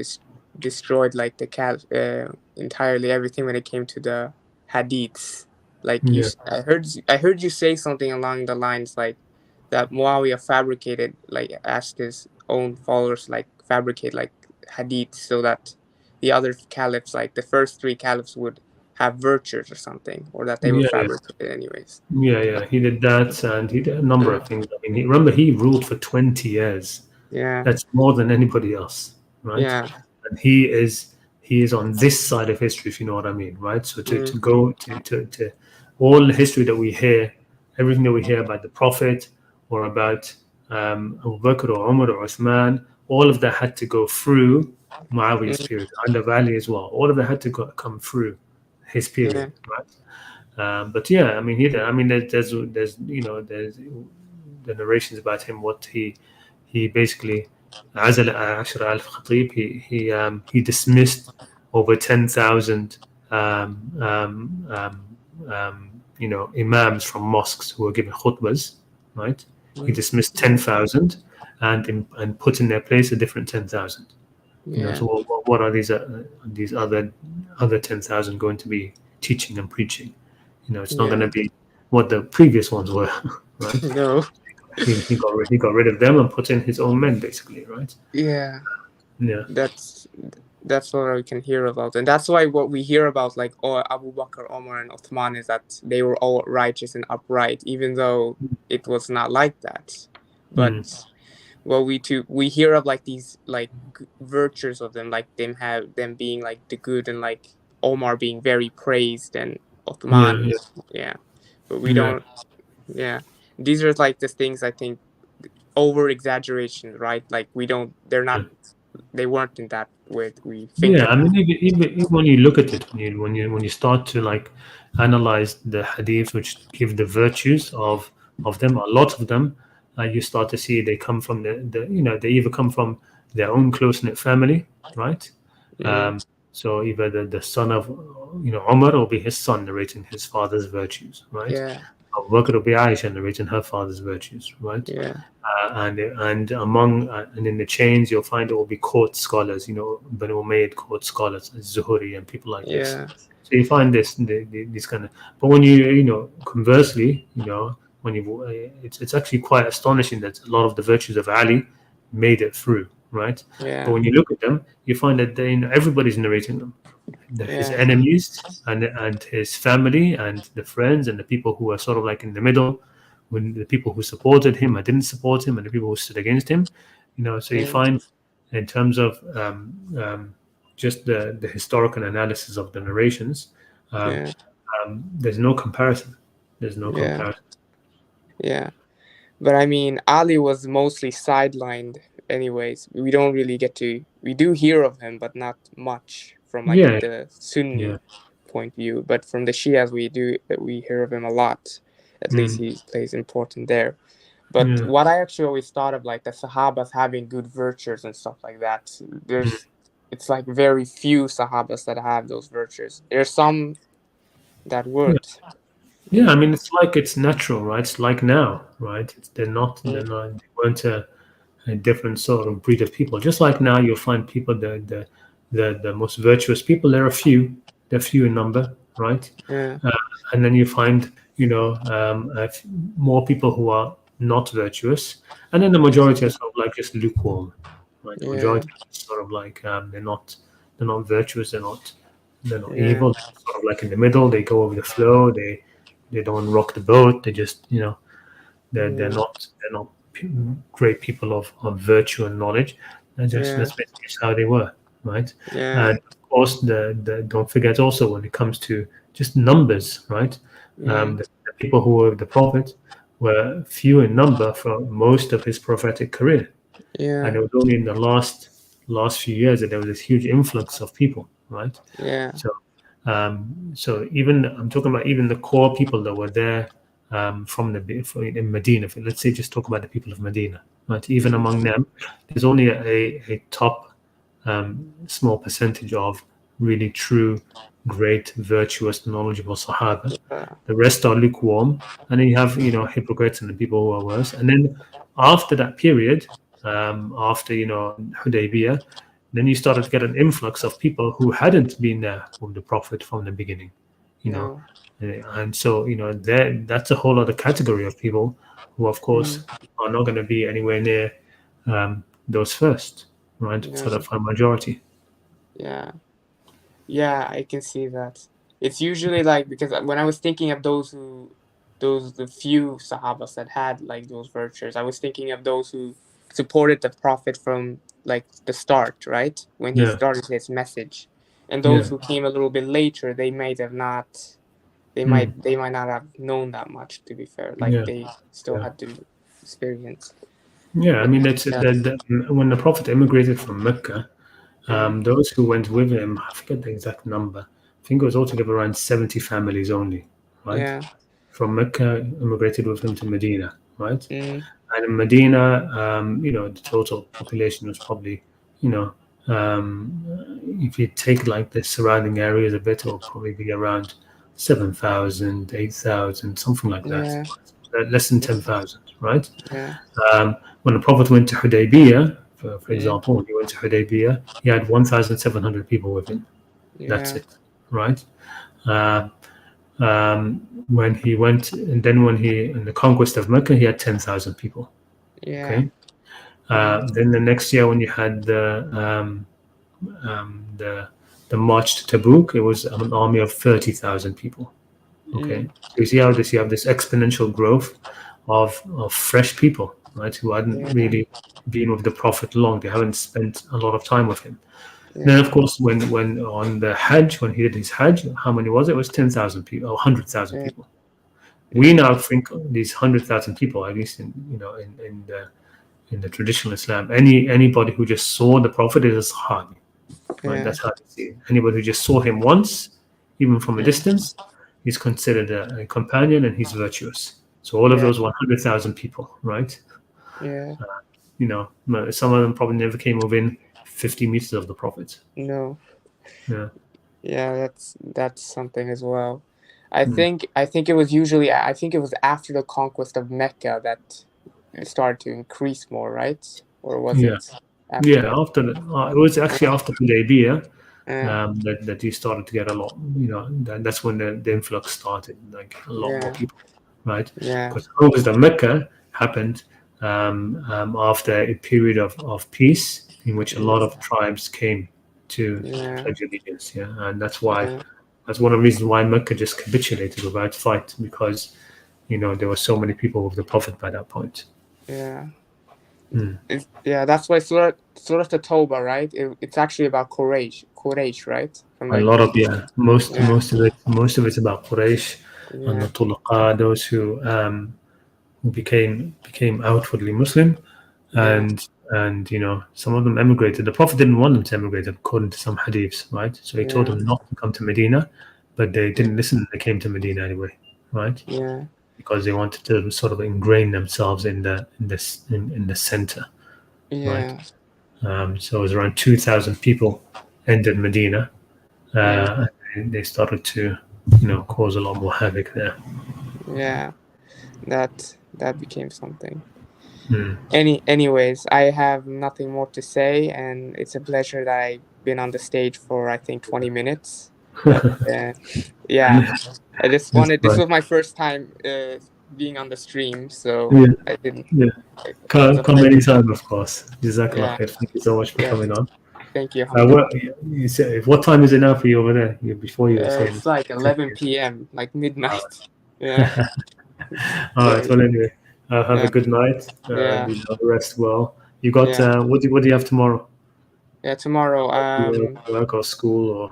destroyed like the entirely everything when it came to the hadiths. Like I heard you say something along the lines like that Muawiyah asked his own followers like fabricate like hadiths so that the other caliphs, like the first three caliphs, would have virtues or something, or that they were fabricated anyways. Yeah, he did that, and he did a number of things. I mean, remember, he ruled for 20 years. Yeah. That's more than anybody else, right? Yeah. And he is on this side of history, if you know what I mean, right? So to go to all the history that we hear, everything that we hear about the Prophet or about Abu Bakr or Umar or Uthman, all of that had to go through Muawiyah's period, and the Valley as well. All of that had to come through his period, right? But yeah, I mean, there's there's the narrations about him, what he basically عزل 10,000 خطيب. He dismissed over 10,000 imams from mosques who were giving khutbas, right? He dismissed 10,000 and put in their place a different 10,000. So what are these other 10,000 going to be teaching and preaching? It's not going to be what the previous ones were, right? No. He got rid of them and put in his own men, basically, right? Yeah. That's what we can hear about, and that's why what we hear about, like, Abu Bakr, Omar, and Uthman, is that they were all righteous and upright, even though it was not like that. But well, we hear of like these like virtues of them, like them being like the good, and like Omar being very praised, and Uthman, but we don't. These are like the things, I think, over exaggeration, right? Like they weren't in that way we think. I mean, even when you look at it, when you start to like analyze the hadith which give the virtues of them, a lot of them, you start to see they come from they either come from their own close-knit family, right? So either the son of Umar will be his son narrating his father's virtues, right? Abu Bakr will be Aisha narrating her father's virtues, right? And in the chains you'll find it will be court scholars, Banu Umayyad court scholars, Zuhuri and people like this. So you find these kind of. But when conversely, when it's actually quite astonishing that a lot of the virtues of Ali made it through, right? But when you look at them, you find that everybody's narrating them. His enemies and his family and the friends and the people who are sort of like in the middle, when the people who supported him and didn't support him and the people who stood against him, so you find in terms of just the historical analysis of the narrations, there's no comparison. Comparison. But I mean, Ali was mostly sidelined anyways. We don't really we do hear of him, but not much from the Sunni point of view. But from the Shias, we hear of him a lot. At least he plays important there. But what I actually always thought of, like the Sahabas having good virtues and stuff like that, it's like very few Sahabas that have those virtues. There's some that would. I mean, it's natural, right? It's like now, right? They weren't a different sort of breed of people. Just like now, you'll find people, the most virtuous people, they're few in number, right? And then you find more people who are not virtuous, and then the majority are sort of like just lukewarm, right? The majority are sort of like they're not virtuous, they're not evil, they're sort of like in the middle. They go over the flow, they don't rock the boat, they just they're not great people of virtue and knowledge. That's basically how they were, right? And of course, don't forget also when it comes to just numbers, right? The people who were the Prophet were few in number for most of his prophetic career, and it was only in the last few years that there was this huge influx of people, right? So even I'm talking about even the core people that were there in Medina. Let's say just talk about the people of Medina, right? Even among them, there's only a top small percentage of really true, great, virtuous, knowledgeable Sahaba. The rest are lukewarm, and then you have hypocrites and the people who are worse. And then after that period, after Hudaybiyah, then you started to get an influx of people who hadn't been there with the Prophet from the beginning, and so that's a whole other category of people who, of course, are not going to be anywhere near those first, right? For the majority. Yeah, I can see that. it's usually like, because when I was thinking of the few Sahabas that had like those virtues, I was thinking of those who supported the Prophet from like the start, right? When he started his message. And those who came a little bit later, they might have not they might not have known that much, to be fair. Like they still had to experience. Yeah, I mean that's when the Prophet immigrated from Mecca, those who went with him, I forget the exact number. I think it was altogether around 70 families only, right? Yeah. From Mecca, immigrated with him to Medina, right? Mm. And in Medina, the total population was probably, if you take like the surrounding areas a bit, it'll probably be around 7,000, 8,000, something like that. Less than 10,000, right? Yeah. When the Prophet went to Hudaybiyah, for example, when he went to Hudaybiyah, he had 1,700 people with him. That's it, right? When he went, and then in the conquest of Mecca, he had 10,000 people. Yeah. Okay. Then the next year, when you had the march to Tabuk, it was an army of 30,000 people. Okay. So you see how you have this exponential growth of fresh people, right, who hadn't really been with the Prophet long. They haven't spent a lot of time with him. Then, of course, when on the Hajj, when he did his Hajj, how many was it? It was 10,000 people, or 100,000 people. We now think these 100,000 people, at least in the traditional Islam, anybody who just saw the Prophet is a Sahabi. Right? That's how they see it. Anybody who just saw him once, even from a distance, he's considered a companion and he's virtuous. So all of those 100,000 people, right? Yeah. Some of them probably never came within 50 meters of the Prophet. No. Yeah. Yeah, that's something as well. I think it was after the conquest of Mecca that it started to increase more, right? Or was it? After it was actually after Hudaybiyah that you started to get a lot. That's when the influx started, like a lot more people, right? Yeah. Because the conquest of Mecca happened after a period of peace in which a lot of tribes came to pledge allegiance. Yeah, and that's why. That's one of the reasons why Mecca just capitulated without fight, because there were so many people with the Prophet by that point. Yeah. That's why Surah at-Tawbah, right? It's actually about Quraysh, right? A lot of most of it's about Quraysh and the Tulaqa, those who became outwardly Muslim, and some of them emigrated. The Prophet didn't want them to emigrate, according to some hadiths, right? So he told them not to come to Medina, but they didn't listen. They came to Medina anyway, right? Yeah. Because they wanted to sort of ingrain themselves in the center, right? So it was around 2,000 people entered Medina, and they started to cause a lot more havoc there. Yeah, that became something. Anyways, I have nothing more to say, and it's a pleasure that I've been on the stage for, I think, 20 minutes. But, I just wanted. This was my first time being on the stream, so I didn't. Come anytime, of course. Jazakallah khair. Thank you so much for coming on. Thank you. What time is it now for you over there? Before you were saying it's like 11 p.m., like midnight. Yeah. All right. Well, anyway, have a good night. Rest well. You got what do you have tomorrow? Yeah, tomorrow. Work or school or?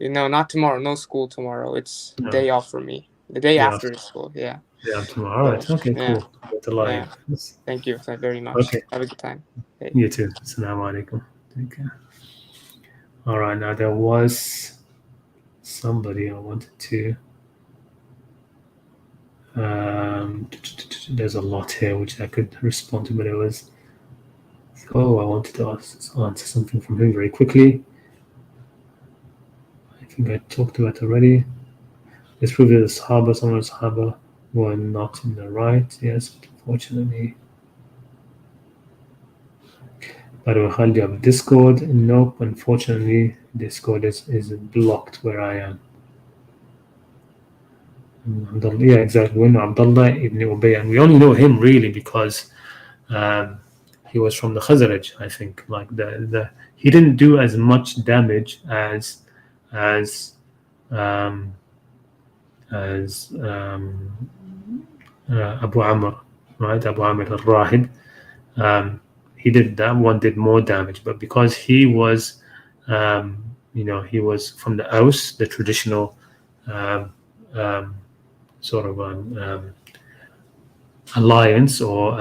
Not tomorrow. No school tomorrow. It's the day off for me. The day after school. Yeah. Yeah, tomorrow. All right. Okay. Cool. Thank you very much. Okay. Have a good time. Okay. You too. Assalamu alaikum. Take care. All right. Now there was somebody I wanted to. There's a lot here which I could respond to, but it was. I wanted to answer something from him very quickly. I think I talked about it already. Let's prove that some of the Sahaba were not in the right. Yes, unfortunately. By the way, Khalid, you have Discord? Nope, unfortunately, Discord is blocked where I am. Yeah, exactly. We know Abdullah ibn Ubay, and we only know him really because he was from the Khazraj, I think. Like he didn't do as much damage as as Abu Amr, right? Abu Amr al-Rahib. He did that one, did more damage, but because he was, he was from the Aus, the traditional um, um, sort of alliance, or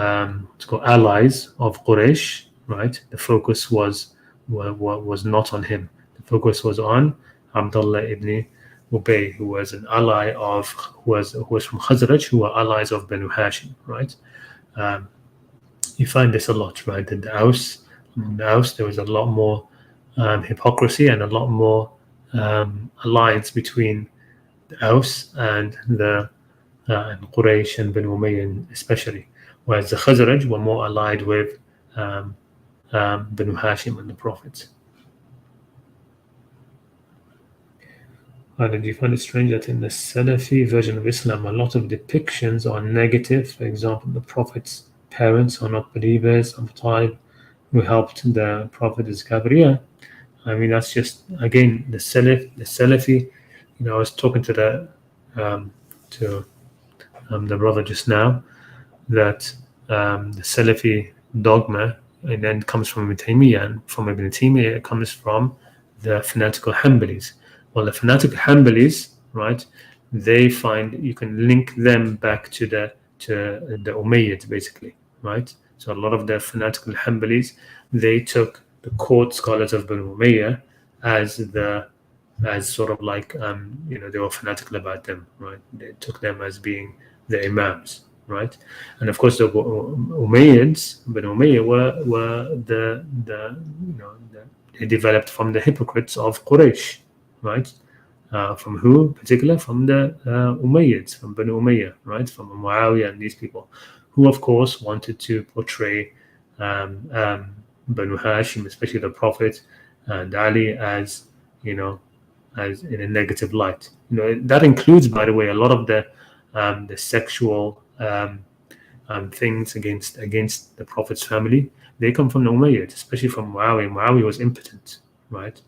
it's called allies of Quraysh, right? The focus was not on him. The focus was on Abdullah ibn Ubay, who was an ally of, who was from Khazraj, who were allies of Banu Hashim, right? Um, you find this a lot, right? In the Aus, there was a lot more hypocrisy and a lot more alliance between the Aus and the and Quraysh and Banu Umayyah especially, whereas the Khazraj were more allied with Banu Hashim and the Prophet. Did you find it strange that in the Salafi version of Islam, a lot of depictions are negative? For example, the Prophet's parents are not believers. Abu Talib, who helped the Prophet, is kafir. Yeah, I mean that's just again the Salafi. I was talking to the brother just now that the Salafi dogma and then comes from Ibn Taymiyyah, and from Ibn Taymiyyah it comes from the fanatical Hanbalis. Well, the fanatical Hanbalis, right? They find you can link them back to the Umayyads, basically, right? So a lot of the fanatical Hanbalis, they took the court scholars of Banu Umayyah as sort of like they were fanatical about them, right? They took them as being the imams, right? And of course the Umayyads, Banu Umayyah were they developed from the hypocrites of Quraysh, right? From who? Particular from the Umayyads, from Banu Umayyah, right? From Muawiyah and these people, who of course wanted to portray Banu Hashim, especially the Prophet and Ali, as as in a negative light. That includes, by the way, a lot of the sexual things against the Prophet's family. They come from the Umayyads, especially from Muawiyah. Muawiyah was impotent, right?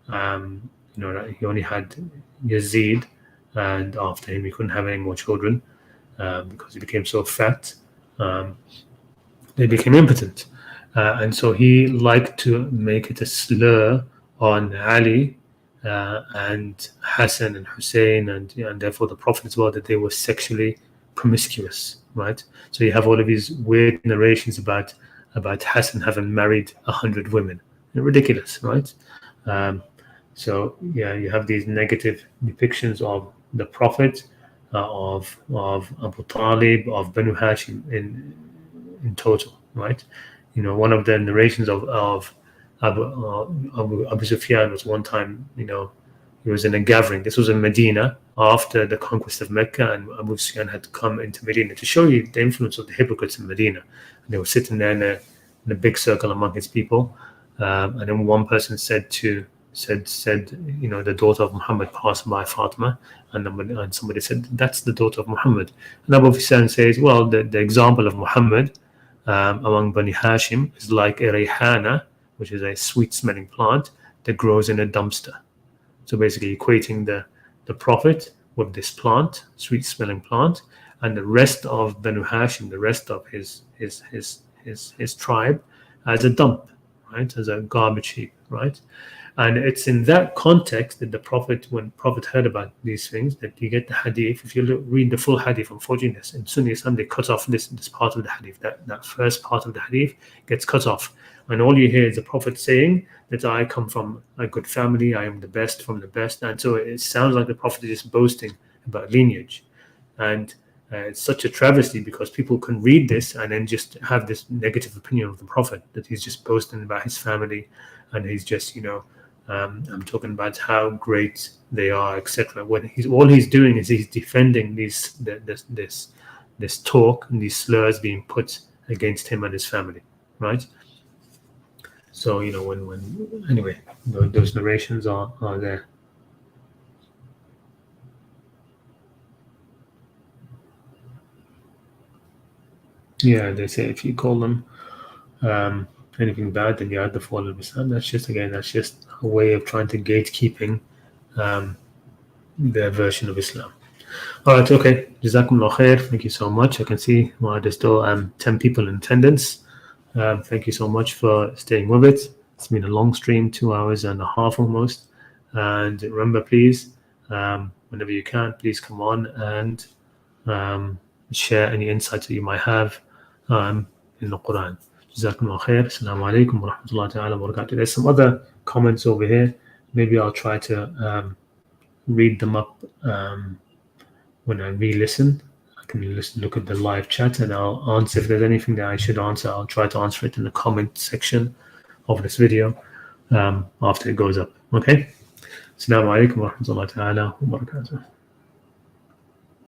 He only had Yazid, and after him he couldn't have any more children because he became so fat. They became impotent, and so he liked to make it a slur on Ali and Hassan and Hussein, and therefore the Prophet as well, that they were sexually promiscuous, right? So you have all of these weird narrations about Hassan having married 100 women. They're ridiculous, right? So yeah, you have these negative depictions of the Prophet, of Abu Talib, of Banu Hashim in total, right? One of the narrations of Abu Sufyan was one time, he was in a gathering. This was in Medina after the conquest of Mecca, and Abu Sufyan had come into Medina to show you the influence of the hypocrites in Medina. And they were sitting there in a big circle among his people, and then one person said, the daughter of Muhammad passed by Fatima, and somebody said, that's the daughter of Muhammad. And Abu Sufyan says, well, the example of Muhammad among Bani Hashim is like a rayhana, which is a sweet-smelling plant that grows in a dumpster. So basically equating the Prophet with this plant, sweet-smelling plant, and the rest of Banu Hashim, the rest of his tribe, as a dump, right, as a garbage heap, right? And it's in that context that when Prophet heard about these things, that you get the hadith. If you read the full hadith, unfortunately, in Sunni Islam, they cut off this part of the hadith. That first part of the hadith gets cut off. And all you hear is the Prophet saying that I come from a good family, I am the best from the best. And so it sounds like the Prophet is just boasting about lineage. And it's such a travesty, because people can read this and then just have this negative opinion of the Prophet, that he's just boasting about his family, and he's just, I'm talking about how great they are, etc. When all he's doing is he's defending this talk and these slurs being put against him and his family, right? So anyway, those narrations are there. Yeah, they say if you call them anything bad, then you add the fall of Islam. That's just a way of trying to gatekeeping their version of Islam. All right, okay. Jazakumullah khair. Thank you so much. I can see there's still 10 people in attendance. Thank you so much for staying with it. It's been a long stream, 2 hours and a half almost. And remember, please, whenever you can, please come on and share any insights that you might have in the Quran. Jazakumullah khair. Assalamu alaikum wa rahmatullahi ta'ala wa barakatuh. There's some other comments over here. Maybe I'll try to read them up when I re-listen. I can look at the live chat and I'll answer. If there's anything that I should answer, I'll try to answer it in the comment section of this video after it goes up. Okay? Assalamu alaikum wa rahmatullahi ta'ala wa barakatuh.